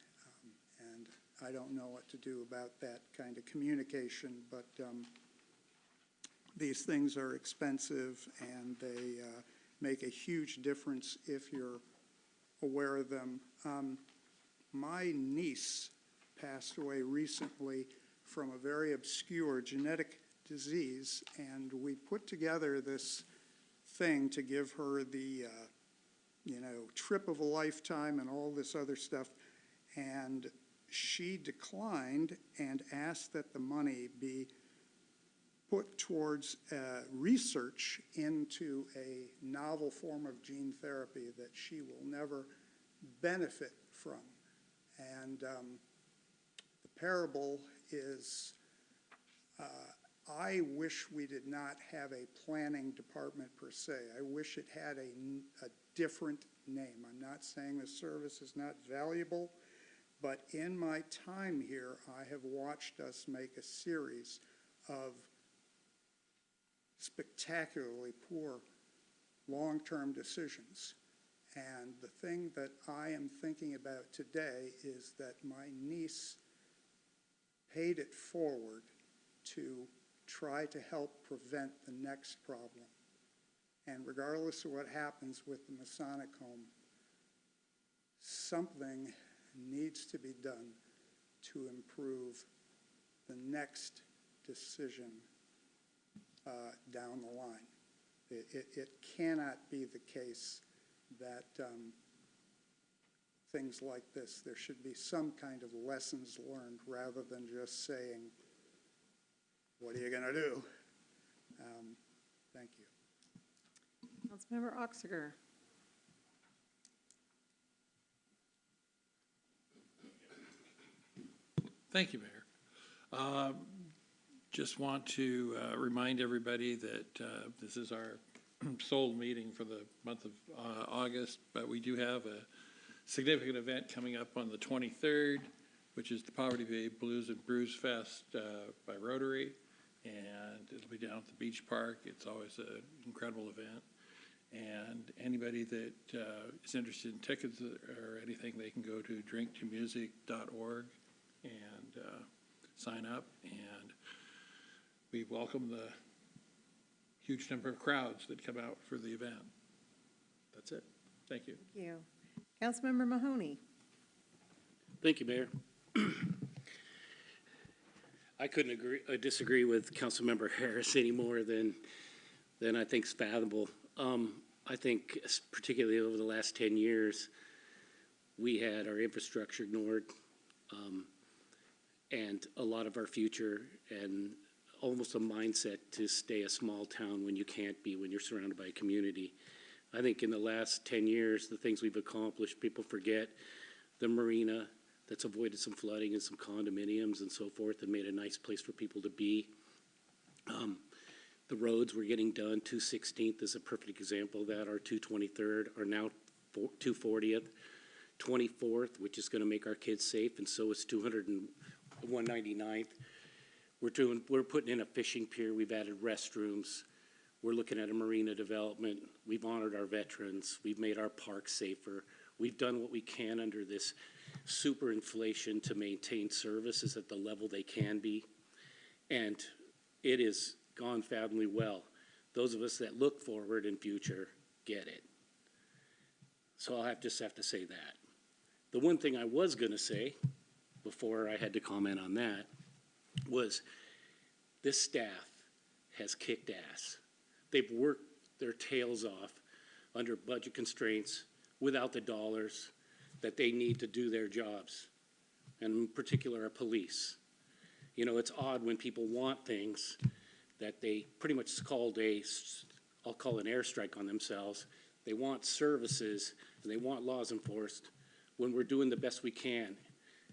And I don't know what to do about that kind of communication, but these things are expensive and they make a huge difference if you're aware of them. My niece passed away recently from a very obscure genetic disease, and we put together this thing to give her the trip of a lifetime and all this other stuff, and she declined and asked that the money be put towards research into a novel form of gene therapy that she will never benefit from. And the parable is, I wish we did not have a planning department per se. I wish it had a different name. I'm not saying the service is not valuable, but in my time here, I have watched us make a series of spectacularly poor long-term decisions. And the thing that I am thinking about today is that my niece paid it forward to try to help prevent the next problem. And regardless of what happens with the Masonic home, something needs to be done to improve the next decision down the line. It cannot be the case that things like this, there should be some kind of lessons learned rather than just saying, what are you going to do? Thank you. Councilmember Oxiger. Thank you, Mayor. Just want to remind everybody that this is our sole meeting for the month of August, but we do have a significant event coming up on the 23rd, which is the Poverty Bay Blues and Brews Fest by Rotary, and it'll be down at the beach park. It's always an incredible event, and anybody that is interested in tickets or anything, they can go to drinktomusic.org and sign up, and we welcome the huge number of crowds that come out for the event. That's it. Thank you. Thank you. Councilmember Mahoney. Thank you, Mayor. I couldn't disagree with Councilmember Harris any more than I think is fathomable. I think particularly over the last 10 years, we had our infrastructure ignored, and a lot of our future, and almost a mindset to stay a small town when you can't be, when you're surrounded by a community. I think in the last 10 years, the things we've accomplished, people forget the marina that's avoided some flooding and some condominiums and so forth and made a nice place for people to be. The roads were getting done. 216th is a perfect example of that. Our 223rd are now 240th. 24th, which is going to make our kids safe, and so is 199th. We're putting in a fishing pier. We've added restrooms. We're looking at a marina development. We've honored our veterans. We've made our parks safer. We've done what we can under this super inflation to maintain services at the level they can be. And it has gone fathomably well. Those of us that look forward in future get it. So I'll just have to say that. The one thing I was going to say before I had to comment on that was this staff has kicked ass. They've worked their tails off under budget constraints without the dollars that they need to do their jobs, and in particular our police. You know, it's odd when people want things that they pretty much I'll call an airstrike on themselves. They want services and they want laws enforced when we're doing the best we can.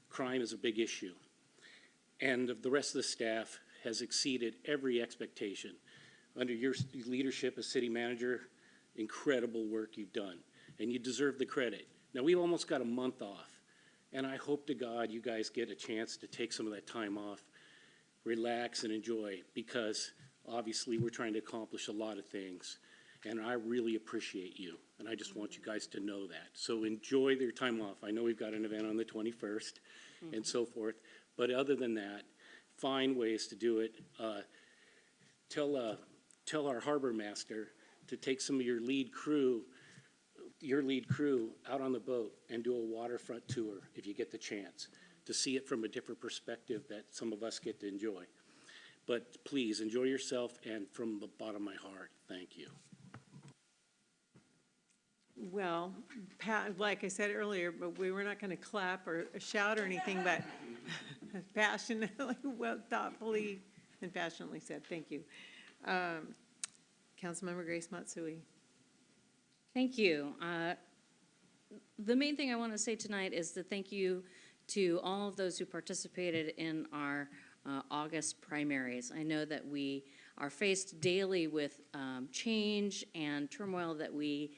Crime is a big issue. And the rest of the staff has exceeded every expectation. Under your leadership as city manager, incredible work you've done, and you deserve the credit. Now, we've almost got a month off, and I hope to God you guys get a chance to take some of that time off, relax and enjoy, because obviously we're trying to accomplish a lot of things, and I really appreciate you, and I just want you guys to know that. So enjoy your time off. I know we've got an event on the 21st and so forth, but other than that, find ways to do it. Tell our harbor master to take some of your lead crew out on the boat and do a waterfront tour if you get the chance to see it from a different perspective that some of us get to enjoy. But please enjoy yourself, and from the bottom of my heart, thank you. Well, like I said earlier, but we were not going to clap or shout or anything, but passionately, well, thoughtfully and passionately said, thank you. Councilmember Grace Matsui. Thank you. The main thing I want to say tonight is to thank you to all of those who participated in our August primaries. I know that we are faced daily with change and turmoil that we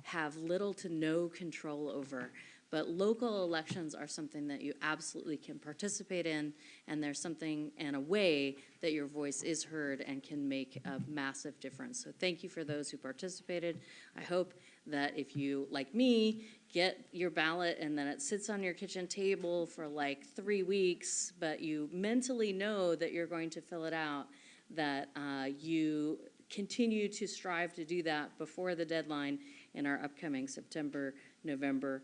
have little to no control over. But local elections are something that you absolutely can participate in, and there's something and a way that your voice is heard and can make a massive difference. So thank you for those who participated. I hope that if you, like me, get your ballot and then it sits on your kitchen table for like 3 weeks, but you mentally know that you're going to fill it out, that you continue to strive to do that before the deadline in our upcoming September, November,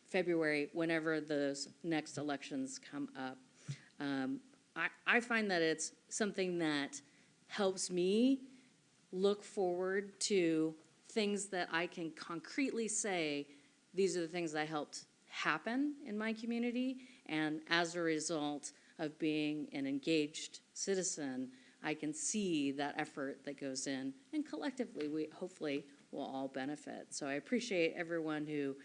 February, whenever those next elections come up. I find that it's something that helps me look forward to things that I can concretely say, these are the things that helped happen in my community, and as a result of being an engaged citizen, I can see that effort that goes in, and collectively we hopefully will all benefit. So I appreciate everyone who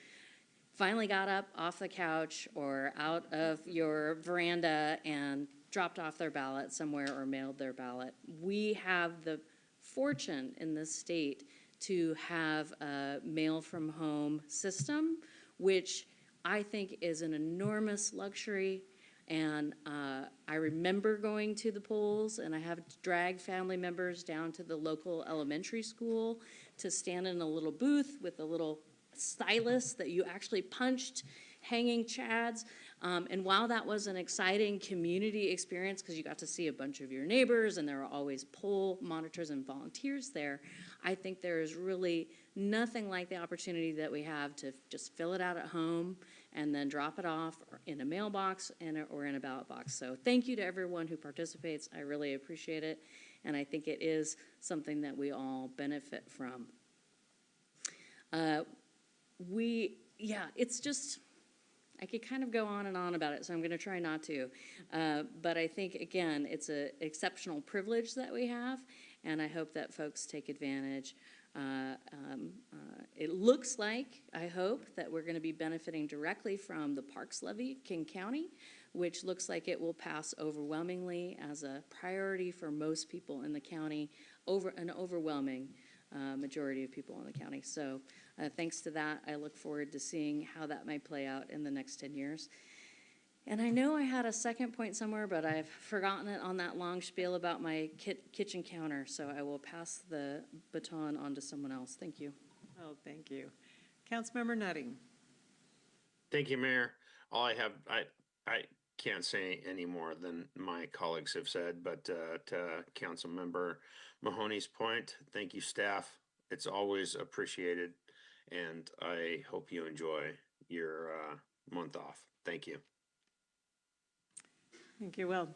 finally got up off the couch or out of your veranda and dropped off their ballot somewhere or mailed their ballot. We have the fortune in this state to have a mail from home system, which I think is an enormous luxury. And I remember going to the polls, and I have dragged family members down to the local elementary school to stand in a little booth with a little stylists that you actually punched hanging chads. And while that was an exciting community experience, because you got to see a bunch of your neighbors and there were always poll monitors and volunteers there, I think there is really nothing like the opportunity that we have to just fill it out at home and then drop it off in a mailbox or in a ballot box. So thank you to everyone who participates. I really appreciate it. And I think it is something that we all benefit from. It's just, I could kind of go on and on about it, so I'm going to try not to. But I think, again, it's an exceptional privilege that we have, and I hope that folks take advantage. It looks like, I hope, that we're going to be benefiting directly from the Parks Levy, King County, which looks like it will pass overwhelmingly as a priority for most people in the county, an overwhelming majority of people in the county. So thanks to that, I look forward to seeing how that might play out in the next 10 years. And I know I had a second point somewhere, but I've forgotten it on that long spiel about my kitchen counter, so I will pass the baton on to someone else. Thank you. Oh, thank you. Councilmember Nutting. Thank you, Mayor. All I have, I can't say any more than my colleagues have said, but to Councilmember Mahoney's point, thank you, staff. It's always appreciated, and I hope you enjoy your month off. Thank you. Thank you. Well,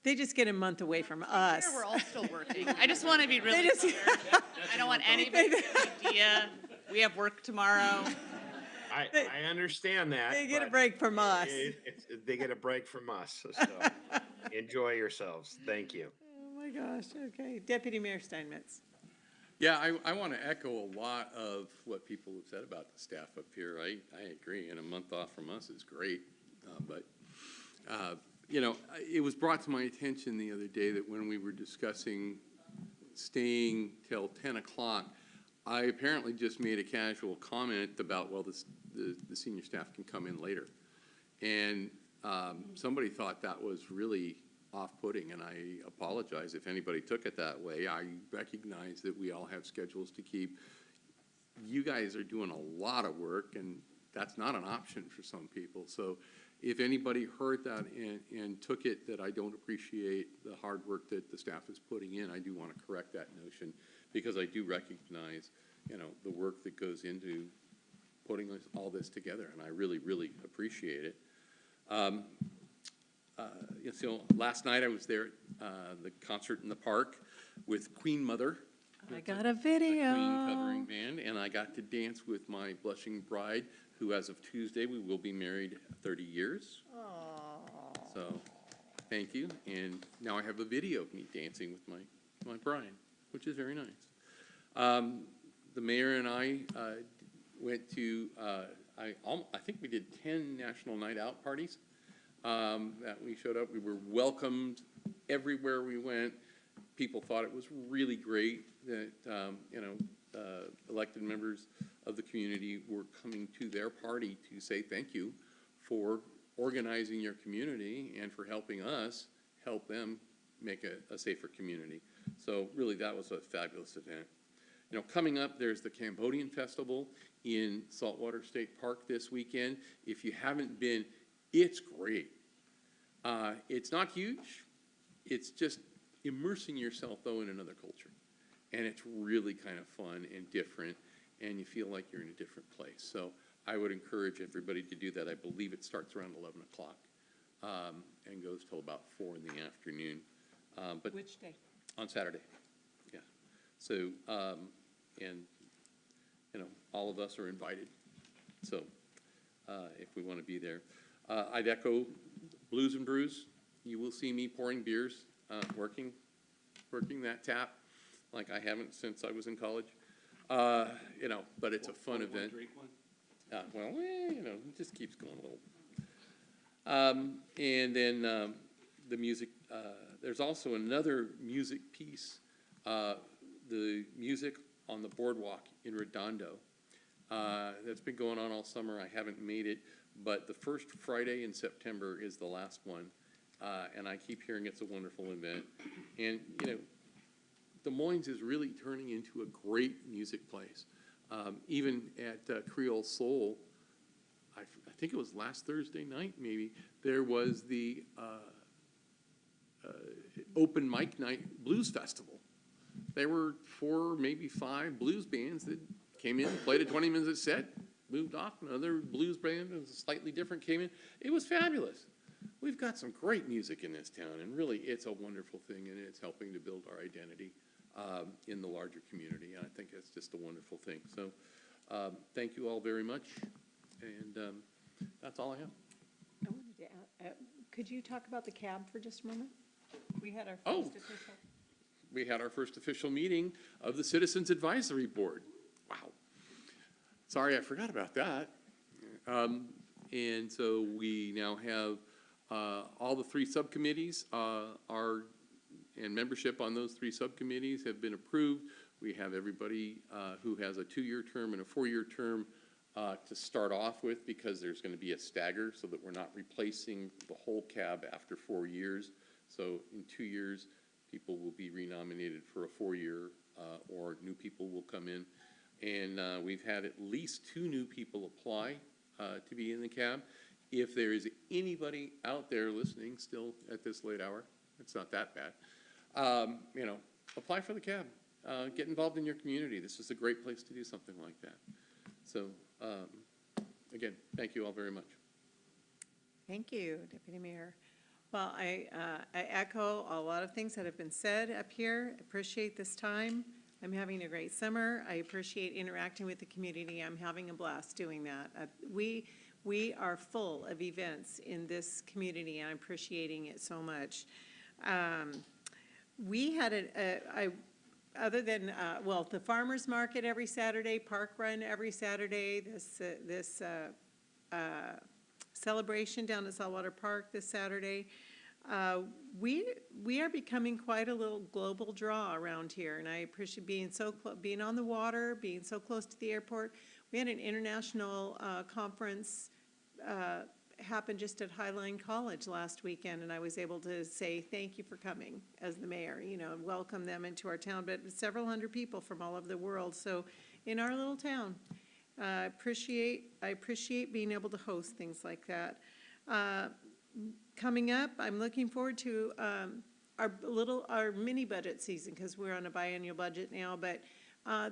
they just get a month away from us. We're all still working. I just want to be really clear. I don't want anybody to have an idea. We have work tomorrow. I understand that. They get a break from us. They get a break from us. So enjoy yourselves. Thank you. Oh my gosh. Okay. Deputy Mayor Steinmetz. Yeah, I want to echo a lot of what people have said about the staff up here. I agree, and a month off from us is great. It was brought to my attention the other day that when we were discussing staying till 10 o'clock, I apparently just made a casual comment about, well, the senior staff can come in later. And somebody thought that was really off-putting, and I apologize if anybody took it that way. I recognize that we all have schedules to keep. You guys are doing a lot of work, and that's not an option for some people. So if anybody heard that and took it that I don't appreciate the hard work that the staff is putting in, I do want to correct that notion, because I do recognize, the work that goes into putting all this together, and I really, really appreciate it. Last night I was there at the concert in the park with Queen Mother. I got a video. Queen covering band, and I got to dance with my blushing bride, who as of Tuesday, we will be married 30 years. Aww. So, thank you. And now I have a video of me dancing with my bride, which is very nice. The mayor and I went to, I think we did 10 National Night Out parties that we showed up. We were welcomed everywhere we went. People thought it was really great that, elected members of the community were coming to their party to say thank you for organizing your community and for helping us help them make a safer community. So really, that was a fabulous event. Coming up, there's the Cambodian Festival in Saltwater State Park this weekend. If you haven't been, it's great. It's not huge. It's just immersing yourself, though, in another culture. And it's really kind of fun and different, and you feel like you're in a different place. So I would encourage everybody to do that. I believe it starts around 11 o'clock and goes till about 4 in the afternoon. But which day? On Saturday, yeah. So, all of us are invited. So if we want to be there. I'd echo Blues and Brews. You will see me pouring beers, working that tap like I haven't since I was in college. But it's a fun event. Drink one? It just keeps going a little. And then the music, there's also another music piece, the music on the boardwalk in Redondo. That's been going on all summer. I haven't made it, but the first Friday in September is the last one. And I keep hearing it's a wonderful event. And, Des Moines is really turning into a great music place. Even at Creole Soul, I think it was last Thursday night, maybe, there was the open mic night blues festival. There were 4, maybe 5 blues bands that came in, played a 20-minute set, moved off. Another blues band that was slightly different came in. It was fabulous. We've got some great music in this town, and really, it's a wonderful thing, and it's helping to build our identity in the larger community, and I think it's just a wonderful thing. So, thank you all very much, and that's all I have. I wanted to could you talk about the cab for just a moment? We had our Oh. first official. We had our first official meeting of the Citizens Advisory Board. Wow. Sorry, I forgot about that. And so we now have all the 3 subcommittees and membership on those 3 subcommittees have been approved. We have everybody who has a 2-year term and a 4-year term to start off with, because there's going to be a stagger so that we're not replacing the whole cab after 4 years. So in 2 years, people will be renominated for a 4-year, or new people will come in. And we've had at least 2 new people apply to be in the cab. If there is anybody out there listening still at this late hour, it's not that bad, you know, apply for the cab. Get involved in your community. This is a great place to do something like that. So, again, thank you all very much. Thank you, Deputy Mayor. Well, I echo a lot of things that have been said up here. Appreciate this time. I'm having a great summer. I appreciate interacting with the community. I'm having a blast doing that. We are full of events in this community, and I'm appreciating it so much. We had other than, well, the farmer's market every Saturday, park run every Saturday, this celebration down at Saltwater Park this Saturday. We are becoming quite a little global draw around here, and I appreciate being on the water, being so close to the airport. We had an international conference happen just at Highline College last weekend, and I was able to say thank you for coming as the mayor, you know, and welcome them into our town. But several hundred people from all over the world. So in our little town, I appreciate being able to host things like that. Coming up, I'm looking forward to our mini budget season, because we're on a biannual budget now, but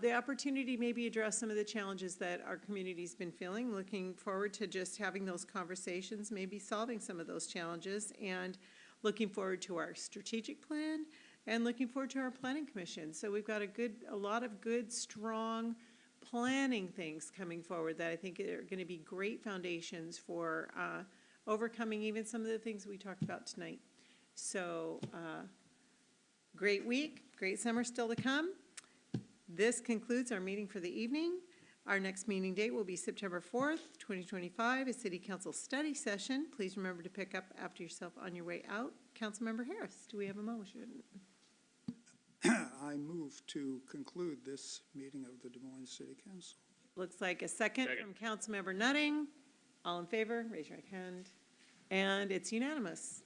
the opportunity maybe address some of the challenges that our community's been feeling. Looking forward to just having those conversations, maybe solving some of those challenges, and looking forward to our strategic plan, and looking forward to our planning commission. So we've got a lot of good, strong planning things coming forward that I think are going to be great foundations for overcoming even some of the things we talked about tonight. So great week, great summer still to come. This concludes our meeting for the evening. Our next meeting date will be September 4th, 2025, a City Council study session. Please remember to pick up after yourself on your way out. Councilmember Harris, do we have a motion? I move to conclude this meeting of the Des Moines City Council. Looks like a second from Councilmember Nutting. All in favor, raise your right hand. And it's unanimous.